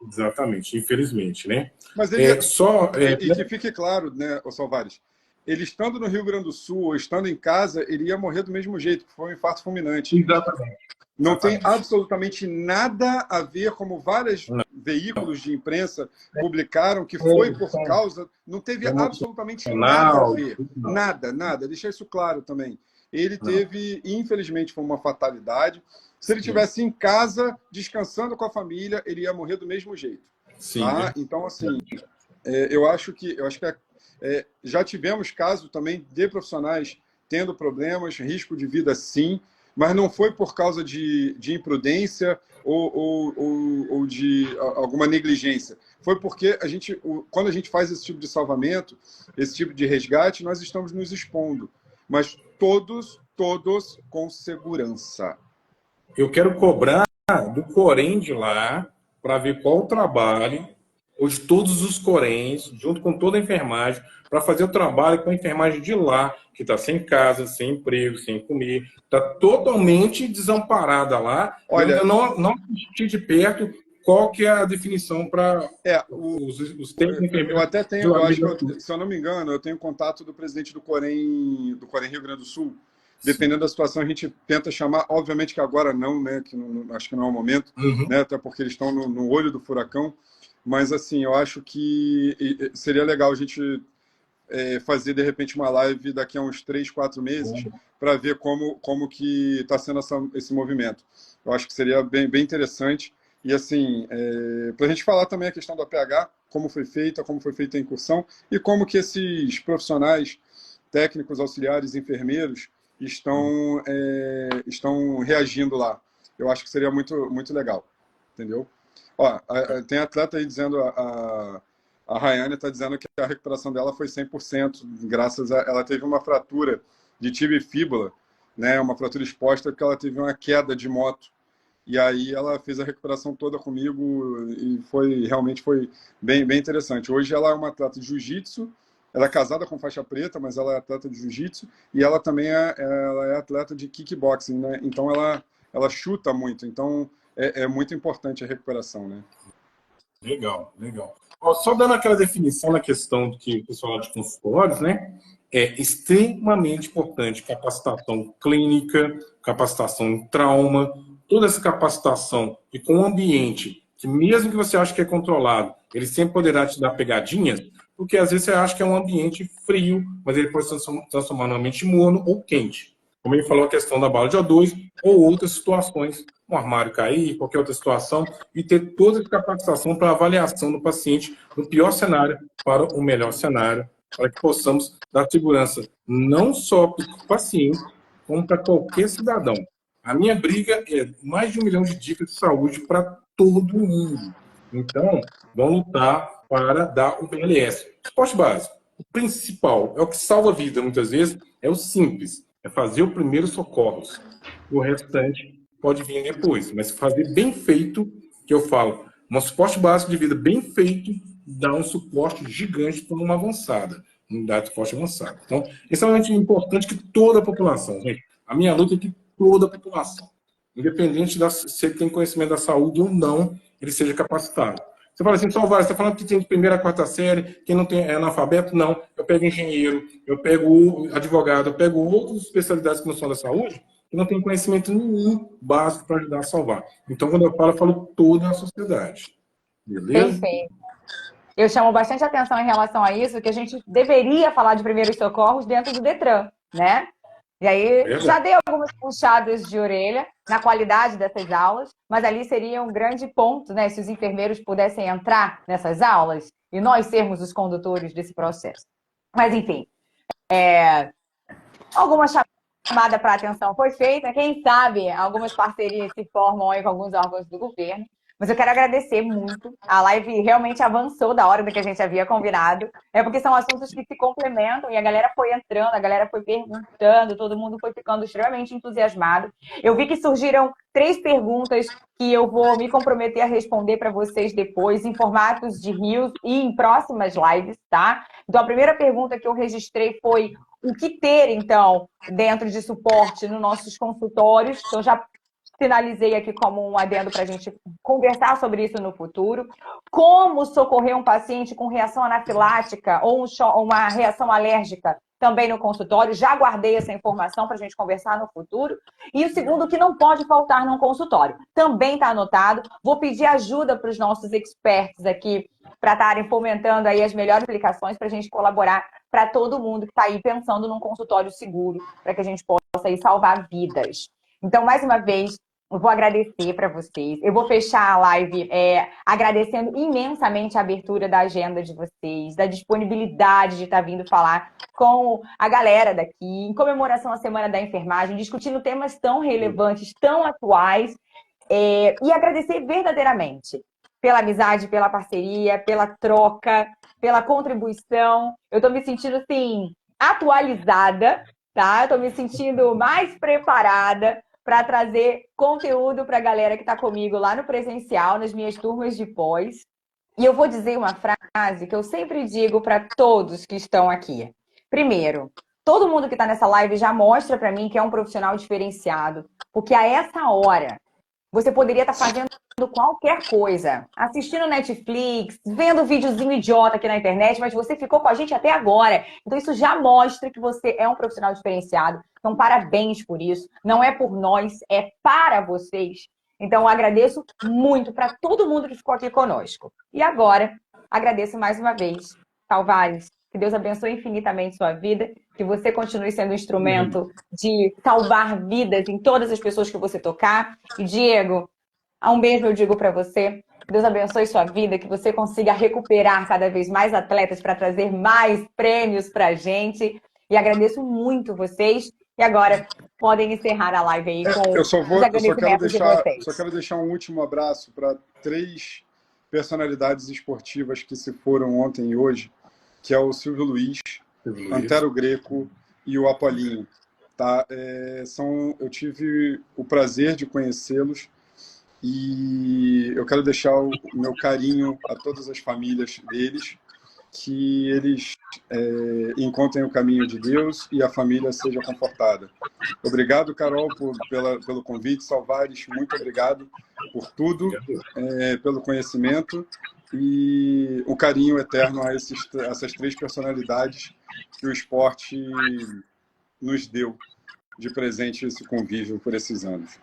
exatamente, infelizmente, né? Mas e que fique claro, né, ô Salvares, ele estando no Rio Grande do Sul ou estando em casa, ele ia morrer do mesmo jeito, que foi um infarto fulminante. Exatamente. Não tem Exatamente. absolutamente nada a ver, como vários Não. veículos de imprensa publicaram, que foi por causa. Não teve absolutamente nada a ver. Nada, nada. Deixa isso claro também. Ele teve, infelizmente, foi uma fatalidade. Se ele estivesse em casa, descansando com a família, ele ia morrer do mesmo jeito. Sim, Tá? né? Então, assim, eu acho que já tivemos casos também de profissionais tendo problemas, risco de vida sim, mas não foi por causa de imprudência ou de alguma negligência. Foi porque quando a gente faz esse tipo de salvamento, esse tipo de resgate, nós estamos nos expondo. Mas todos com segurança. Eu quero cobrar do Corém de lá para ver qual o trabalho, ou de todos os Coréns, junto com toda a enfermagem, para fazer o trabalho com a enfermagem de lá, que está sem casa, sem emprego, sem comer, está totalmente desamparada lá. Olha, eu ainda não assisti de perto qual que é a definição para os técnicos. Eu até tenho, eu acho que, se eu não me engano, eu tenho contato do presidente do Corém Rio Grande do Sul. Dependendo da situação, a gente tenta chamar, obviamente que agora não, né? Que acho que não é o momento, né? Até porque eles estão no olho do furacão. Mas, assim, eu acho que seria legal a gente fazer, de repente, uma live daqui a uns 3, 4 meses para ver como que está sendo esse movimento. Eu acho que seria bem interessante. E, assim, para a gente falar também a questão do APH, como foi feita a incursão e como que esses profissionais técnicos, auxiliares, enfermeiros estão reagindo lá. Eu acho que seria muito, muito legal. Entendeu? Ó, tem atleta aí dizendo, a Rayane está dizendo que a recuperação dela foi 100%, graças a ela teve uma fratura de tíbia e fíbula, né, uma fratura exposta, porque ela teve uma queda de moto. E aí ela fez a recuperação toda comigo e realmente foi bem interessante. Hoje ela é uma atleta de jiu-jitsu, ela é casada com faixa preta, mas ela é atleta de jiu-jitsu e ela também ela é atleta de kickboxing, né? Então ela chuta muito, então é muito importante a recuperação, né? Legal, legal. Ó, só dando aquela definição na questão do que o pessoal de consultórios, né? É extremamente importante capacitação clínica, capacitação em trauma, toda essa capacitação e com um ambiente que, mesmo que você ache que é controlado, ele sempre poderá te dar pegadinhas, porque às vezes você acha que é um ambiente frio, mas ele pode se transformar num ambiente morno ou quente. Como ele falou, a questão da bala de O2 ou outras situações, um armário cair, qualquer outra situação, e ter toda a capacitação para avaliação do paciente no pior cenário para o melhor cenário, para que possamos dar segurança não só para o paciente, como para qualquer cidadão. A minha briga é mais de 1 milhão de dicas de saúde para todo mundo. Então, vamos lutar para dar o BLS. Esporte básico. O principal, é o que salva a vida, muitas vezes, é o simples. É fazer o primeiro socorros. O restante pode vir depois. Mas fazer bem feito, que eu falo, um suporte básico de vida bem feito dá um suporte gigante para uma avançada. Unidade de suporte avançado. Então, é extremamente importante que toda a população, gente, a minha luta é que toda a população, independente se ele tem conhecimento da saúde ou não, ele seja capacitado. Você fala assim, Salvares, você está falando que tem de primeira a quarta série, quem não tem é analfabeto? Não. Eu pego engenheiro, eu pego advogado, eu pego outras especialidades que não são da saúde, que não tem conhecimento nenhum básico para ajudar a salvar. Então, quando eu falo toda a sociedade. Beleza? Perfeito. Eu chamo bastante atenção em relação a isso, que a gente deveria falar de primeiros socorros dentro do Detran, né? E aí, já dei algumas puxadas de orelha na qualidade dessas aulas, mas ali seria um grande ponto, né? Se os enfermeiros pudessem entrar nessas aulas e nós sermos os condutores desse processo. Mas, enfim, alguma chamada para atenção foi feita. Quem sabe algumas parcerias se formam aí com alguns órgãos do governo Mas eu quero agradecer muito. A live realmente avançou da hora do que a gente havia combinado. É porque são assuntos que se complementam e a galera foi entrando, a galera foi perguntando, todo mundo foi ficando extremamente entusiasmado. Eu vi que surgiram 3 perguntas que eu vou me comprometer a responder para vocês depois, em formatos de Reels e em próximas lives, tá? Então, a primeira pergunta que eu registrei foi o que ter, então, dentro de suporte nos nossos consultórios. Então, já finalizei aqui como um adendo para a gente conversar sobre isso no futuro. Como socorrer um paciente com reação anafilática ou uma reação alérgica também no consultório. Já guardei essa informação para a gente conversar no futuro. E o segundo, que não pode faltar num consultório. Também está anotado. Vou pedir ajuda para os nossos experts aqui para estarem fomentando aí as melhores aplicações para a gente colaborar para todo mundo que está aí pensando num consultório seguro, para que a gente possa aí salvar vidas. Então, mais uma vez, eu vou agradecer para vocês. Eu vou fechar a live agradecendo imensamente a abertura da agenda de vocês, da disponibilidade de estar vindo falar com a galera daqui, em comemoração à Semana da Enfermagem, discutindo temas tão relevantes, tão atuais, e agradecer verdadeiramente pela amizade, pela parceria, pela troca, pela contribuição. Eu estou me sentindo, assim, atualizada, tá? Eu estou me sentindo mais preparada para trazer conteúdo para a galera que está comigo lá no presencial, nas minhas turmas de pós. E eu vou dizer uma frase que eu sempre digo para todos que estão aqui. Primeiro, todo mundo que está nessa live já mostra para mim que é um profissional diferenciado, porque a essa hora você poderia estar fazendo qualquer coisa, assistindo Netflix, vendo videozinho idiota aqui na internet, mas você ficou com a gente até agora. Então isso já mostra que você é um profissional diferenciado. Então parabéns por isso. Não é por nós, é para vocês. Então eu agradeço muito para todo mundo que ficou aqui conosco. E agora, agradeço mais uma vez, Salvares. Que Deus abençoe infinitamente sua vida, que você continue sendo um instrumento de salvar vidas em todas as pessoas que você tocar. E, Diego, um beijo eu digo para você. Que Deus abençoe sua vida, que você consiga recuperar cada vez mais atletas para trazer mais prêmios para a gente. E agradeço muito vocês. E agora podem encerrar a live aí com os agradecimentos de vocês. Só quero deixar um último abraço para 3 personalidades esportivas que se foram ontem e hoje, que é o Silvio Luiz, Antero Greco e o Apolinho. Tá? Eu tive o prazer de conhecê-los e eu quero deixar o meu carinho a todas as famílias deles, que eles encontrem o caminho de Deus e a família seja confortada. Obrigado, Carol, pelo convite. Salvares, muito obrigado por tudo, pelo conhecimento e o carinho eterno a essas 3 personalidades que o esporte nos deu de presente, esse convívio por esses anos.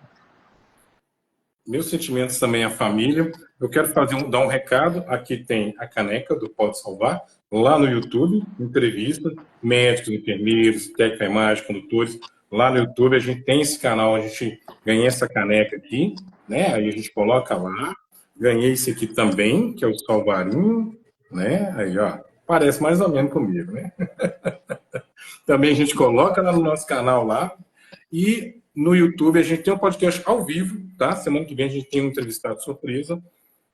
Meus sentimentos também à família. Eu quero dar um recado. Aqui tem a caneca do Pode Salvar, lá no YouTube, entrevista, médicos, enfermeiros, técnicos de enfermagem, condutores. Lá no YouTube a gente tem esse canal, a gente ganhei essa caneca aqui, né? Aí a gente coloca lá. Ganhei esse aqui também, que é o Salvarinho, né? Aí, ó, parece mais ou menos comigo, né? Também a gente coloca lá no nosso canal lá. E no YouTube a gente tem um podcast ao vivo, tá? Semana que vem a gente tem um entrevistado surpresa.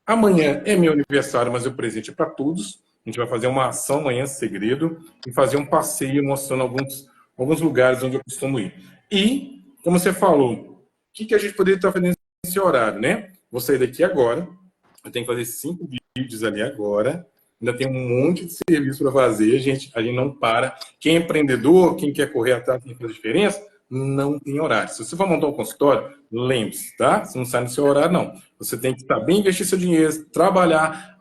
Amanhã é meu aniversário, mas o presente é para todos. A gente vai fazer uma ação amanhã, segredo, e fazer um passeio mostrando alguns lugares onde eu costumo ir. E, como você falou, o que a gente poderia estar fazendo nesse horário, né? Vou sair daqui agora. Eu tenho que fazer 5 vídeos ali agora. Ainda tem um monte de serviço para fazer. A gente não para. Quem é empreendedor, quem quer correr atrás, quem faz diferença, não tem horário. Se você for montar um consultório, lembre-se, tá? Você não sai no seu horário, não. Você tem que estar bem, investir seu dinheiro, trabalhar,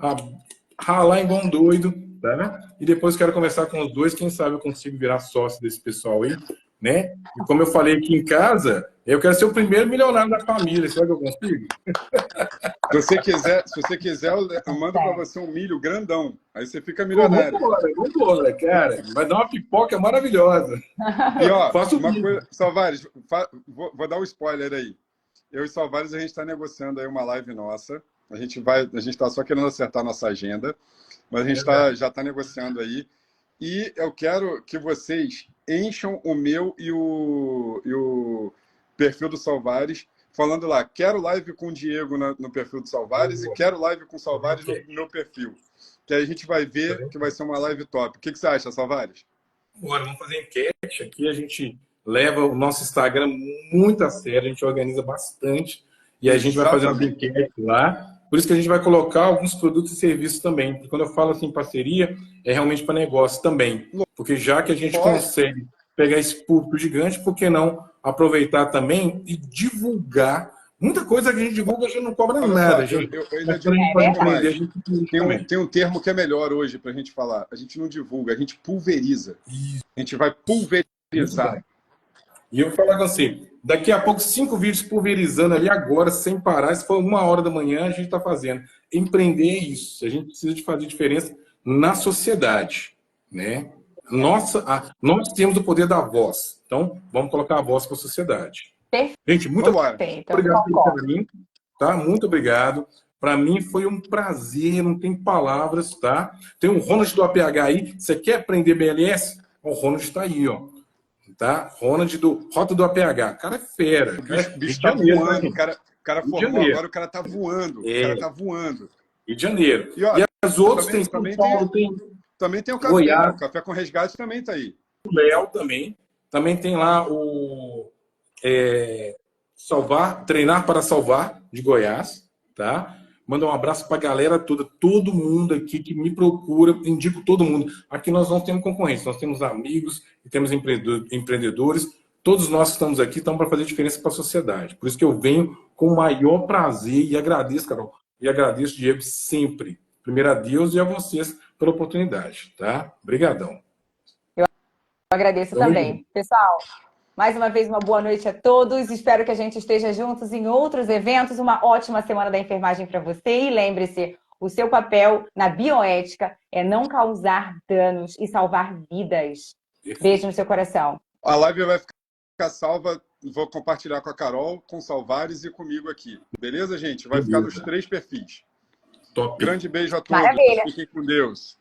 ralar igual um doido, tá? E depois quero conversar com os dois, quem sabe eu consigo virar sócio desse pessoal aí, né? E como eu falei aqui em casa, eu quero ser o primeiro milionário da família. Será que eu consigo? Se você quiser, eu mando para você um milho grandão. Aí você fica milionário. Vambora, cara. Vai dar uma pipoca maravilhosa. E ó, uma coisa, Salvares, vou dar um spoiler aí. Eu e Salvares, a gente está negociando aí uma live nossa. A gente está só querendo acertar a nossa agenda, mas a gente já está negociando aí. E eu quero que vocês encham o meu e o perfil do Salvares falando lá, quero live com o Diego no perfil do Salvares e quero live com o Salvares no meu perfil. Que aí a gente vai ver que vai ser uma live top. O que você acha, Salvares? Agora, vamos fazer enquete aqui. A gente leva o nosso Instagram muito a sério, a gente organiza bastante e a gente vai fazer uma enquete lá. Por isso que a gente vai colocar alguns produtos e serviços também. Porque quando eu falo assim parceria, é realmente para negócio também. Porque já que a gente consegue pegar esse público gigante, por que não aproveitar também e divulgar? Muita coisa que a gente divulga, a gente não cobra nada, gente. Eu ainda digo mais. Tem um termo que é melhor hoje para a gente falar. A gente não divulga, a gente pulveriza. A gente vai pulverizar. E eu falo assim, daqui a pouco 5 vídeos pulverizando ali agora, sem parar. Se for 1h da manhã, a gente está fazendo. Empreender é isso. A gente precisa de fazer diferença na sociedade, né? Nós temos o poder da voz. Então, vamos colocar a voz para a sociedade. Gente, muito obrigado pelo carinho, tá? Muito obrigado. Para mim foi um prazer, não tem palavras, tá? Tem um Ronald do APH aí. Você quer aprender BLS? O Ronald está aí, ó. Tá? Ronald do Rota do APH. O cara é fera. O bicho tá voando. O cara formou, agora o cara tá voando. O cara tá voando. Rio de Janeiro. E, ó, as outras tem São Paulo, também tem o café. Goiás. O Café com Resgate também tá aí. O Léo também. Também tem lá o Treinar para Salvar, de Goiás. Tá? Manda um abraço para a galera toda, todo mundo aqui que me procura, indico todo mundo. Aqui nós não temos concorrência, nós temos amigos e temos empreendedores. Todos nós que estamos aqui estamos para fazer diferença para a sociedade. Por isso que eu venho com o maior prazer e agradeço, Carol, e agradeço, Diego, sempre. Primeiro a Deus e a vocês pela oportunidade, tá? Obrigadão. Eu agradeço também. Pessoal, mais uma vez, uma boa noite a todos. Espero que a gente esteja juntos em outros eventos. Uma ótima semana da enfermagem para você. E lembre-se, o seu papel na bioética é não causar danos e salvar vidas. Beijo no seu coração. A live vai ficar salva. Vou compartilhar com a Carol, com o Salvares e comigo aqui. Beleza, gente? Vai ficar nos 3 perfis. Top. Grande beijo a todos. Maravilha. Fiquem com Deus.